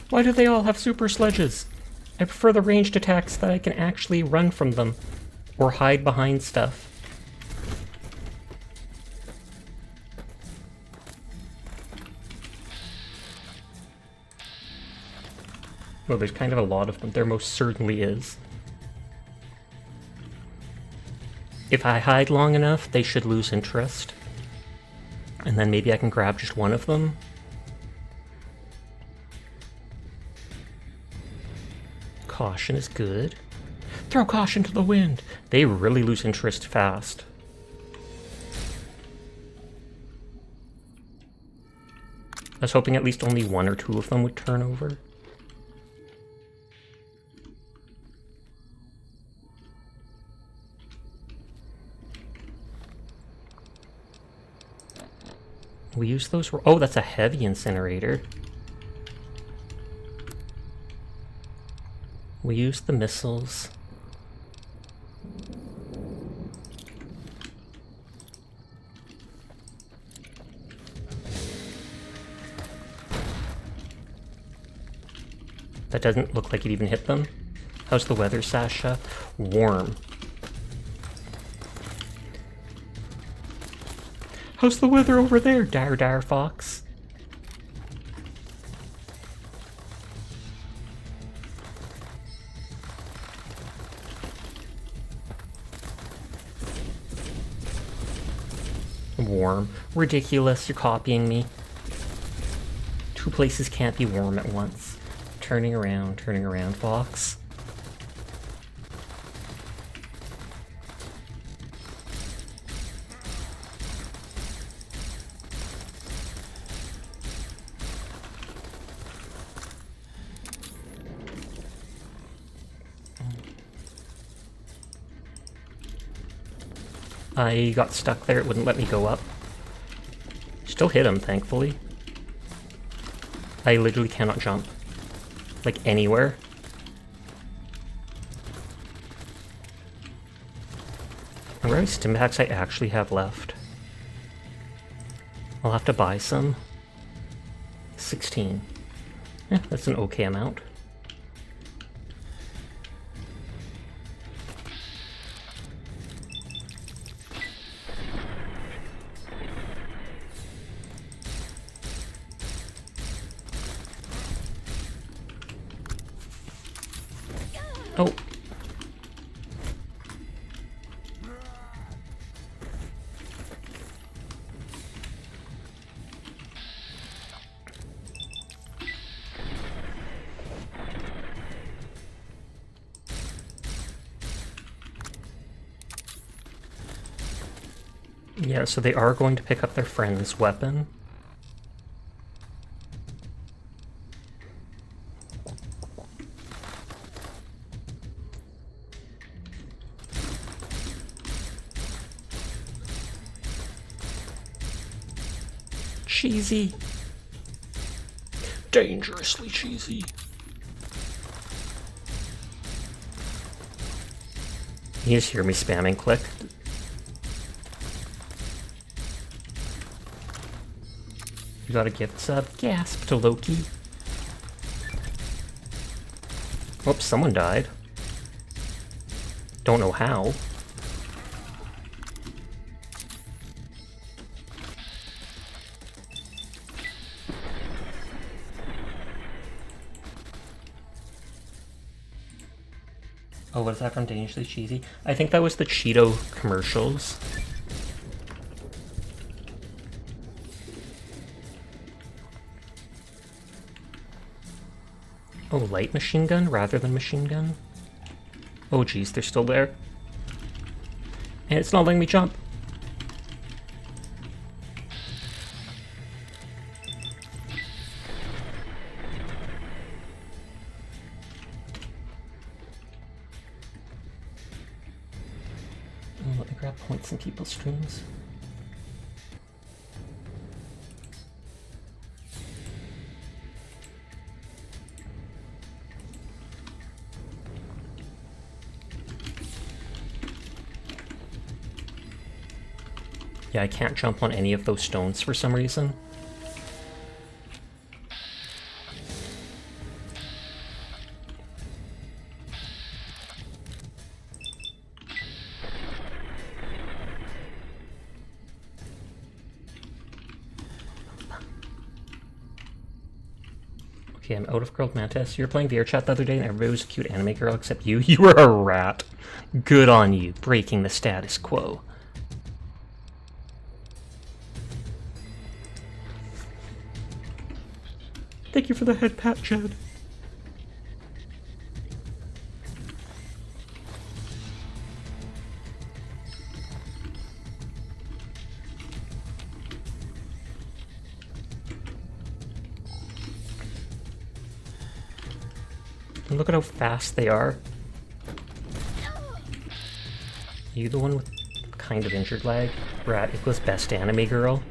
Why do they all have super sledges? I prefer the ranged attacks that I can actually run from them, or hide behind stuff. Well, there's kind of a lot of them. There most certainly is. If I hide long enough, they should lose interest. And then maybe I can grab just one of them. Caution is good. Throw caution to the wind. They really lose interest fast. I was hoping at least only one or two of them would turn over. We use those... Oh, that's a heavy incinerator. We use the missiles. That doesn't look like it even hit them. How's the weather, Sasha? Warm. How's the weather over there, Dire Fox? Warm. Ridiculous, you're copying me. Two places can't be warm at once. Turning around, Fox. I got stuck there, it wouldn't let me go up. Still hit him, thankfully. I literally cannot jump. Like, anywhere. I wonder how many stimpaks I actually have left. I'll have to buy some. 16. Yeah, that's an okay amount. Oh. Yeah, so they are going to pick up their friend's weapon. Cheesy. Dangerously cheesy. You just hear me spamming click. You got a gift sub? Gasp to Loki. Oops, someone died. Don't know how. Oh, what is that from Dangerously Cheesy? I think that was the Cheeto commercials. Oh, light machine gun rather than machine gun? Oh geez, they're still there. And it's not letting me jump. Oh, let me grab points in people's streams. Yeah, I can't jump on any of those stones for some reason. Okay, I'm out of Grilled Mantis. You were playing VR chat the other day and everybody was a cute anime girl except you. You were a rat. Good on you, breaking the status quo. Thank you for the head pat, Jed. And look at how fast they are. You the one with kind of injured leg? Rat equals best anime girl.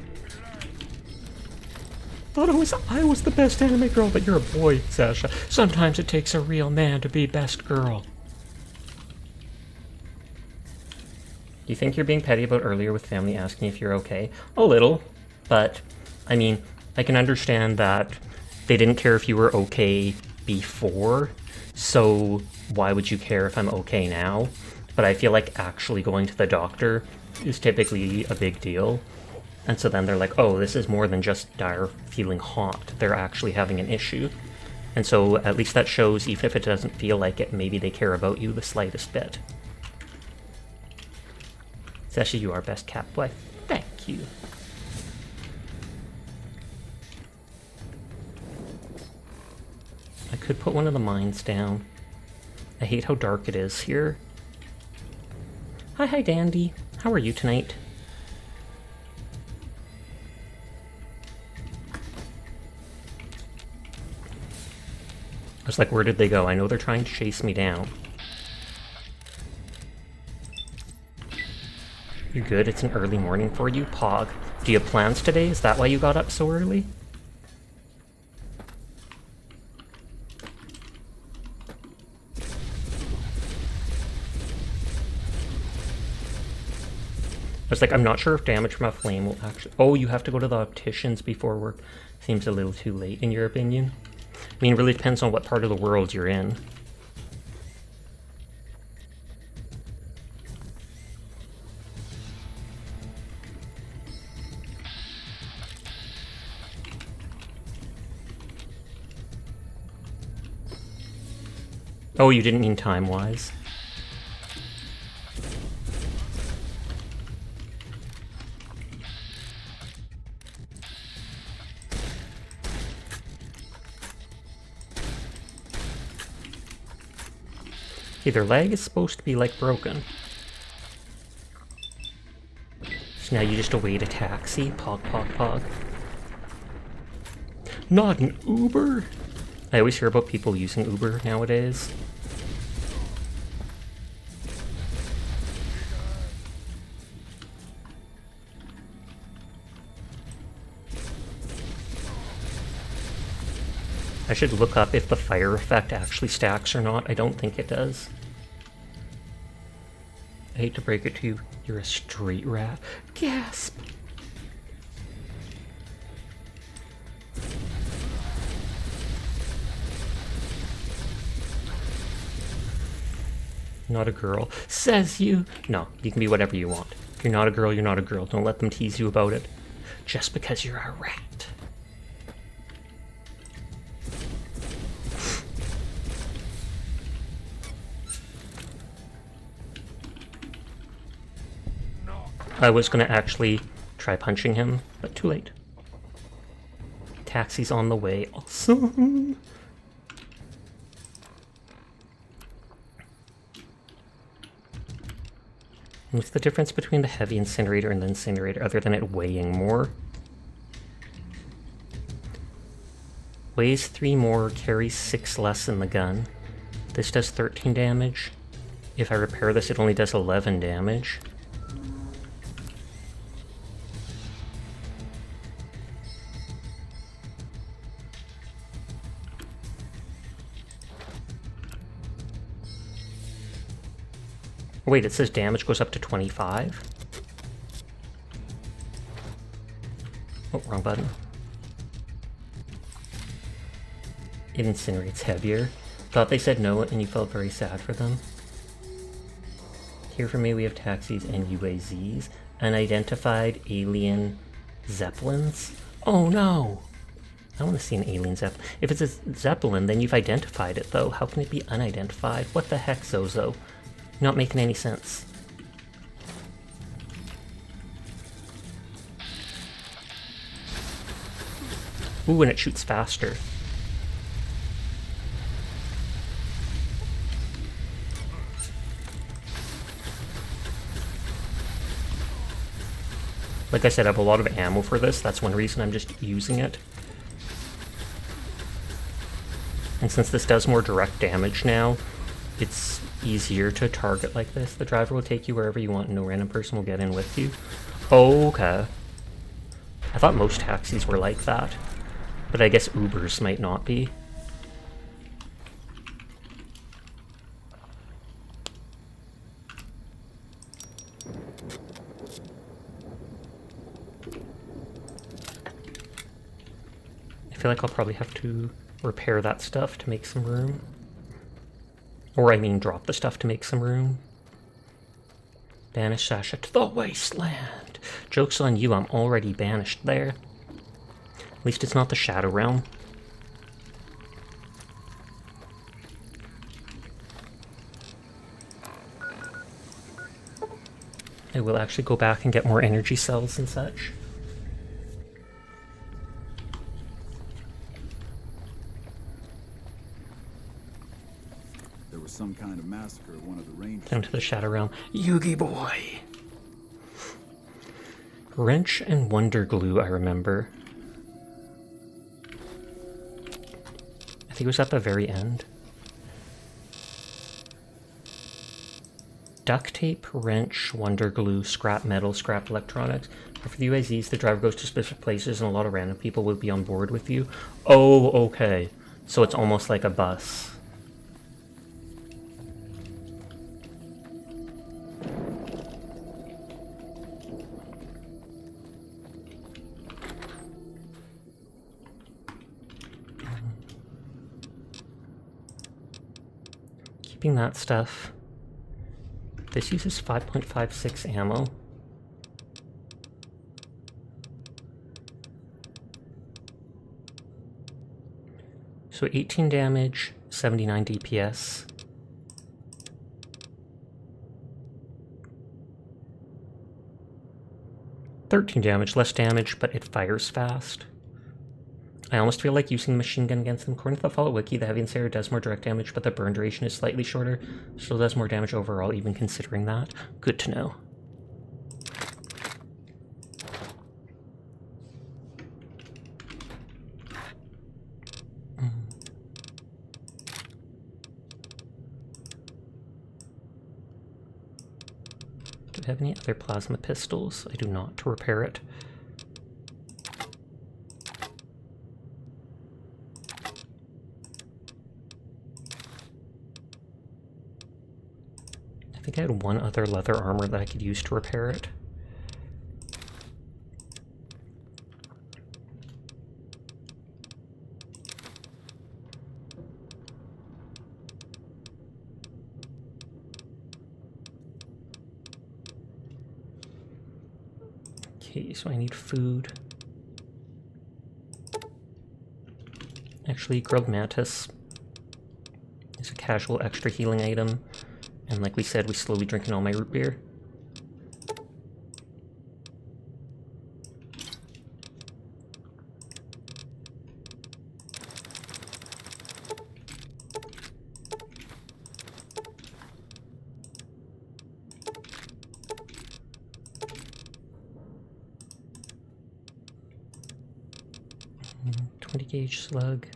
Thought I was the best anime girl, but you're a boy, Sasha. Sometimes it takes a real man to be best girl. Do you think you're being petty about earlier with family asking if you're okay? A little, but I mean, I can understand that they didn't care if you were okay before, so why would you care if I'm okay now? But I feel like actually going to the doctor is typically a big deal. And so then they're like, oh, this is more than just Dire feeling hot. They're actually having an issue. And so at least that shows, even if it doesn't feel like it, maybe they care about you the slightest bit. Sasha, you are best cat boy. Thank you. I could put one of the mines down. I hate how dark it is here. Hi, Dandy. How are you tonight? I was like, where did they go? I know they're trying to chase me down. You good? It's an early morning for you, Pog. Do you have plans today? Is that why you got up so early? I was like, I'm not sure if damage from a flame will actually... Oh, you have to go to the opticians before work. Seems a little too late, in your opinion. I mean, it really depends on what part of the world you're in. Oh, you didn't mean time-wise. Okay, their leg is supposed to be, like, broken. So now you just await a taxi. Pog, pog, pog. Not an Uber! I always hear about people using Uber nowadays. I should look up if the fire effect actually stacks or not. I don't think it does. I hate to break it to you, you're a street rat. Gasp! Not a girl. Says you. No, you can be whatever you want. If you're not a girl, you're not a girl. Don't let them tease you about it. Just because you're a rat. I was gonna actually try punching him, but too late. Taxi's on the way. Awesome. What's the difference between the heavy incinerator and the incinerator, other than it weighing more? Weighs 3 more, carries 6 less in the gun. This does 13 damage. If I repair this, it only does 11 damage. Wait, it says damage goes up to 25? Oh, wrong button. It incinerates heavier. Thought they said no and you felt very sad for them. Here for me we have taxis and UAZs. Unidentified alien zeppelins? Oh no! I want to see an alien zeppelin. If it's a zeppelin, then you've identified it though. How can it be unidentified? What the heck, Zozo? Not making any sense. Ooh, and it shoots faster. Like I said, I have a lot of ammo for this. That's one reason I'm just using it. And since this does more direct damage now, it's easier to target like this. The driver will take you wherever you want and no random person will get in with you. Okay. I thought most taxis were like that, but I guess Ubers might not be. I feel like I'll probably have to repair that stuff to make some room. Or I mean drop the stuff to make some room. Banish Sasha to the wasteland. Joke's on you, I'm already banished there. At least it's not the Shadow Realm. I will actually go back and get more energy cells and such. There was some kind of massacre at one of the ranges. Down to the Shadow Realm. Yugi boy! Wrench and Wonder Glue, I remember. I think it was at the very end. Duct tape, wrench, Wonder Glue, scrap metal, scrap electronics. For the UAZs, the driver goes to specific places and a lot of random people will be on board with you. Oh, okay. So it's almost like a bus. Keeping that stuff. This uses 5.56 ammo. So 18 damage, 79 DPS. $13 damage, less damage, but it fires fast. I almost feel like using the machine gun against them. According to the Fallout Wiki, the heavy incinerator does more direct damage, but the burn duration is slightly shorter. Still does more damage overall, even considering that. Good to know. Do I have any other plasma pistols? I do not, to repair it. I think I had one other leather armor that I could use to repair it. Okay, so I need food. Actually, grilled mantis is a casual extra healing item. And like we said, we slowly drinking all my root beer. Mm, 20 gauge slug.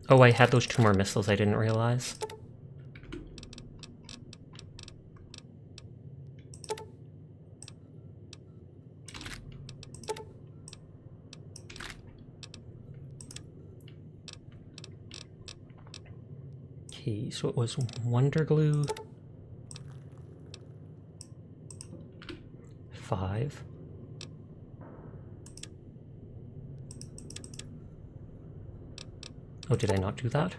Oh, I had those 2 more missiles I didn't realize. Okay, so it was Wonder Glue. 5. Oh, did I not do that?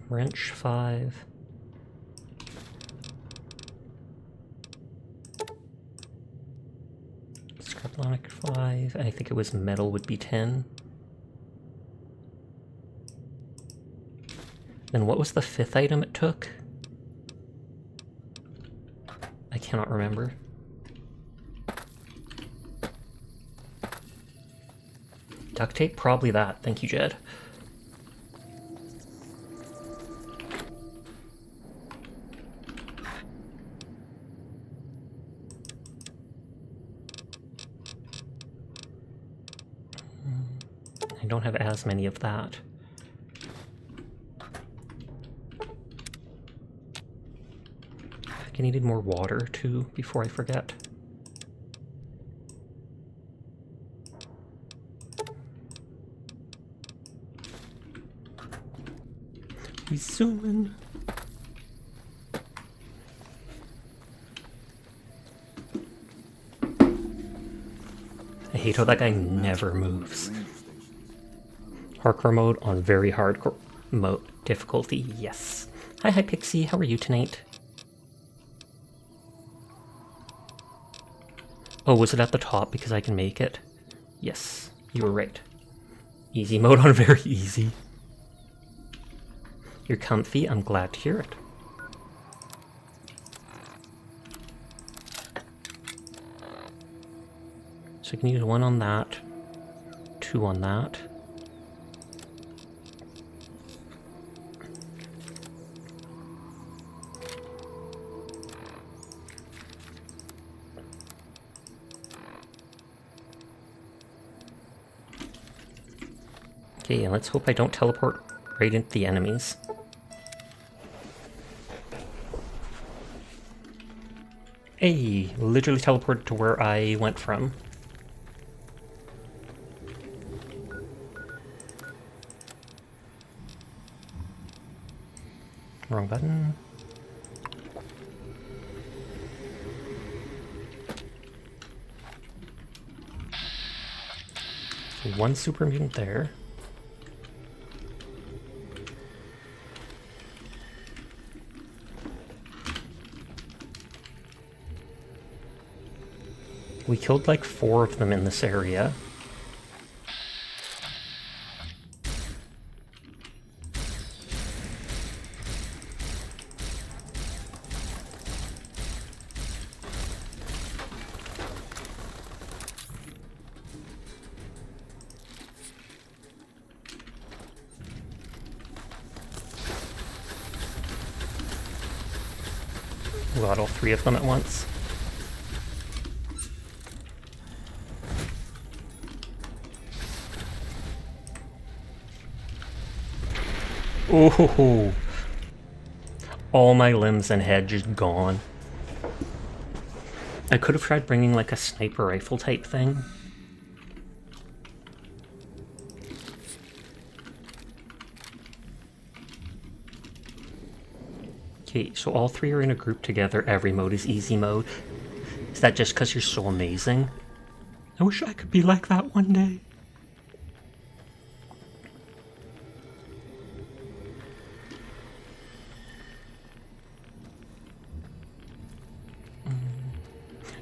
Wrench 5. Scraplonic 5. I think it was metal would be 10. Then what was the 5th item it took? I cannot remember. Duct tape? Probably that. Thank you, Jed. I don't have as many of that. I needed more water too before I forget. We zooming. I hate how that guy never moves. Hardcore mode on very hardcore mode difficulty, yes. Hi Pixie, how are you tonight? Oh, was it at the top because I can make it? Yes, you were right. Easy mode on very easy. You're comfy, I'm glad to hear it. So I can use 1 on that, 2 on that. Okay, let's hope I don't teleport right into the enemies. Hey, literally teleported to where I went from. Wrong button. So 1 super mutant there. We killed like 4 of them in this area. We got all 3 of them at once. Oh, all my limbs and head just gone. I could have tried bringing like a sniper rifle type thing. Okay, so all 3 are in a group together. Every mode is easy mode. Is that just because you're so amazing? I wish I could be like that one day.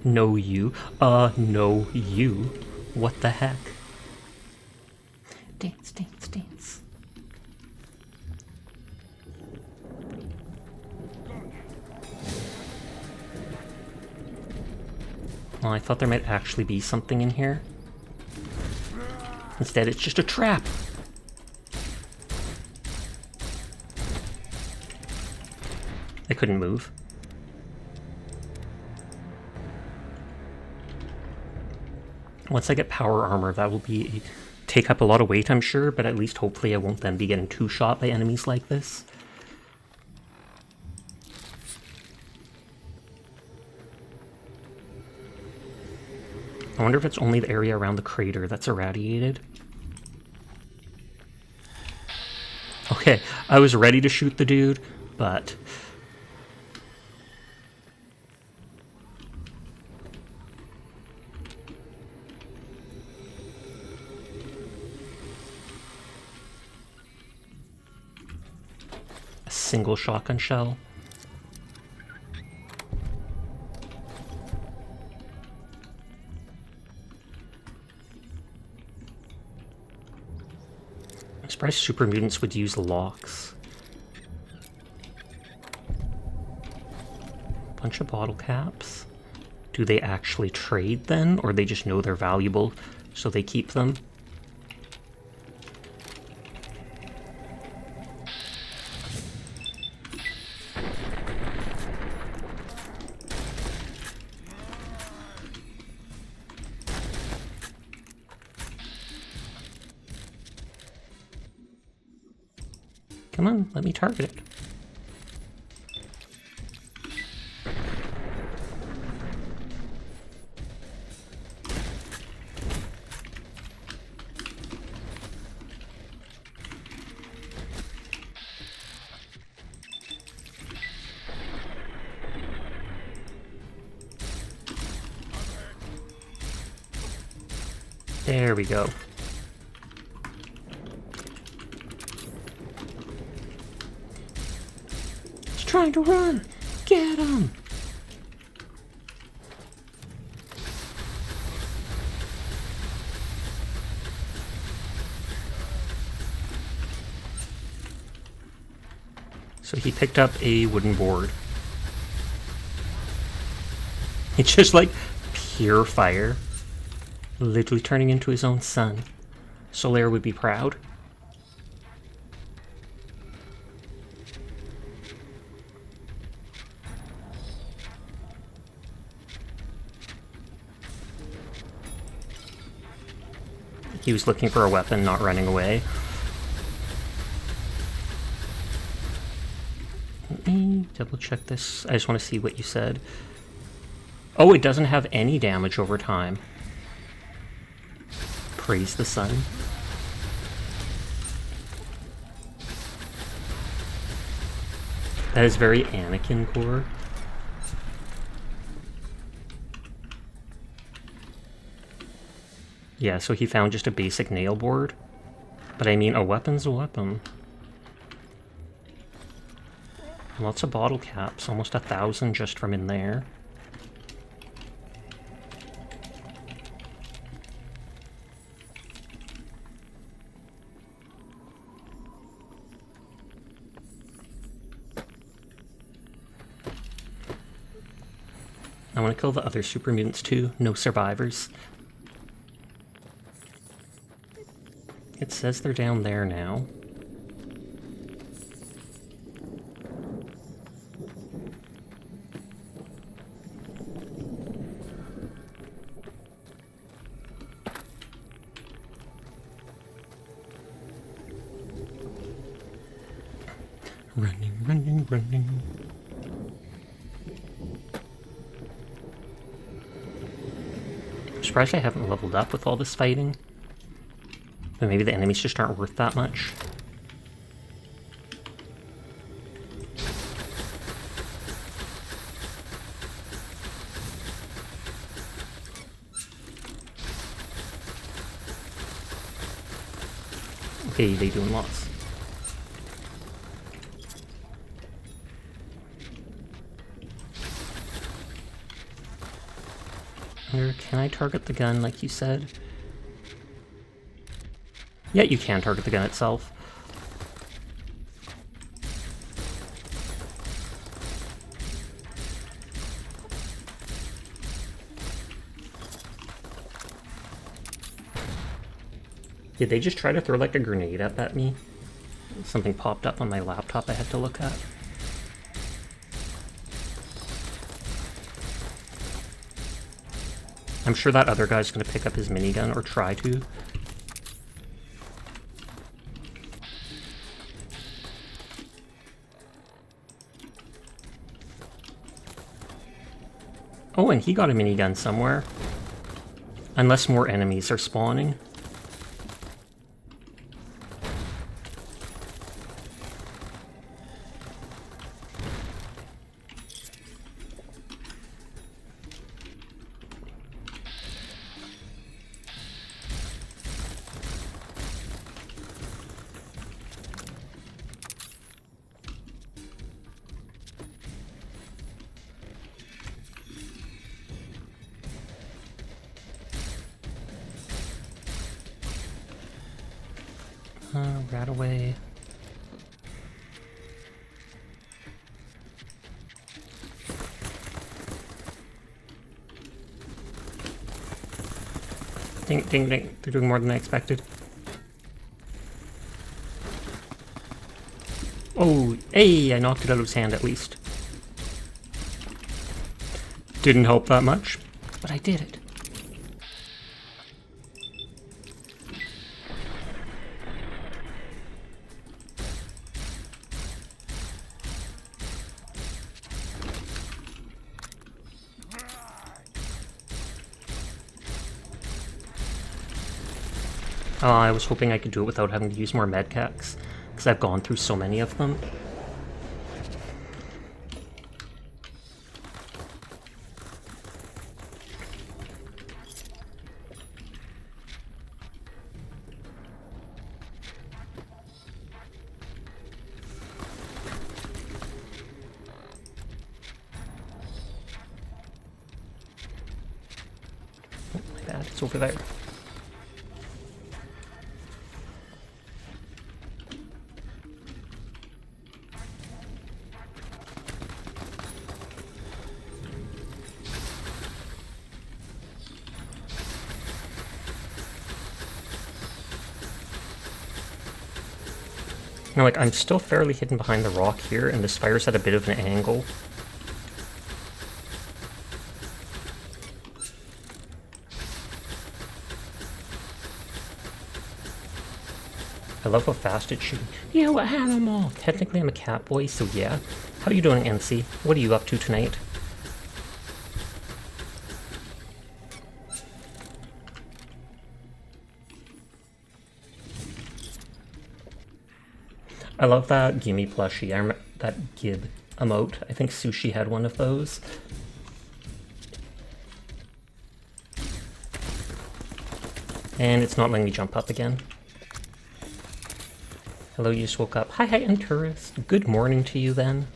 No you. No you. What the heck? Dance, dance, dance. Well, I thought there might actually be something in here. Instead, it's just a trap. I couldn't move. Once I get power armor, that will take up a lot of weight, I'm sure, but at least hopefully I won't then be getting two-shot by enemies like this. I wonder if it's only the area around the crater that's irradiated. Okay, I was ready to shoot the dude, but... a single shotgun shell. I'm surprised super mutants would use locks. Bunch of bottle caps. Do they actually trade then, or they just know they're valuable, so they keep them? Come on, let me target it. There we go. He's trying to run! Get him! So he picked up a wooden board. It's just like pure fire. Literally turning into his own son. Solaire would be proud. He was looking for a weapon, not running away. Let me double check this. I just want to see what you said. Oh, it doesn't have any damage over time. Praise the sun. That is very Anakin core. Yeah, so he found just a basic nail board. But I mean, a weapon's a weapon. Lots of bottle caps, almost 1,000 just from in there. I want to kill the other super mutants too. No survivors. It says they're down there now. Running, running, running. I'm surprised I haven't leveled up with all this fighting. But maybe the enemies just aren't worth that much. Okay, they doing lots. Or can I target the gun like you said? Yeah, you can target the gun itself. Did they just try to throw like a grenade up at me? Something popped up on my laptop I had to look at. I'm sure that other guy's gonna pick up his minigun, or try to. Oh, and he got a minigun somewhere. Unless more enemies are spawning. Rat away. Ding, ding, ding. They're doing more than I expected. Oh, hey, I knocked it out of his hand at least. Didn't help that much, but I did it. I was hoping I could do it without having to use more medcacs, because I've gone through so many of them. Oh, my bad, it's over there. Now, like, I'm still fairly hidden behind the rock here, and this fire's at a bit of an angle. I love how fast it's shooting. You animal! Technically, I'm a cat boy, so yeah. How you doing, NC? What are you up to tonight? I love that gimme plushie. I remember that Gib emote. I think Sushi had one of those. And it's not letting me jump up again. Hello, you just woke up. Hi, I'm tourist. Good morning to you then.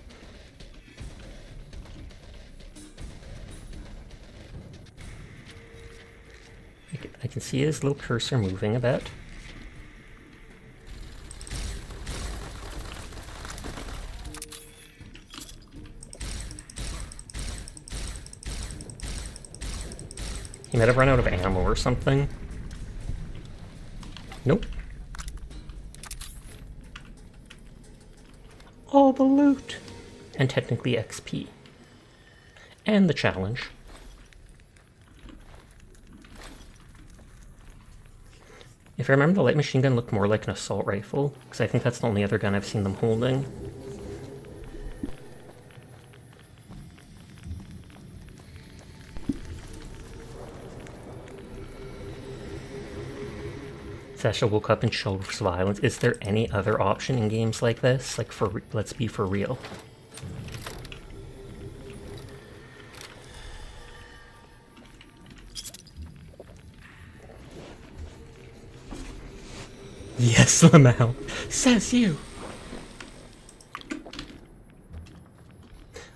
I can see his little cursor moving a bit. He might have run out of ammo or something. Nope. All the loot! And technically XP. And the challenge. If I remember, the light machine gun looked more like an assault rifle, because I think that's the only other gun I've seen them holding. Sasha woke up and showed violence. Is there any other option in games like this? Like, let's be for real. Yes, Lamau. Says you.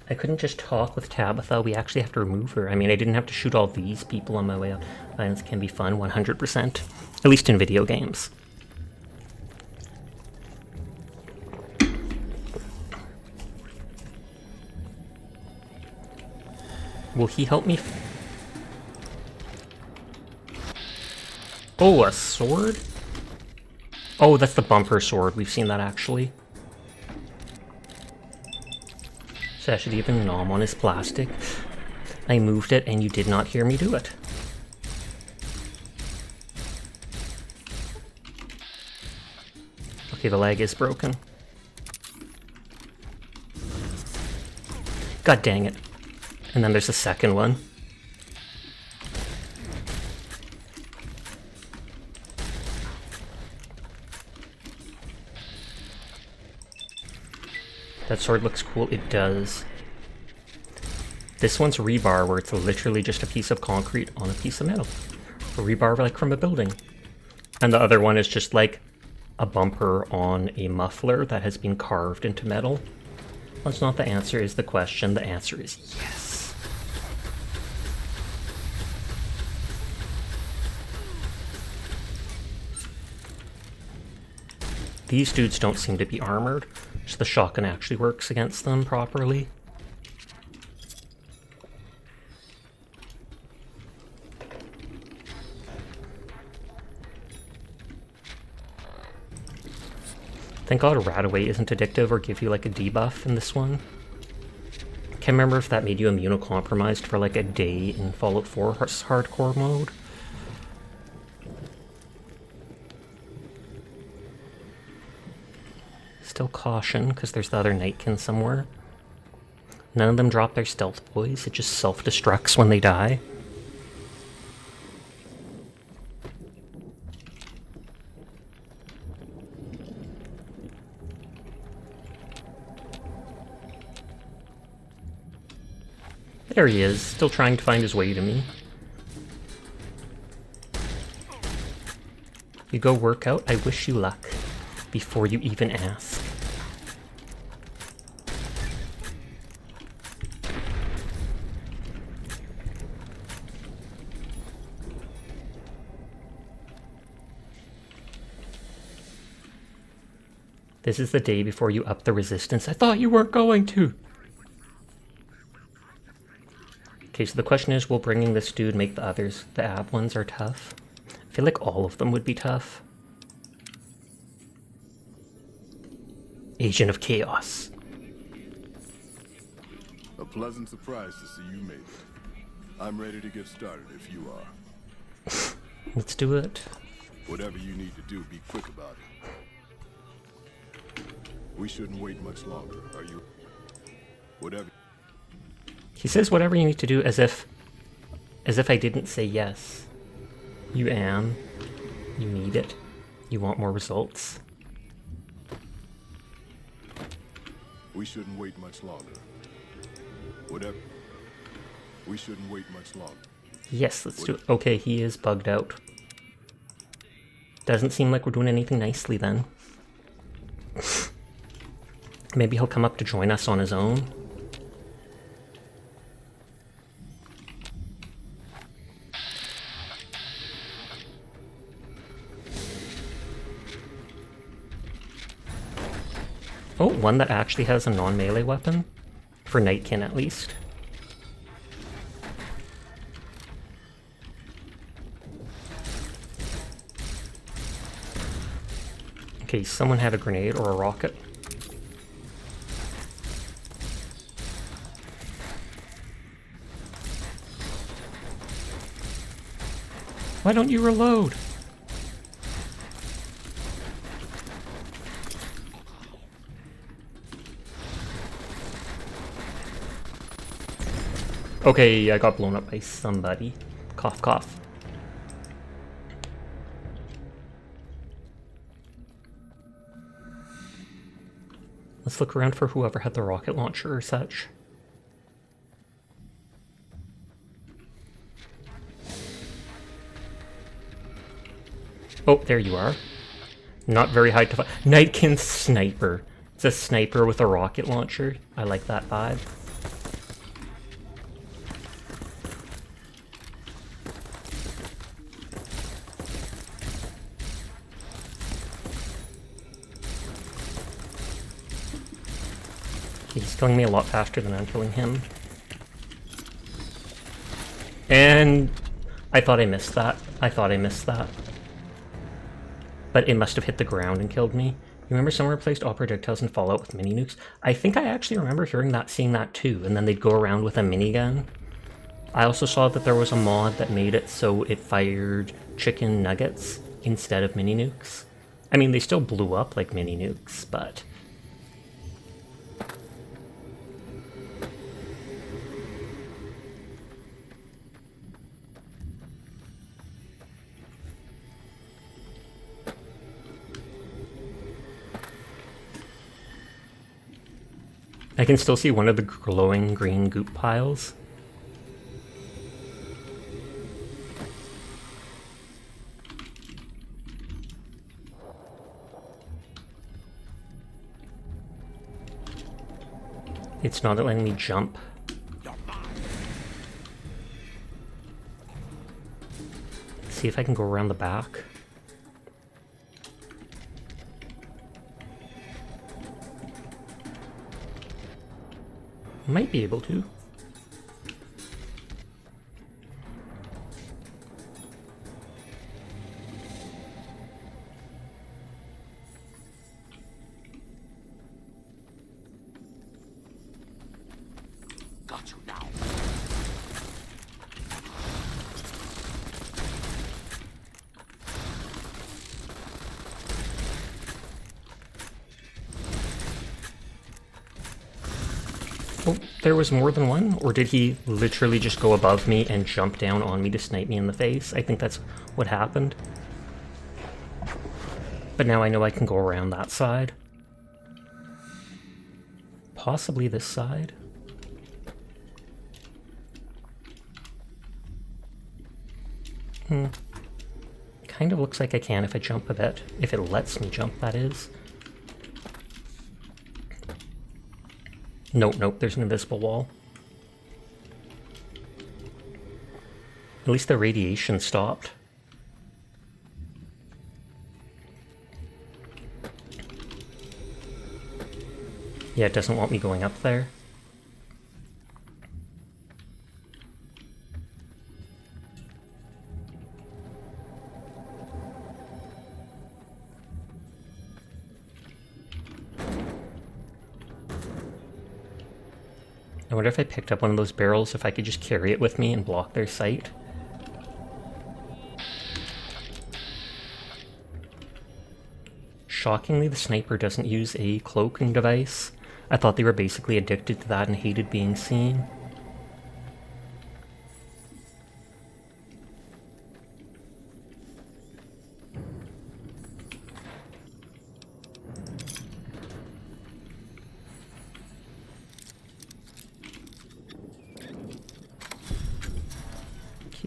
I couldn't just talk with Tabitha. We actually have to remove her. I mean, I didn't have to shoot all these people on my way out. Violence can be fun, 100%. At least in video games. Will he help me? Oh, a sword? Oh, that's the bumper sword. We've seen that actually. So I should even nom on his plastic. I moved it and you did not hear me do it. Okay, the leg is broken. God dang it. And then there's a second one. That sword looks cool. It does. This one's rebar, where it's literally just a piece of concrete on a piece of metal. A rebar like from a building. And the other one is just like a bumper on a muffler that has been carved into metal. That's not the answer, is the question. The answer is yes. These dudes don't seem to be armored, so the shotgun actually works against them properly. Thank God Radaway isn't addictive or give you like a debuff in this one. Can't remember if that made you immunocompromised for like a day in Fallout 4 hardcore mode. Still caution, because there's the other Nightkin somewhere. None of them drop their stealth boys, it just self-destructs when they die. There he is, still trying to find his way to me. You go work out? I wish you luck. Before you even ask. This is the day before you up the resistance. I thought you weren't going to! Okay, so the question is, will bringing this dude make the others? The ab ones are tough. I feel like all of them would be tough. Agent of Chaos. A pleasant surprise to see you made it. I'm ready to get started if you are. Let's do it. Whatever you need to do, be quick about it. We shouldn't wait much longer, are you? Whatever. He says whatever you need to do as if I didn't say yes. You am. You need it. You want more results. We shouldn't wait much longer. Whatever. We shouldn't wait much longer. Yes, let's do it. Okay, he is bugged out. Doesn't seem like we're doing anything nicely then. Maybe he'll come up to join us on his own. Oh, one that actually has a non-melee weapon. For Nightkin, at least. Okay, someone had a grenade or a rocket. Why don't you reload? Okay, I got blown up by somebody. Cough, cough. Let's look around for whoever had the rocket launcher or such. Oh, there you are. Not very high to find. Nightkin Sniper. It's a sniper with a rocket launcher. I like that vibe. He's killing me a lot faster than I'm killing him. And I thought I missed that. But it must have hit the ground and killed me. You remember someone replaced all projectiles in Fallout with mini nukes? I think I actually remember seeing that too, and then they'd go around with a minigun. I also saw that there was a mod that made it so it fired chicken nuggets instead of mini nukes. I mean, they still blew up like mini nukes, but... I can still see one of the glowing green goop piles. It's not letting me jump. Let's see if I can go around the back. Might be able to. Got you now. Oh, there was more than one? Or did he literally just go above me and jump down on me to snipe me in the face? I think that's what happened. But now I know I can go around that side. Possibly this side. Kind of looks like I can if I jump a bit. If it lets me jump, that is. Nope, there's an invisible wall. At least the radiation stopped. Yeah, it doesn't want me going up there. I wonder if I picked up one of those barrels, if I could just carry it with me and block their sight. Shockingly, the sniper doesn't use a cloaking device. I thought they were basically addicted to that and hated being seen.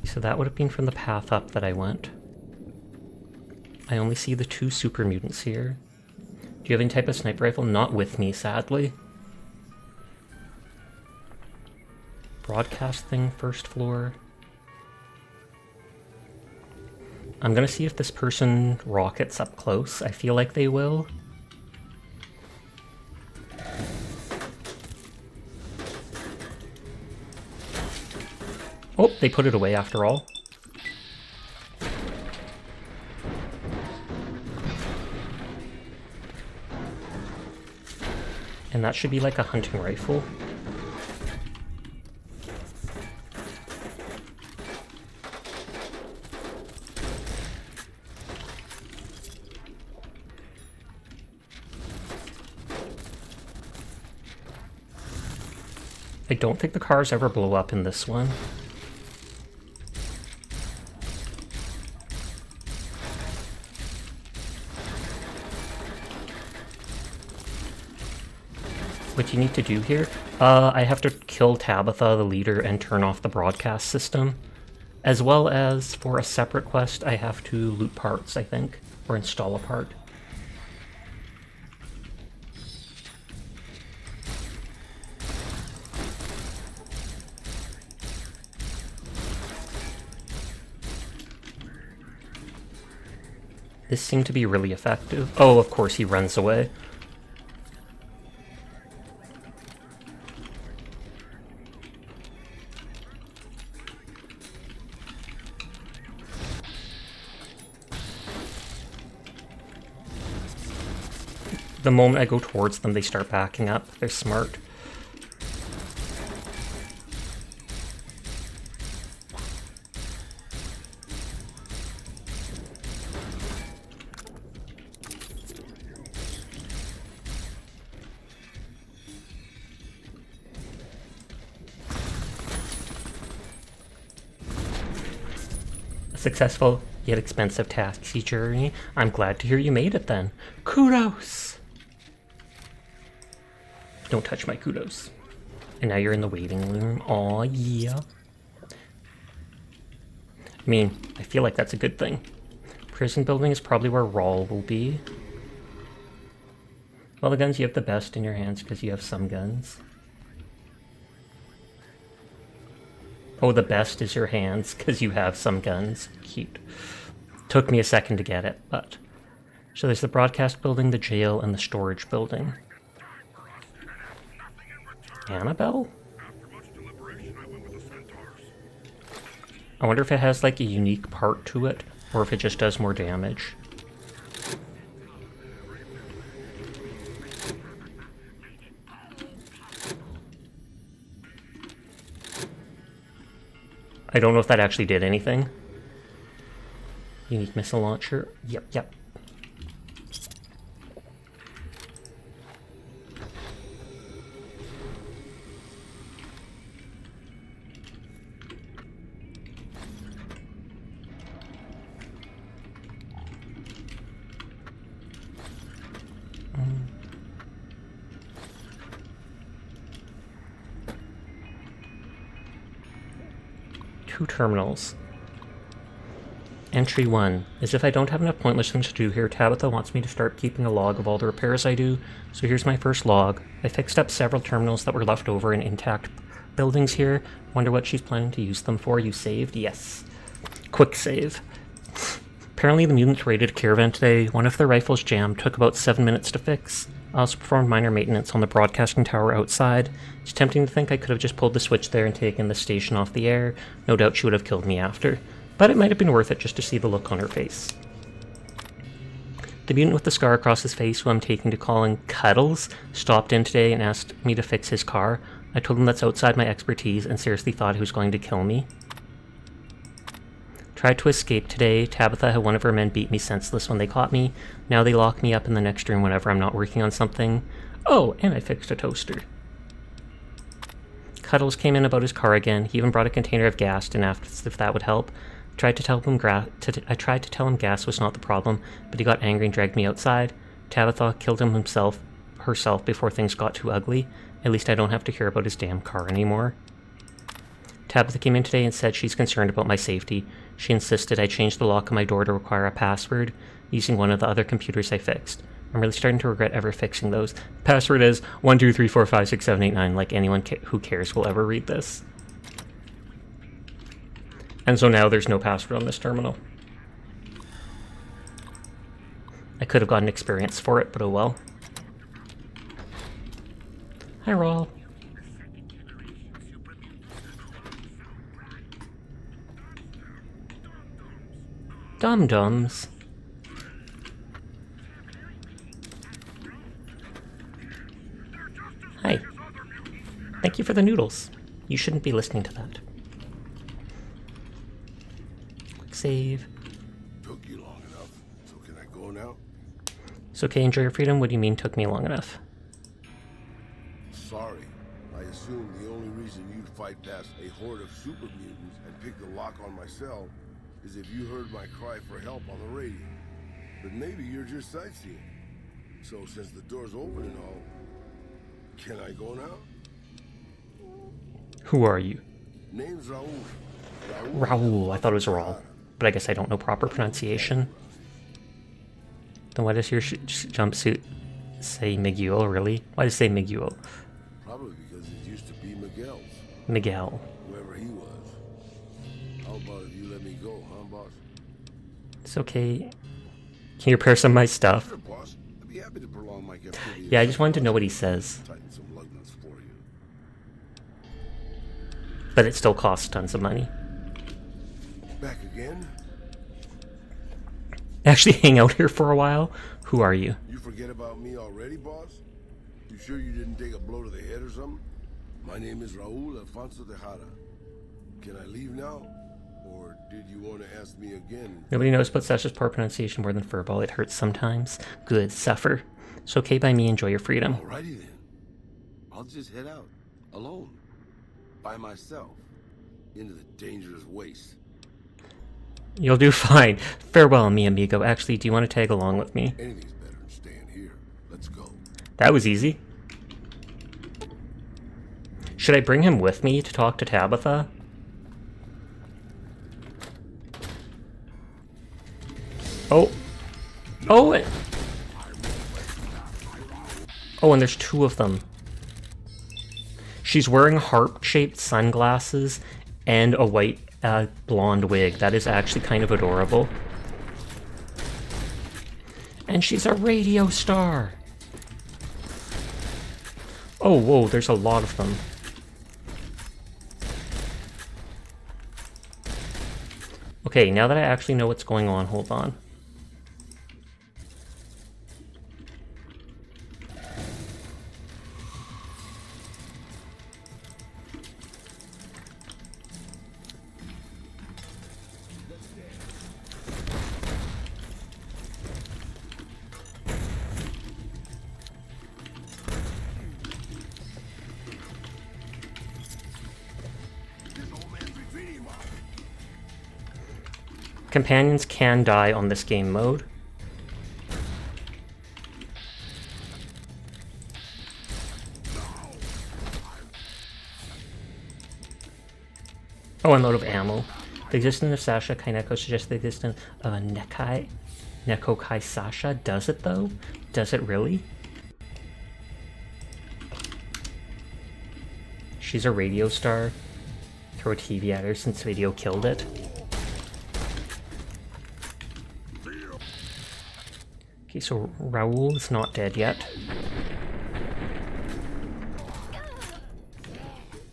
So that would have been from the path up that I went. I only see the 2 super mutants here. Do you have any type of sniper rifle? Not with me, sadly. Broadcast thing, first floor. I'm gonna see if this person rockets up close. I feel like they will. Oh, they put it away after all. And that should be like a hunting rifle. I don't think the cars ever blow up in this one. What you need to do here, I have to kill Tabitha, the leader, and turn off the broadcast system. As well as, for a separate quest, I have to loot parts, I think, or install a part. This seemed to be really effective. Oh, of course he runs away. The moment I go towards them, they start backing up. They're smart. Successful yet expensive taxi journey. I'm glad to hear you made it then. Kudos! Don't touch my kudos. And now you're in the waiting room. Aw, yeah. I mean, I feel like that's a good thing. Prison building is probably where Rawl will be. Well, the guns you have the best in your hands because you have some guns. Oh, the best is your hands, because you have some guns. Cute. Took me a second to get it, but... So there's the broadcast building, the jail, and the storage building. Annabelle? I wonder if it has, like, a unique part to it, or if it just does more damage. I don't know if that actually did anything. Unique missile launcher. Yep. Two terminals. Entry 1. As if I don't have enough pointless things to do here, Tabitha wants me to start keeping a log of all the repairs I do, so here's my first log. I fixed up several terminals that were left over in intact buildings here. Wonder what she's planning to use them for. You saved? Yes. Quick save. Apparently the mutants raided a caravan today. One of their rifles jammed, took about 7 minutes to fix. I also performed minor maintenance on the broadcasting tower outside. It's tempting to think I could have just pulled the switch there and taken the station off the air. No doubt she would have killed me after. But it might have been worth it just to see the look on her face. The mutant with the scar across his face, who I'm taking to calling Cuddles, stopped in today and asked me to fix his car. I told him that's outside my expertise and seriously thought he was going to kill me. Tried to escape today. Tabitha had one of her men beat me senseless when they caught me. Now they lock me up in the next room whenever I'm not working on something. Oh, and I fixed a toaster. Cuddles came in about his car again. He even brought a container of gas and asked if that would help. I tried to tell him gas was not the problem, but he got angry and dragged me outside. Tabitha killed him herself before things got too ugly. At least I don't have to hear about his damn car anymore. Tabitha came in today and said she's concerned about my safety. She insisted I change the lock on my door to require a password, using one of the other computers I fixed. I'm really starting to regret ever fixing those. Password is 123456789, like anyone who cares will ever read this. And so now there's no password on this terminal. I could have gotten experience for it, but oh well. Hi, Rawl. Dum-dums. Hi. Thank you for the noodles. You shouldn't be listening to that. Quick save. Took you long enough, so can I go now? It's okay, enjoy your freedom. What do you mean took me long enough? Sorry. I assumed the only reason you'd fight past a horde of super mutants and pick the lock on my cell is if you heard my cry for help on the radio. But maybe you're just sightseeing. So since the door's open and all, can I go now? Who are you? Name's Raul. Raul. I thought it was Raul, but I guess I don't know proper pronunciation. Then why does your jumpsuit say Miguel, really? Why does it say Miguel? Probably because it used to be Miguel's. Miguel. Whoever he was. How about if you let me go, huh, boss? It's okay. Can you repair some of my stuff? Sure, boss. I'd be happy to prolong my captivity. Yeah, I just wanted to know what he says. Tighten some lug nuts for you. But it still costs tons of money. Back again? Actually hang out here for a while? Who are you? You forget about me already, boss? You sure you didn't take a blow to the head or something? My name is Raul Alfonso Tejada. Can I leave now? Or did you want to ask me again? Nobody knows about Sasha's poor pronunciation more than Furball. It hurts sometimes. Good, suffer. It's okay by me, enjoy your freedom. Alrighty then. I'll just head out. Alone. By myself. Into the dangerous waste. You'll do fine. Farewell, mi amigo. Actually, do you want to tag along with me? Anything's better than staying here. Let's go. That was easy. Should I bring him with me to talk to Tabitha? Oh. Oh! Oh, and there's two of them. She's wearing heart-shaped sunglasses and a white blonde wig. That is actually kind of adorable. And she's a radio star. Oh, whoa, there's a lot of them. Okay, now that I actually know what's going on, hold on. Companions can die on this game mode. Oh, I'm out of ammo. The existence of Sasha Kaineko suggests the existence of a Nekokai Sasha. Does it though? Does it really? She's a radio star. Throw a TV at her since video killed it. Okay, so Raul is not dead yet.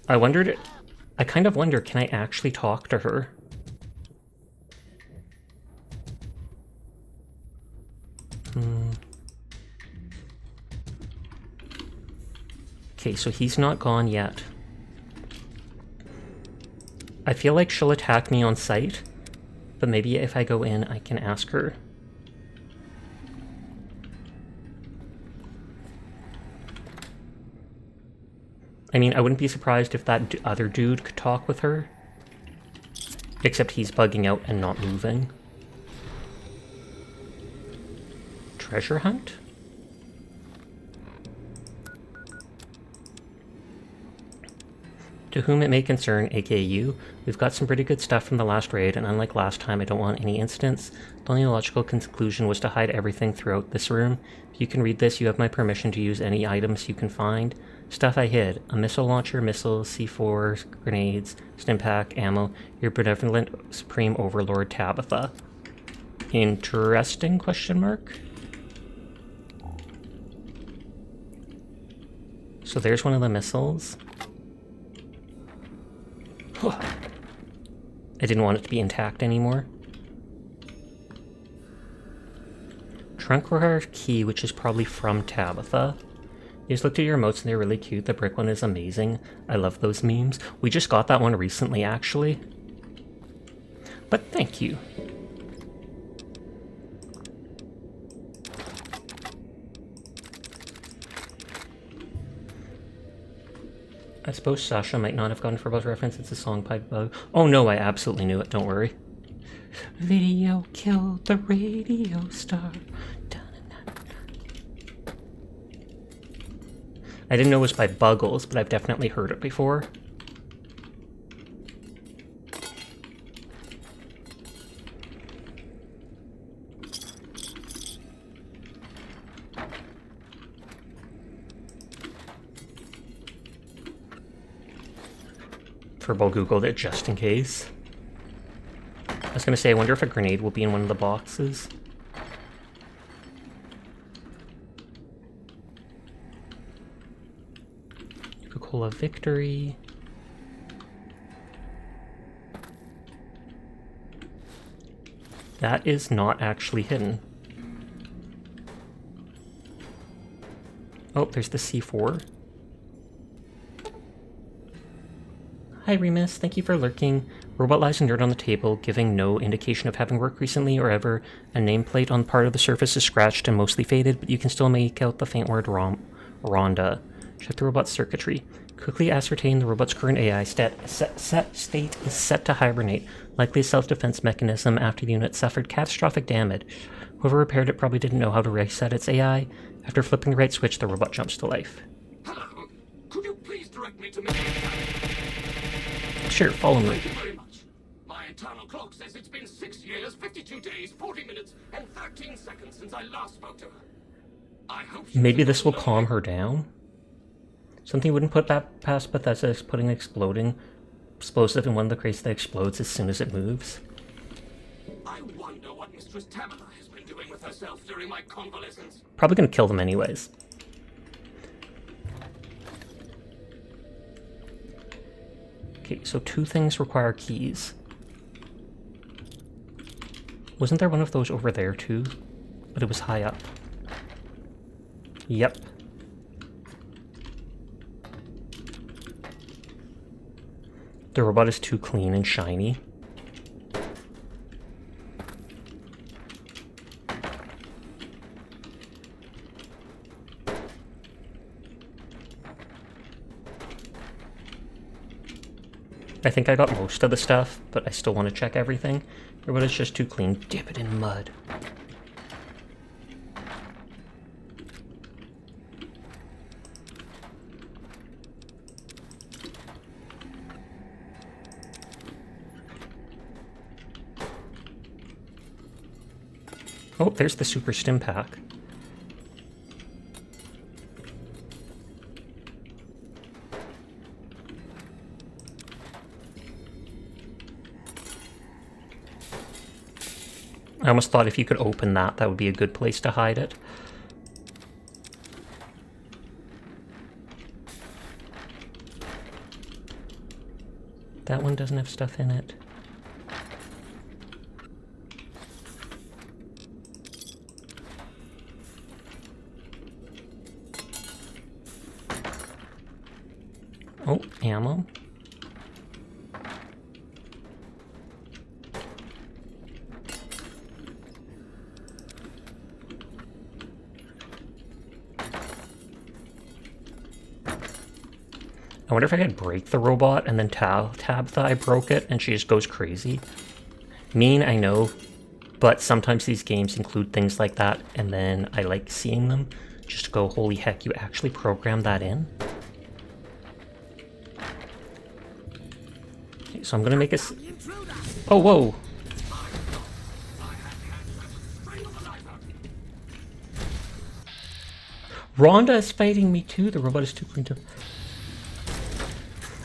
I kind of wonder, can I actually talk to her? Okay, so he's not gone yet. I feel like she'll attack me on sight, but maybe if I go in, I can ask her. I mean, I wouldn't be surprised if that other dude could talk with her. Except he's bugging out and not moving. Treasure hunt? To whom it may concern, aka you, we've got some pretty good stuff from the last raid, and unlike last time, I don't want any incidents. The only logical conclusion was to hide everything throughout this room. If you can read this, you have my permission to use any items you can find. Stuff I hid: a missile launcher, missiles, C4, grenades, stimpak, ammo, your benevolent supreme overlord Tabitha. Interesting, question mark? So there's one of the missiles. I didn't want it to be intact anymore. Trunk requires key, which is probably from Tabitha. You just looked at your emotes and they're really cute. The brick one is amazing. I love those memes. We just got that one recently, actually. But thank you. I suppose Sasha might not have gotten Furbal's reference. It's a song by Bug. Oh no, I absolutely knew it. Don't worry. Video killed the radio star. I didn't know it was by Buggles, but I've definitely heard it before. Furball Googled it just in case. I was gonna say, I wonder if a grenade will be in one of the boxes. Coca-Cola Victory. That is not actually hidden. Oh, there's the C4. Hi Remus, thank you for lurking. Robot lies inert on the table, giving no indication of having worked recently or ever. A nameplate on part of the surface is scratched and mostly faded, but you can still make out the faint word Rhonda. Check the robot's circuitry. Quickly ascertain the robot's current AI state is set to hibernate, likely a self-defense mechanism after the unit suffered catastrophic damage. Whoever repaired it probably didn't know how to reset its AI. After flipping the right switch, the robot jumps to life. Hello. Could you please direct me to me? Sure, follow me. Thank you very much. My internal clock says it's been 6 years, 52 days, 40 minutes, and 13 seconds since I last spoke to her. I hope maybe this will calm her down? Something wouldn't put that past Bethesda as putting an explosive in one of the crates that explodes as soon as it moves. I wonder what Mistress Tamala has been doing with herself during my convalescence. Probably gonna kill them anyways. Okay, so 2 things require keys. Wasn't there one of those over there too? But it was high up. Yep. The robot is too clean and shiny. I think I got most of the stuff, but I still want to check everything. The robot is just too clean. Dip it in mud. Oh, there's the super stim pack. I almost thought if you could open that, that would be a good place to hide it. That one doesn't have stuff in it. Oh, ammo. I wonder if I could break the robot and then tell Tabitha I broke it and she just goes crazy. Mean, I know, but sometimes these games include things like that and then I like seeing them just to go, holy heck, you actually programmed that in? Okay, so I'm gonna make a... Oh, whoa! Rhonda is fighting me too, the robot is too clean to...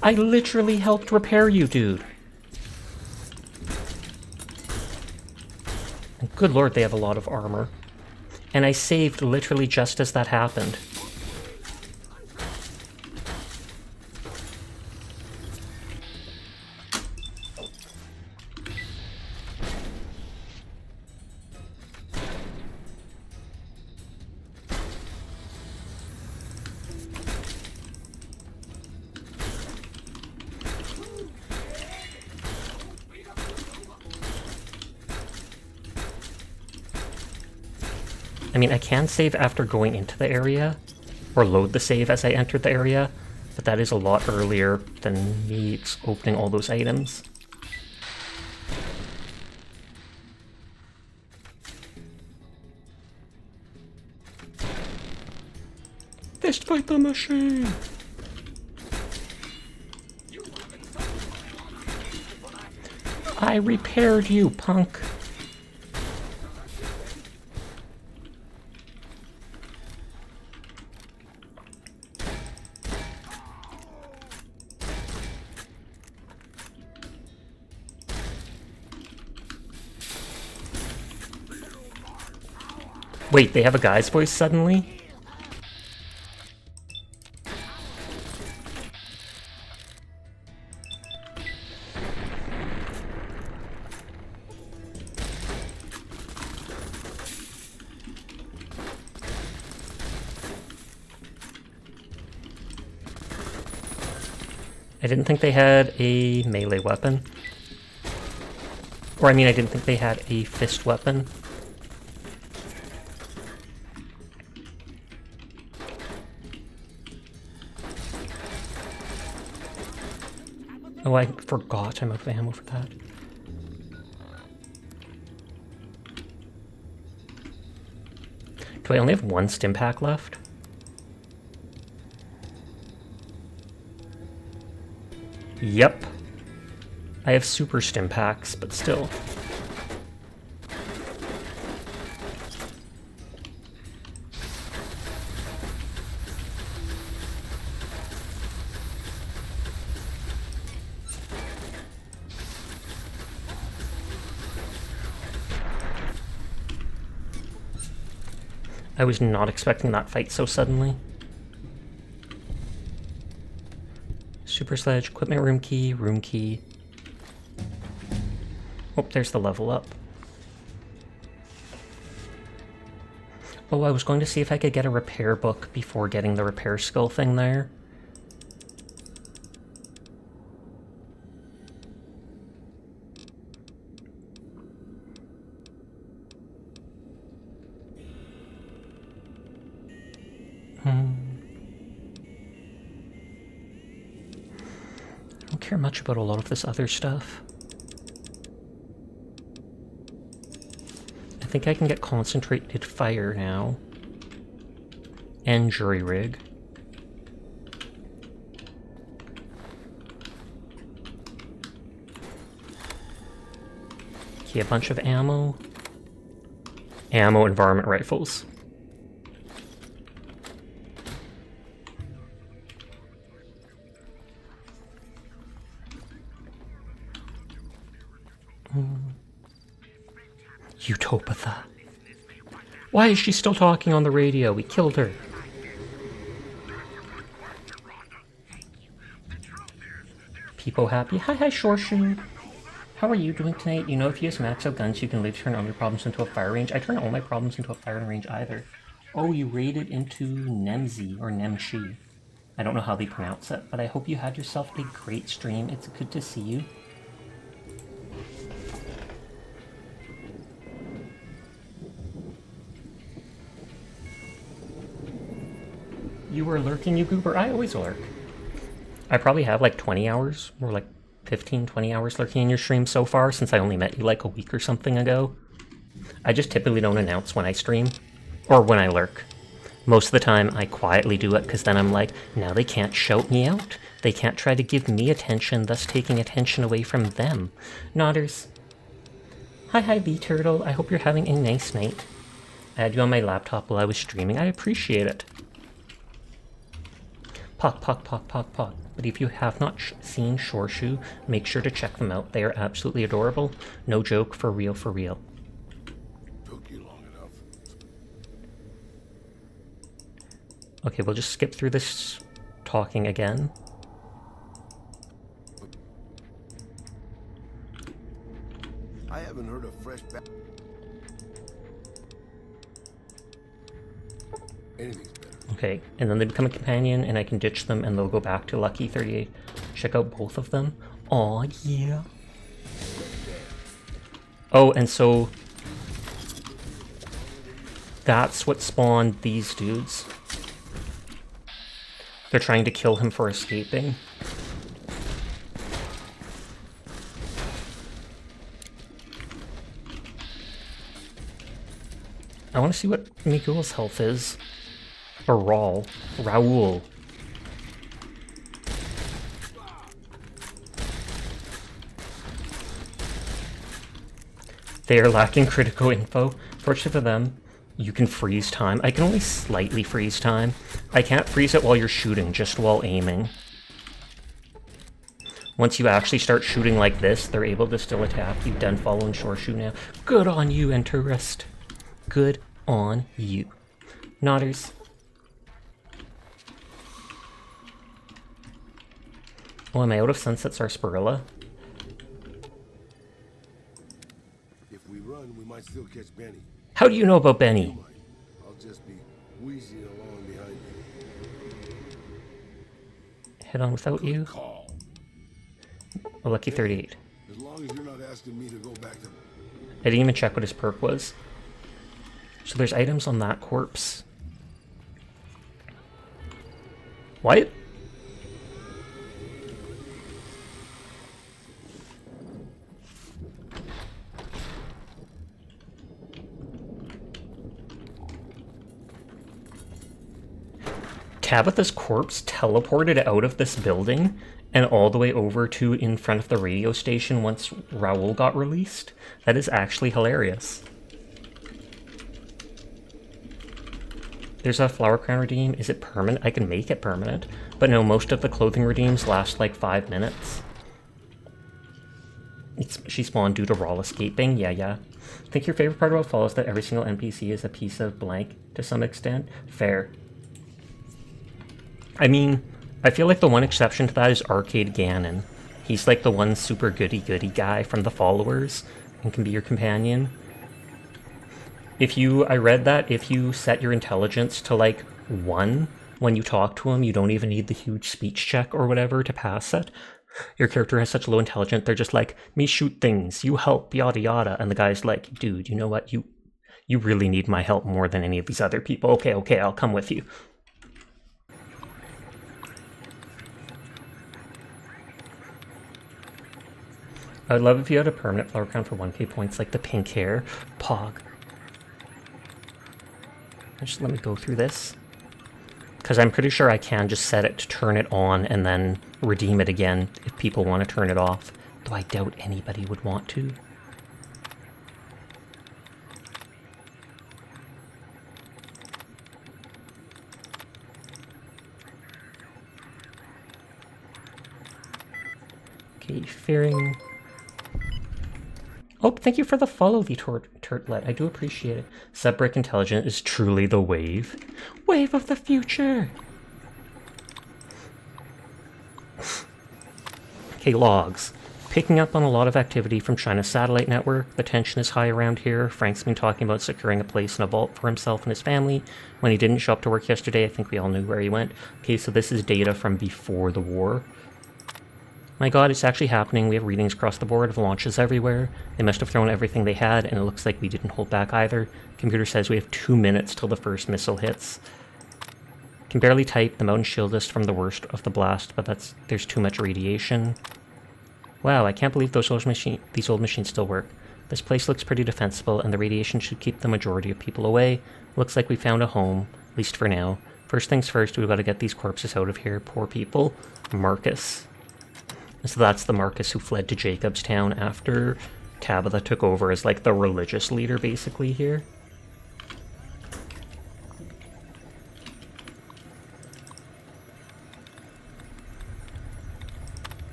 I literally helped repair you, dude. And good lord, they have a lot of armor. And I saved literally just as that happened. I mean, I can save after going into the area, or load the save as I entered the area, but that is a lot earlier than me opening all those items. Fist fight the machine! I repaired you, punk! Wait, they have a guy's voice suddenly? I didn't think they had a melee weapon. Or I mean, I didn't think they had a fist weapon. Oh, I forgot I'm out of ammo for that. Do I only have one stim pack left? Yep. I have super stim packs, but still. I was not expecting that fight so suddenly. Super Sledge, equipment room key, room key. Oh, there's the level up. Oh, I was going to see if I could get a repair book before getting the repair skill thing there. I don't care much about a lot of this other stuff. I think I can get concentrated fire now. And jury rig. Okay, a bunch of ammo. Ammo and varmint rifles. Utopatha. Why is she still talking on the radio? We killed her. Peepo happy. Hi, Shorshu. How are you doing tonight? You know, if you use max out guns, you can later turn all your problems into a fire range. I turn all my problems into a fire range either. Oh, you raided into Nemzi or Nemshi. I don't know how they pronounce it, but I hope you had yourself a great stream. It's good to see you. You were lurking, you goober? I always lurk. I probably have like 20 hours, or like 15, 20 hours lurking in your stream so far, since I only met you like a week or something ago. I just typically don't announce when I stream, or when I lurk. Most of the time, I quietly do it, because then I'm like, now they can't shout me out. They can't try to give me attention, thus taking attention away from them. Nodders. Hi, B-Turtle. I hope you're having a nice night. I had you on my laptop while I was streaming. I appreciate it. Pock. But if you have not seen Shorshu, make sure to check them out. They are absolutely adorable. No joke, for real. Took you long enough. Okay, we'll just skip through this talking again. I haven't heard of fresh anything's better. Okay, and then they become a companion, and I can ditch them, and they'll go back to Lucky 38. Check out both of them. Aw, yeah. Oh, and so that's what spawned these dudes. They're trying to kill him for escaping. I want to see what Miguel's health is. Or Raul. They are lacking critical info. Fortunately for them, you can freeze time. I can only slightly freeze time. I can't freeze it while you're shooting, just while aiming. Once you actually start shooting like this, they're able to still attack you. Done following Shorshu now. Good on you, Enterist. Good on you. Nodders. Oh, am I out of Sunset Sarsaparilla? If we run, we might still catch Benny. How do you know about Benny? I'll just be wheezing along behind you. Head on without you. Call. A lucky 38. As long as you're not asking me to go back to... I didn't even check what his perk was. So there's items on that corpse. What? Tabitha's corpse teleported out of this building and all the way over to in front of the radio station once Raoul got released. That is actually hilarious. There's a flower crown redeem. Is it permanent? I can make it permanent. But no, most of the clothing redeems last like 5 minutes. She spawned due to Rawl escaping. Yeah. I think your favorite part about Fall is that every single NPC is a piece of blank to some extent. Fair. I mean, I feel like the one exception to that is Arcade Ganon. He's like the one super goody-goody guy from the followers and can be your companion. I read that if you set your intelligence to like 1 when you talk to him, you don't even need the huge speech check or whatever to pass it. Your character has such low intelligence, they're just like, me shoot things, you help, yada yada. And the guy's like, dude, you know what? You really need my help more than any of these other people. Okay, I'll come with you. I'd love if you had a permanent flower crown for 1k points, like the pink hair. Pog. Just let me go through this. Because I'm pretty sure I can just set it to turn it on and then redeem it again if people want to turn it off. Though I doubt anybody would want to. Okay, fearing... Oh, thank you for the follow, the Turtlet. I do appreciate it. Subbrick Intelligent is truly the wave. Wave of the future! Okay, logs. Picking up on a lot of activity from China's satellite network. The tension is high around here. Frank's been talking about securing a place in a vault for himself and his family. When he didn't show up to work yesterday, I think we all knew where he went. Okay, so this is data from before the war. My god, it's actually happening. We have readings across the board of launches everywhere. They must have thrown everything they had, and it looks like we didn't hold back either. Computer says we have 2 minutes till the first missile hits. Can barely type. The mountains shield us from the worst of the blast, but there's too much radiation. Wow, I can't believe these old machines still work. This place looks pretty defensible, and the radiation should keep the majority of people away. Looks like we found a home, at least for now. First things first, we've got to get these corpses out of here. Poor people. Marcus. So that's the Marcus who fled to Jacobstown after Tabitha took over as like the religious leader basically here.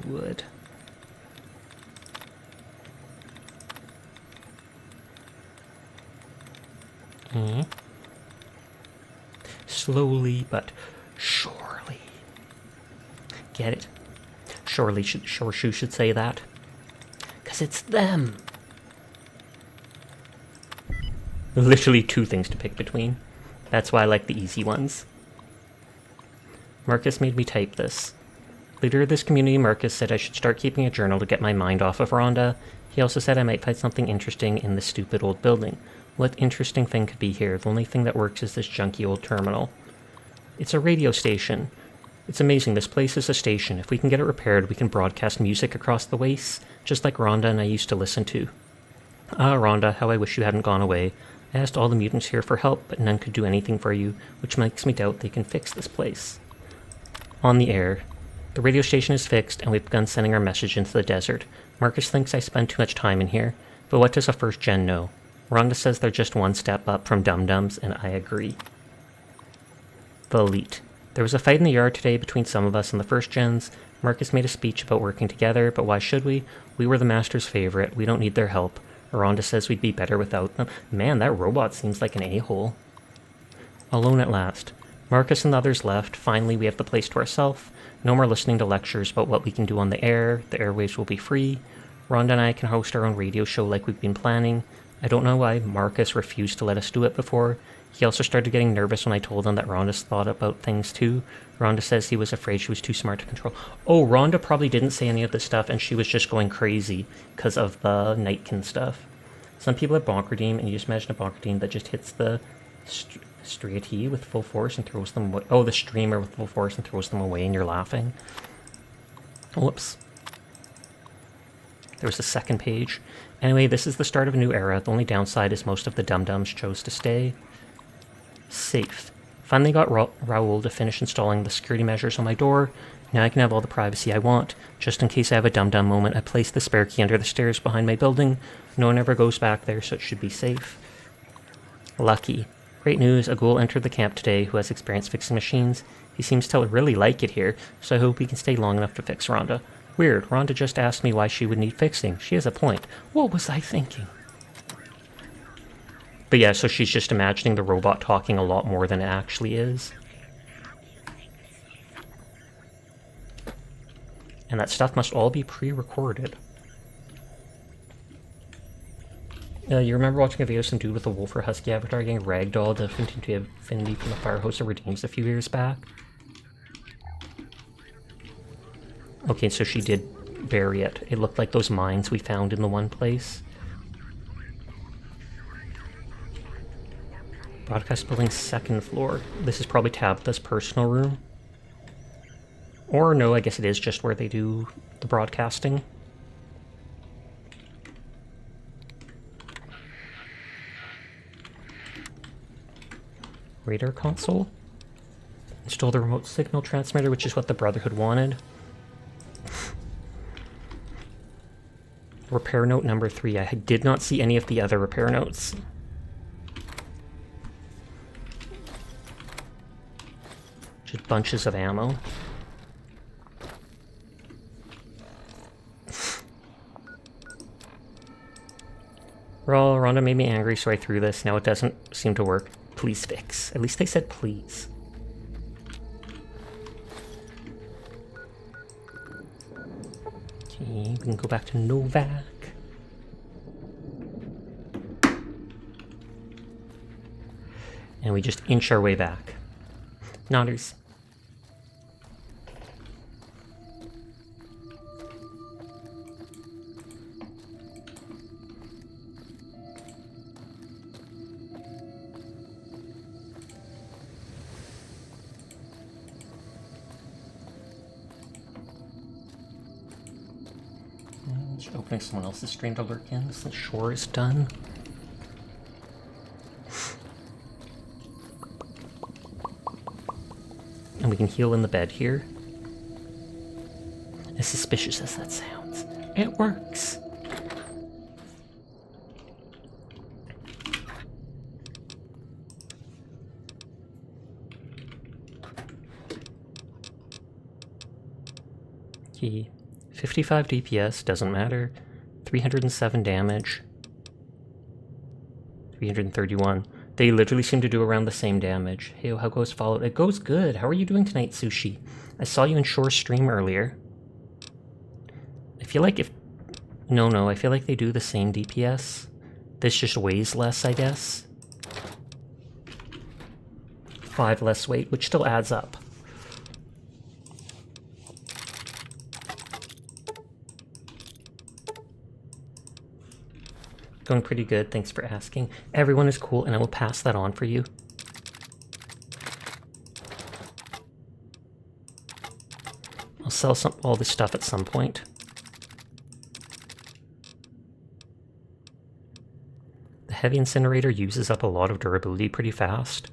Good. Slowly but surely. Get it? Surely Shoreshoe should say that. 'Cause it's them. Literally 2 things to pick between. That's why I like the easy ones. Marcus made me type this. Leader of this community, Marcus, said I should start keeping a journal to get my mind off of Rhonda. He also said I might find something interesting in this stupid old building. What interesting thing could be here? The only thing that works is this junky old terminal. It's a radio station. It's amazing. This place is a station. If we can get it repaired, we can broadcast music across the wastes, just like Rhonda and I used to listen to. Ah, Rhonda, how I wish you hadn't gone away. I asked all the mutants here for help, but none could do anything for you, which makes me doubt they can fix this place. On the air. The radio station is fixed, and we've begun sending our message into the desert. Marcus thinks I spend too much time in here, but what does a first gen know? Rhonda says they're just one step up from dum-dums, and I agree. The Elite. There was a fight in the yard today between some of us and the first gens. Marcus made a speech about working together, but why should we? We were the Master's favorite. We don't need their help. Rhonda says we'd be better without them. Man, that robot seems like an a-hole. Alone at last. Marcus and the others left. Finally, we have the place to ourselves. No more listening to lectures about what we can do on the air. The airwaves will be free. Rhonda and I can host our own radio show like we've been planning. I don't know why Marcus refused to let us do it before. He also started getting nervous when I told him that Rhonda's thought about things too. Rhonda says he was afraid she was too smart to control. Oh, Rhonda probably didn't say any of this stuff and she was just going crazy because of the Nightkin stuff. Some people are Bonkerdine, and you just imagine a Bonkerdine that just hits the striati with full force and throws them away. Oh, the streamer with full force and throws them away and you're laughing. Whoops. There was a second page. Anyway, this is the start of a new era. The only downside is most of the dum-dums chose to stay. Safe. Finally got Raoul to finish installing the security measures on my door. Now I can have all the privacy I want. Just in case I have a dum-dum moment, I place the spare key under the stairs behind my building. No one ever goes back there, so it should be safe. Lucky. Great news, a ghoul entered the camp today who has experience fixing machines. He seems to really like it here, so I hope he can stay long enough to fix Rhonda. Weird, Rhonda just asked me why she would need fixing. She has a point. What was I thinking? But yeah, so she's just imagining the robot talking a lot more than it actually is. And that stuff must all be pre-recorded. You remember watching a video of some dude with a wolf or husky avatar getting ragdolled into Infinity from the Fire Host of Redeems a few years back? Okay, so she did bury it. It looked like those mines we found in the one place. Broadcast building, second floor. This is probably Tabitha's personal room. Or no, I guess it is just where they do the broadcasting. Radar console. Install the remote signal transmitter, which is what the Brotherhood wanted. Repair note number 3. I did not see any of the other repair notes. Just bunches of ammo. Well, Rhonda made me angry, so I threw this. Now it doesn't seem to work. Please fix. At least they said please. Okay, we can go back to Novak. And we just inch our way back. Nodders. Just opening someone else's stream to lurk in since Shore is done. And we can heal in the bed here. As suspicious as that sounds, it works. Okay, 55 DPS, doesn't matter. 307 damage. 331. They literally seem to do around the same damage. Hey, how goes Fallout? It goes good. How are you doing tonight, Sushi? I saw you in Shore's stream earlier. I feel like if... No, I feel like they do the same DPS. This just weighs less, I guess. 5 less weight, which still adds up. Going pretty good, thanks for asking. Everyone is cool, and I will pass that on for you. I'll sell all this stuff at some point. The heavy incinerator uses up a lot of durability pretty fast.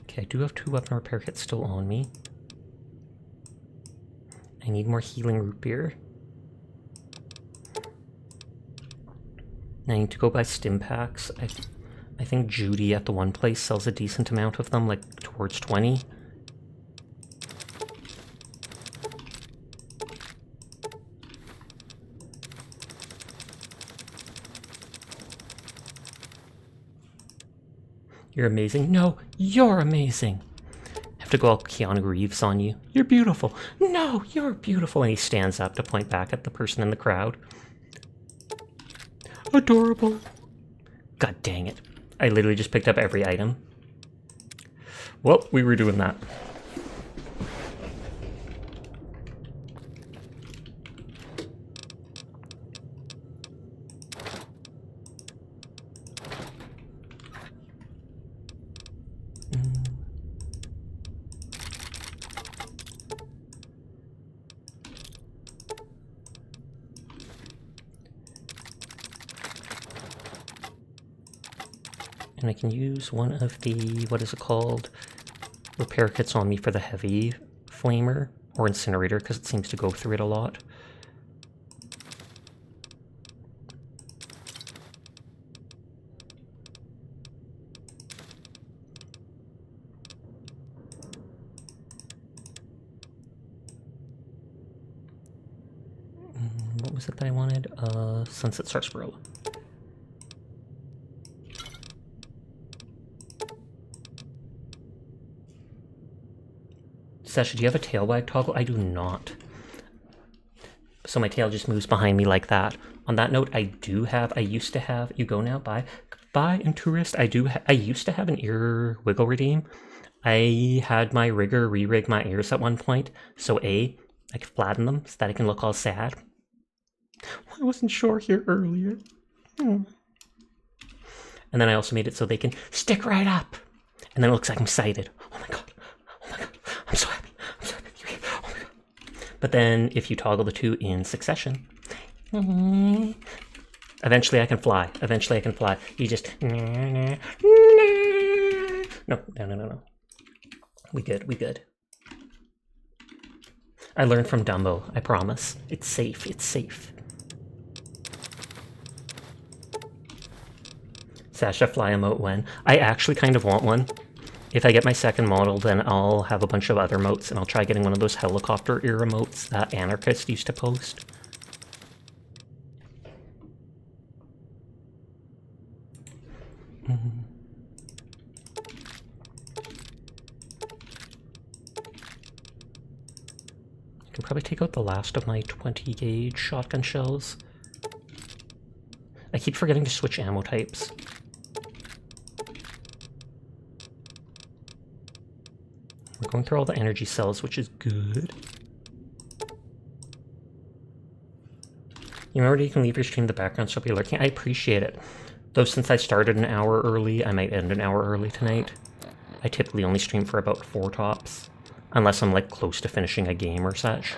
Okay, I do have 2 weapon repair kits still on me. I need more healing root beer. I need to go buy stim packs. I think Judy at the one place sells a decent amount of them, like towards 20. You're amazing. No, you're amazing. I have to go all Keanu Reeves on you. You're beautiful. No, you're beautiful. And he stands up to point back at the person in the crowd. Adorable. God dang it. I literally just picked up every item. Well, we were doing that. And I can use one of the, what is it called, repair kits on me for the heavy flamer or incinerator because it seems to go through it a lot. What was it that I wanted? Sunset Sarsaparilla. Sasha, do you have a tail wag toggle? I do not. So my tail just moves behind me like that. On that note, I used to have, you go now, bye, and tourist. I used to have an ear wiggle redeem. I had my rigger re-rig my ears at one point, so I could flatten them so that I can look all sad. I wasn't sure here earlier. And then I also made it so they can stick right up. And then it looks like I'm excited. Oh my god. Oh my god. I'm so happy. I'm so happy. Oh my god. But then if you toggle the two in succession, eventually I can fly. Eventually I can fly. You just... No. We good. I learned from Dumbo, I promise. It's safe. Sasha, fly emote when? I actually kind of want one. If I get my second model, then I'll have a bunch of other emotes, and I'll try getting one of those helicopter ear emotes that Anarchist used to post. I can probably take out the last of my 20 gauge shotgun shells. I keep forgetting to switch ammo types. We're going through all the energy cells, which is good. You remember you can leave your stream in the background so I'll be lurking? I appreciate it. Though since I started an hour early, I might end an hour early tonight. I typically only stream for about 4 tops. Unless I'm like close to finishing a game or such.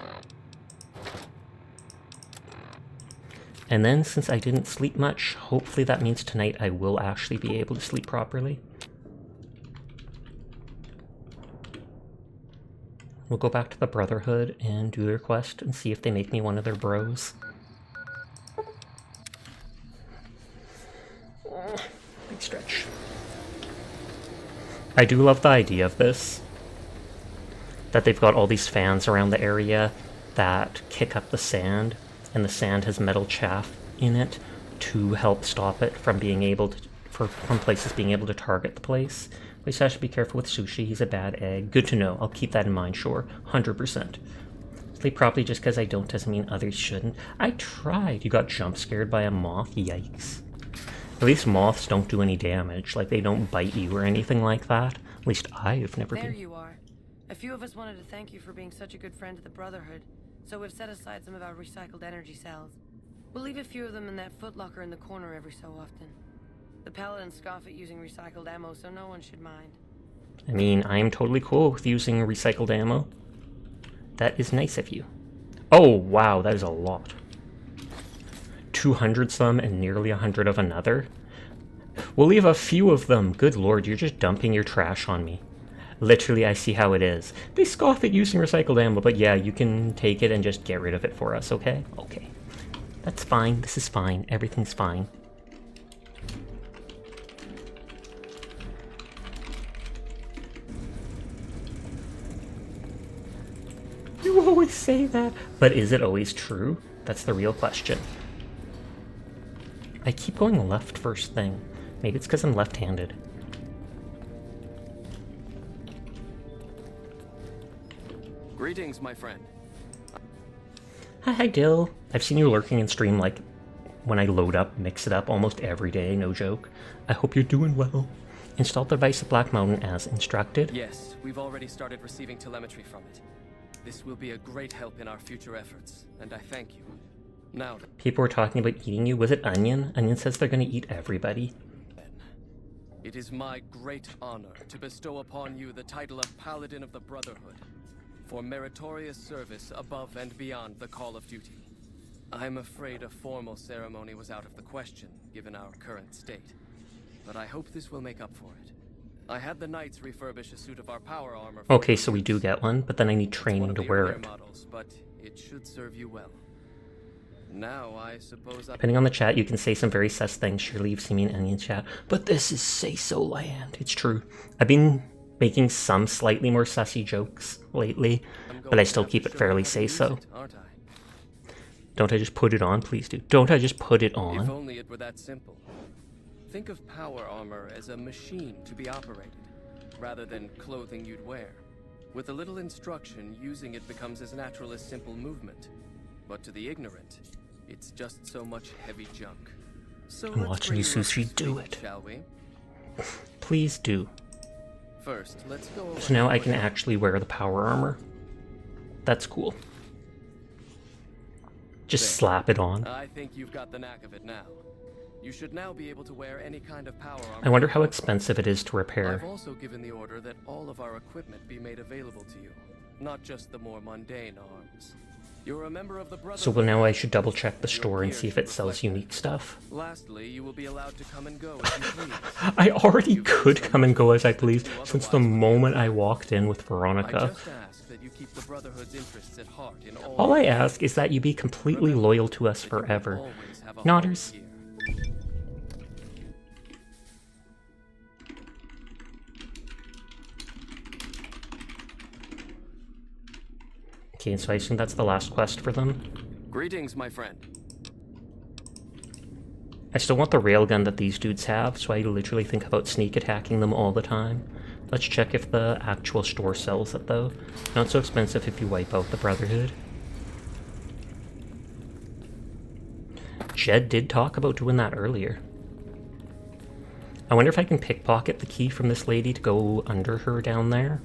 And then since I didn't sleep much, hopefully that means tonight I will actually be able to sleep properly. We'll go back to the Brotherhood and do their quest and see if they make me one of their bros. Big stretch. I do love the idea of this. That they've got all these fans around the area that kick up the sand, and the sand has metal chaff in it to help stop it from being able to, from places being able to target the place. Please, I should be careful with Sushi. He's a bad egg. Good to know. I'll keep that in mind, sure. 100%. Sleep properly just because I don't doesn't mean others shouldn't. I tried. You got jump scared by a moth? Yikes. At least moths don't do any damage. Like, they don't bite you or anything like that. At least I've never been. There you are. A few of us wanted to thank you for being such a good friend to the Brotherhood, so we've set aside some of our recycled energy cells. We'll leave a few of them in that footlocker in the corner every so often. The paladins scoff at using recycled ammo, so no one should mind. I mean, I'm totally cool with using recycled ammo. That is nice of you. Oh, wow, that is a lot. 200 some and nearly 100 of another? We'll leave a few of them. Good lord, you're just dumping your trash on me. Literally, I see how it is. They scoff at using recycled ammo, but yeah, you can take it and just get rid of it for us, okay? Okay. That's fine. This is fine. Everything's fine. You always say that. But is it always true? That's the real question. I keep going left first thing. Maybe it's because I'm left-handed. Greetings, my friend. Hi, Dill. I've seen you lurking in stream, like, when I load up, mix it up almost every day, no joke. I hope you're doing well. Install the device at Black Mountain as instructed. Yes, we've already started receiving telemetry from it. This will be a great help in our future efforts, and I thank you. Now, People were talking about eating you. Was it Onion? Onion says they're going to eat everybody. it is my great honor to bestow upon you the title of Paladin of the Brotherhood for meritorious service above and beyond the call of duty. I'm afraid a formal ceremony was out of the question, given our current state. But I hope this will make up for it. I had the Knights refurbish a suit of our power armor. Okay, so we do get one, but then I need training to wear it. Models, but it should serve you well. Now, I suppose Depending on the chat, you can say some very sus things. Surely you've seen me in Onion chat. But this is say-so land. It's true. I've been making some slightly more sussy jokes lately, but I still keep it fairly say-so. Don't I just put it on? Please do. Don't I just put it on? If only it were that simple. Think of power armor as a machine to be operated, rather than clothing you'd wear. With a little instruction, using it becomes as natural as simple movement. But to the ignorant, it's just so much heavy junk. So I'm watching you, Sushi, do it. Shall we? Please do. First, let's go over So now I can actually wear the power armor. That's cool. Just slap it on. I think you've got the knack of it now. You should now be able to wear any kind of power armor. I wonder how expensive it is to repair. I've also given the order that all of our equipment be made available to you, not just the more mundane arms. You're a member of the Brotherhood. So now I should double check the store and see if it sells unique stuff. Lastly, you will be allowed to come and go as you please. I already could come and go as I please since the moment I walked in with I Veronica. just ask that you keep the Brotherhood's interests at heart in All I ask is that you be completely loyal to us forever. Nodders. Okay, so I assume that's the last quest for them. Greetings, my friend. I still want the railgun that these dudes have, so I literally think about sneak attacking them all the time. Let's check if the actual store sells it, though. Not so expensive if you wipe out the Brotherhood. Jed did talk about doing that earlier. I wonder if I can pickpocket the key from this lady to go under her down there.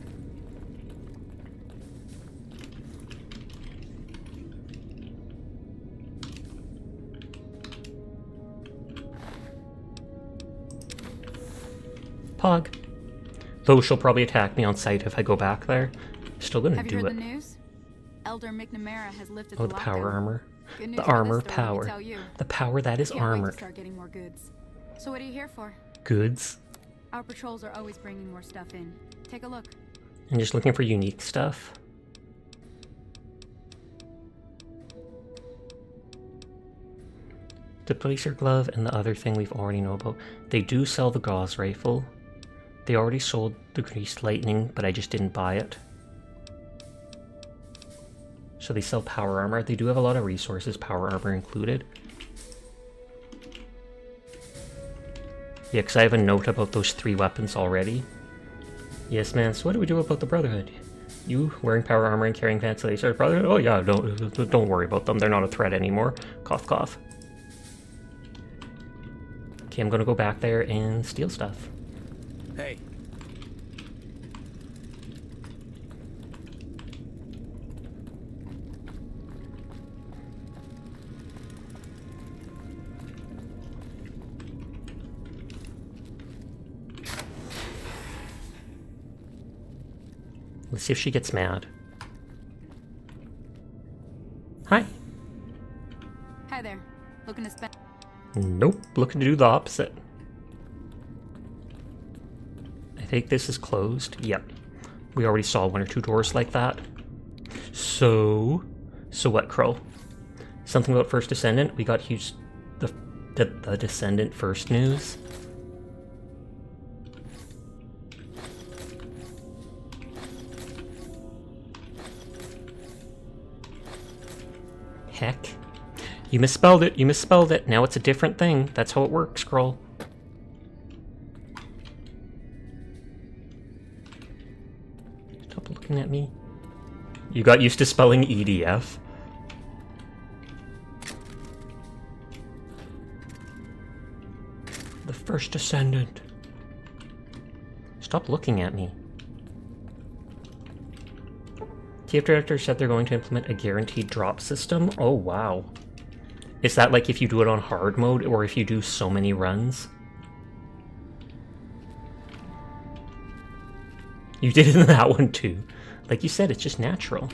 Pog. Though she'll probably attack me on sight if I go back there. Still gonna do it. Have you heard the news? Elder McNamara has lifted Oh, the power lockdown. armor. Good news The for armor this story, let me power. tell you. The power that is Can't wait to armored. start getting more goods. So what are you here for? Goods. Our patrols are always bringing more stuff in. Take a look. I'm just looking for unique stuff. The Placer Glove and the other thing we've already know about. They do sell the Gauss Rifle. They already sold the Greased Lightning, but I just didn't buy it. So they sell power armor. They do have a lot of resources, power armor included. Yeah, because I have a note about those 3 weapons already. Yes, man, so what do we do about the Brotherhood? You wearing power armor and carrying fancy laser Brotherhood? Oh yeah, don't worry about them. They're not a threat anymore. Cough, cough. Okay, I'm gonna go back there and steal stuff. Hey. Let's see if she gets mad. Hi. Hi there. Looking to spend. Nope, looking to do the opposite. I think this is closed. Yep. We already saw 1 or 2 doors like that. So what, Crow? Something about First Descendant? We got huge... The Descendant first news. Heck. You misspelled it. You misspelled it. Now it's a different thing. That's how it works, scroll. Stop looking at me. You got used to spelling EDF. The first Ascendant. Stop looking at me. TF Director said they're going to implement a guaranteed drop system. Oh, wow. Is that like if you do it on hard mode or if you do so many runs? You did it in that one too. Like you said, it's just natural.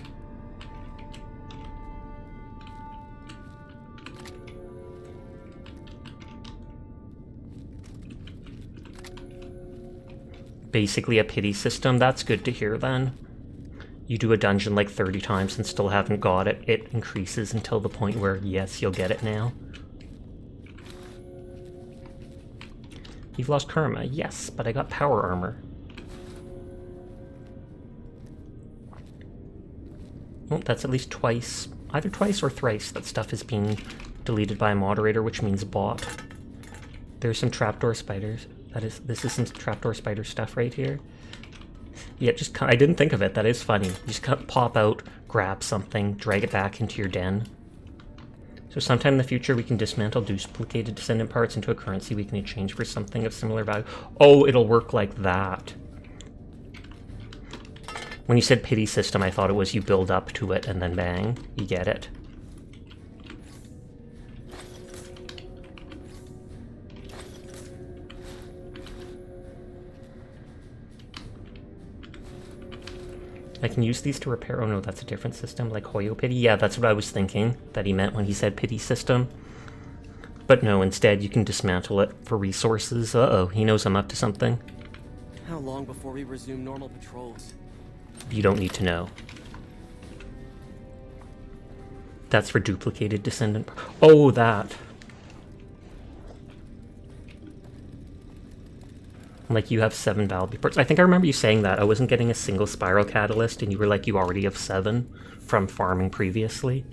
Basically a pity system. That's good to hear then. You do a dungeon like 30 times and still haven't got it, it increases until the point where, yes, you'll get it now. You've lost karma. Yes, but I got power armor. Well, that's at least twice, either twice or thrice, that stuff is being deleted by a moderator, which means bot. There's some trapdoor spiders. This is some trapdoor spider stuff right here. Yeah, I didn't think of it. That is funny. You just pop out, grab something, drag it back into your den. So sometime in the future we can dismantle duplicated descendant parts into a currency we can exchange for something of similar value. Oh, it'll work like that. When you said pity system, I thought it was you build up to it and then bang, you get it. I can use these to repair. Oh no, that's a different system, like Hoyo Pity. Yeah, that's what I was thinking that he meant when he said pity system. But no, instead you can dismantle it for resources. Uh-oh, he knows I'm up to something. How long before we resume normal patrols? You don't need to know. That's for duplicated descendant. Oh, that. Like, you have 7 Valby parts. I think I remember you saying that. I wasn't getting a single Spiral Catalyst, and you were like, you already have 7 from farming previously.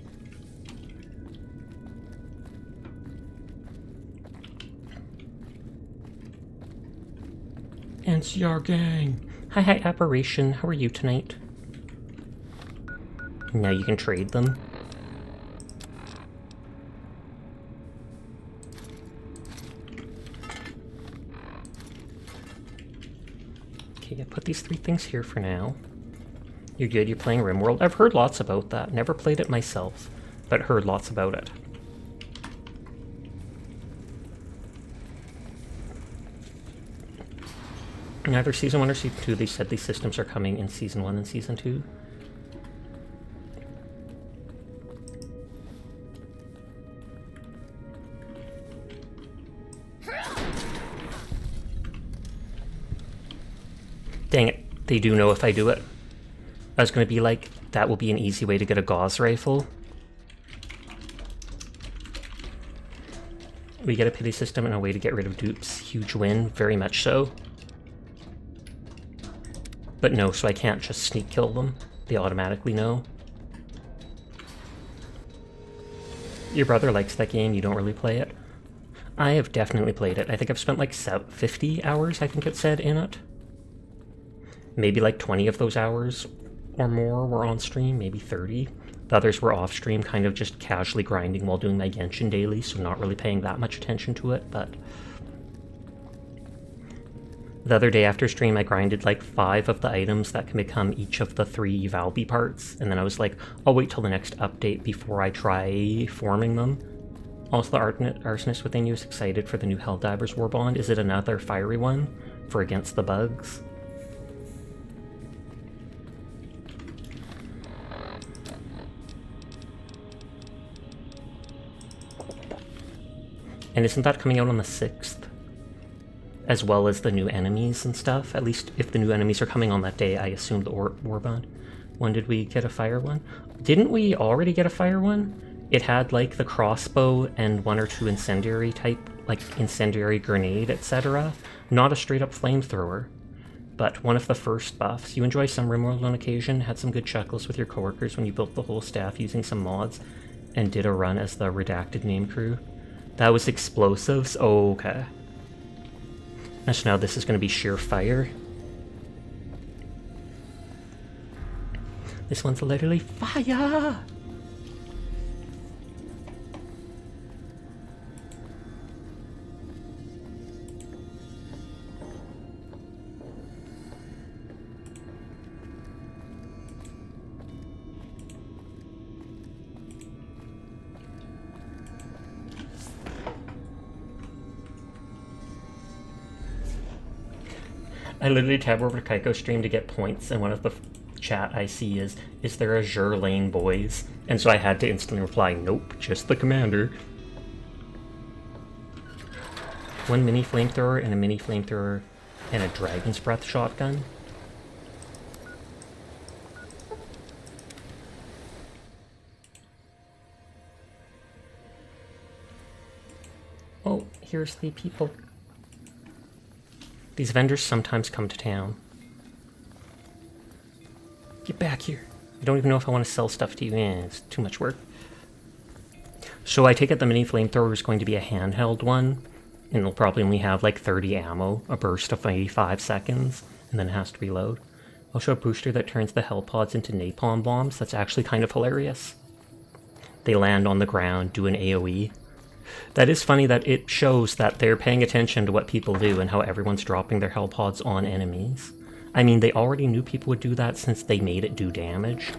NCR gang. Hi, Apparition. How are you tonight? Now you can trade them. Okay, I put these 3 things here for now. You're good, you're playing RimWorld. I've heard lots about that. Never played it myself, but heard lots about it. In either Season 1 or Season 2, they said these systems are coming in Season 1 and Season 2. Dang it, they do know if I do it. I was going to be like, that will be an easy way to get a Gauss rifle. We get a pity system and a way to get rid of dupes. Huge win, very much so. But no, so I can't just sneak kill them. They automatically know. Your brother likes that game, you don't really play it. I have definitely played it. I think I've spent like 50 hours, I think it said, in it. Maybe like 20 of those hours or more were on stream, maybe 30. The others were off stream, kind of just casually grinding while doing my Genshin daily, so not really paying that much attention to it, but... The other day after stream, I grinded like 5 of the items that can become each of the 3 Valby parts, and then I was like, I'll wait till the next update before I try forming them. Also, the arsonist within you is excited for the new Helldivers Warbond. Is it another fiery one for Against the Bugs? And isn't that coming out on the 6th? As well as the new enemies and stuff? At least if the new enemies are coming on that day, I assume the Warbond. When did we get a fire one? Didn't we already get a fire one? It had like the crossbow and 1 or 2 incendiary type, like incendiary grenade, etc. Not a straight up flamethrower, but one of the first buffs. You enjoy some RimWorld on occasion, had some good chuckles with your coworkers when you built the whole staff using some mods, and did a run as the redacted name crew. That was explosives? Oh, okay. And so now this is going to be sheer fire. This one's literally fire! I literally tab over to Kaiko's stream to get points, and one of the chat I see is there a Jur Lane boys? And so I had to instantly reply, nope, just the commander. One mini flamethrower and a mini flamethrower and a dragon's breath shotgun. Oh, here's the people. These vendors sometimes come to town. Get back here. I don't even know if I want to sell stuff to you. It's too much work. So I take it the mini flamethrower is going to be a handheld one, and it'll probably only have like 30 ammo, a burst of maybe 5 seconds, and then it has to reload. I'll show a booster that turns the hell pods into napalm bombs. That's actually kind of hilarious. They land on the ground, do an AoE. That is funny that it shows that they're paying attention to what people do and how everyone's dropping their hell pods on enemies. I mean, they already knew people would do that since they made it do damage.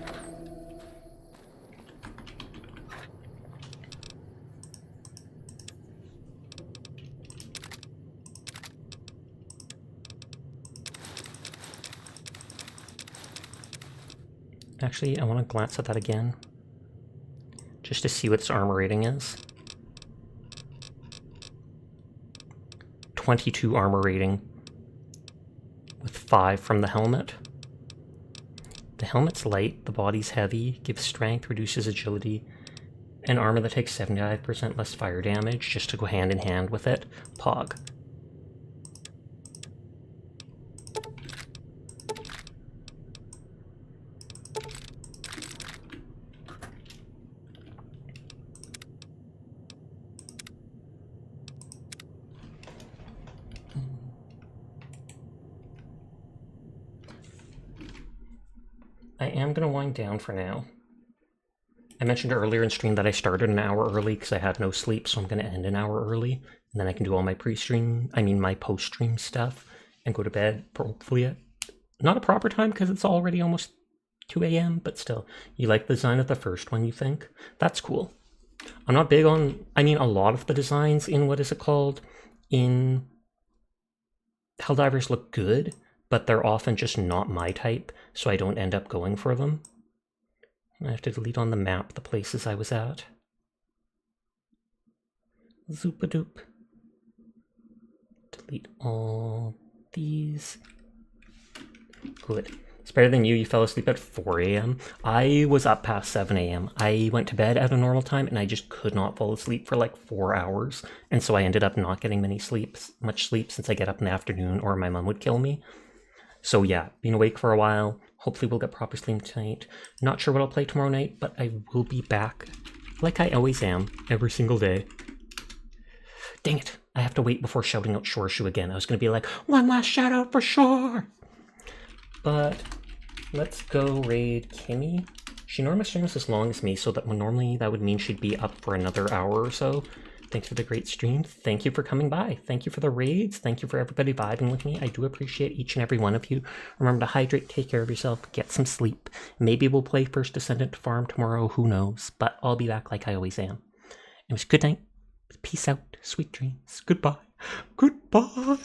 Actually, I want to glance at that again, just to see what its armor rating is. 22 armor rating, with 5 from the helmet. The helmet's light, the body's heavy, gives strength, reduces agility, and armor that takes 75% less fire damage, just to go hand in hand with it. Pog. I am going to wind down for now. I mentioned earlier in stream that I started an hour early because I had no sleep, so I'm going to end an hour early, and then I can do all my my post-stream stuff, and go to bed, hopefully at not a proper time because it's already almost 2 a.m., but still. You like the design of the first one, you think? That's cool. I'm not big on, a lot of the designs in, in Helldivers look good, but they're often just not my type, so I don't end up going for them. I have to delete on the map the places I was at. Zoop-a-doop. Delete all these. Good. It's better than you. You fell asleep at 4 a.m. I was up past 7 a.m. I went to bed at a normal time, and I just could not fall asleep for like 4 hours. And so I ended up not getting much sleep since I get up in the afternoon, or my mom would kill me. So yeah, being awake for a while. Hopefully we'll get proper sleep tonight. Not sure what I'll play tomorrow night, but I will be back, like I always am, every single day. Dang it, I have to wait before shouting out Shorshu again. I was going to be like, one last shout out for Shore! But let's go raid Kimmy. She normally streams as long as me, so that normally that would mean she'd be up for another hour or so. Thanks for the great stream. Thank you for coming by. Thank you for the raids. Thank you for everybody vibing with me. I do appreciate each and every one of you. Remember to hydrate, take care of yourself, get some sleep. Maybe we'll play First Descendant Farm tomorrow, who knows. But I'll be back like I always am. It was good night. Peace out. Sweet dreams. Goodbye. Goodbye.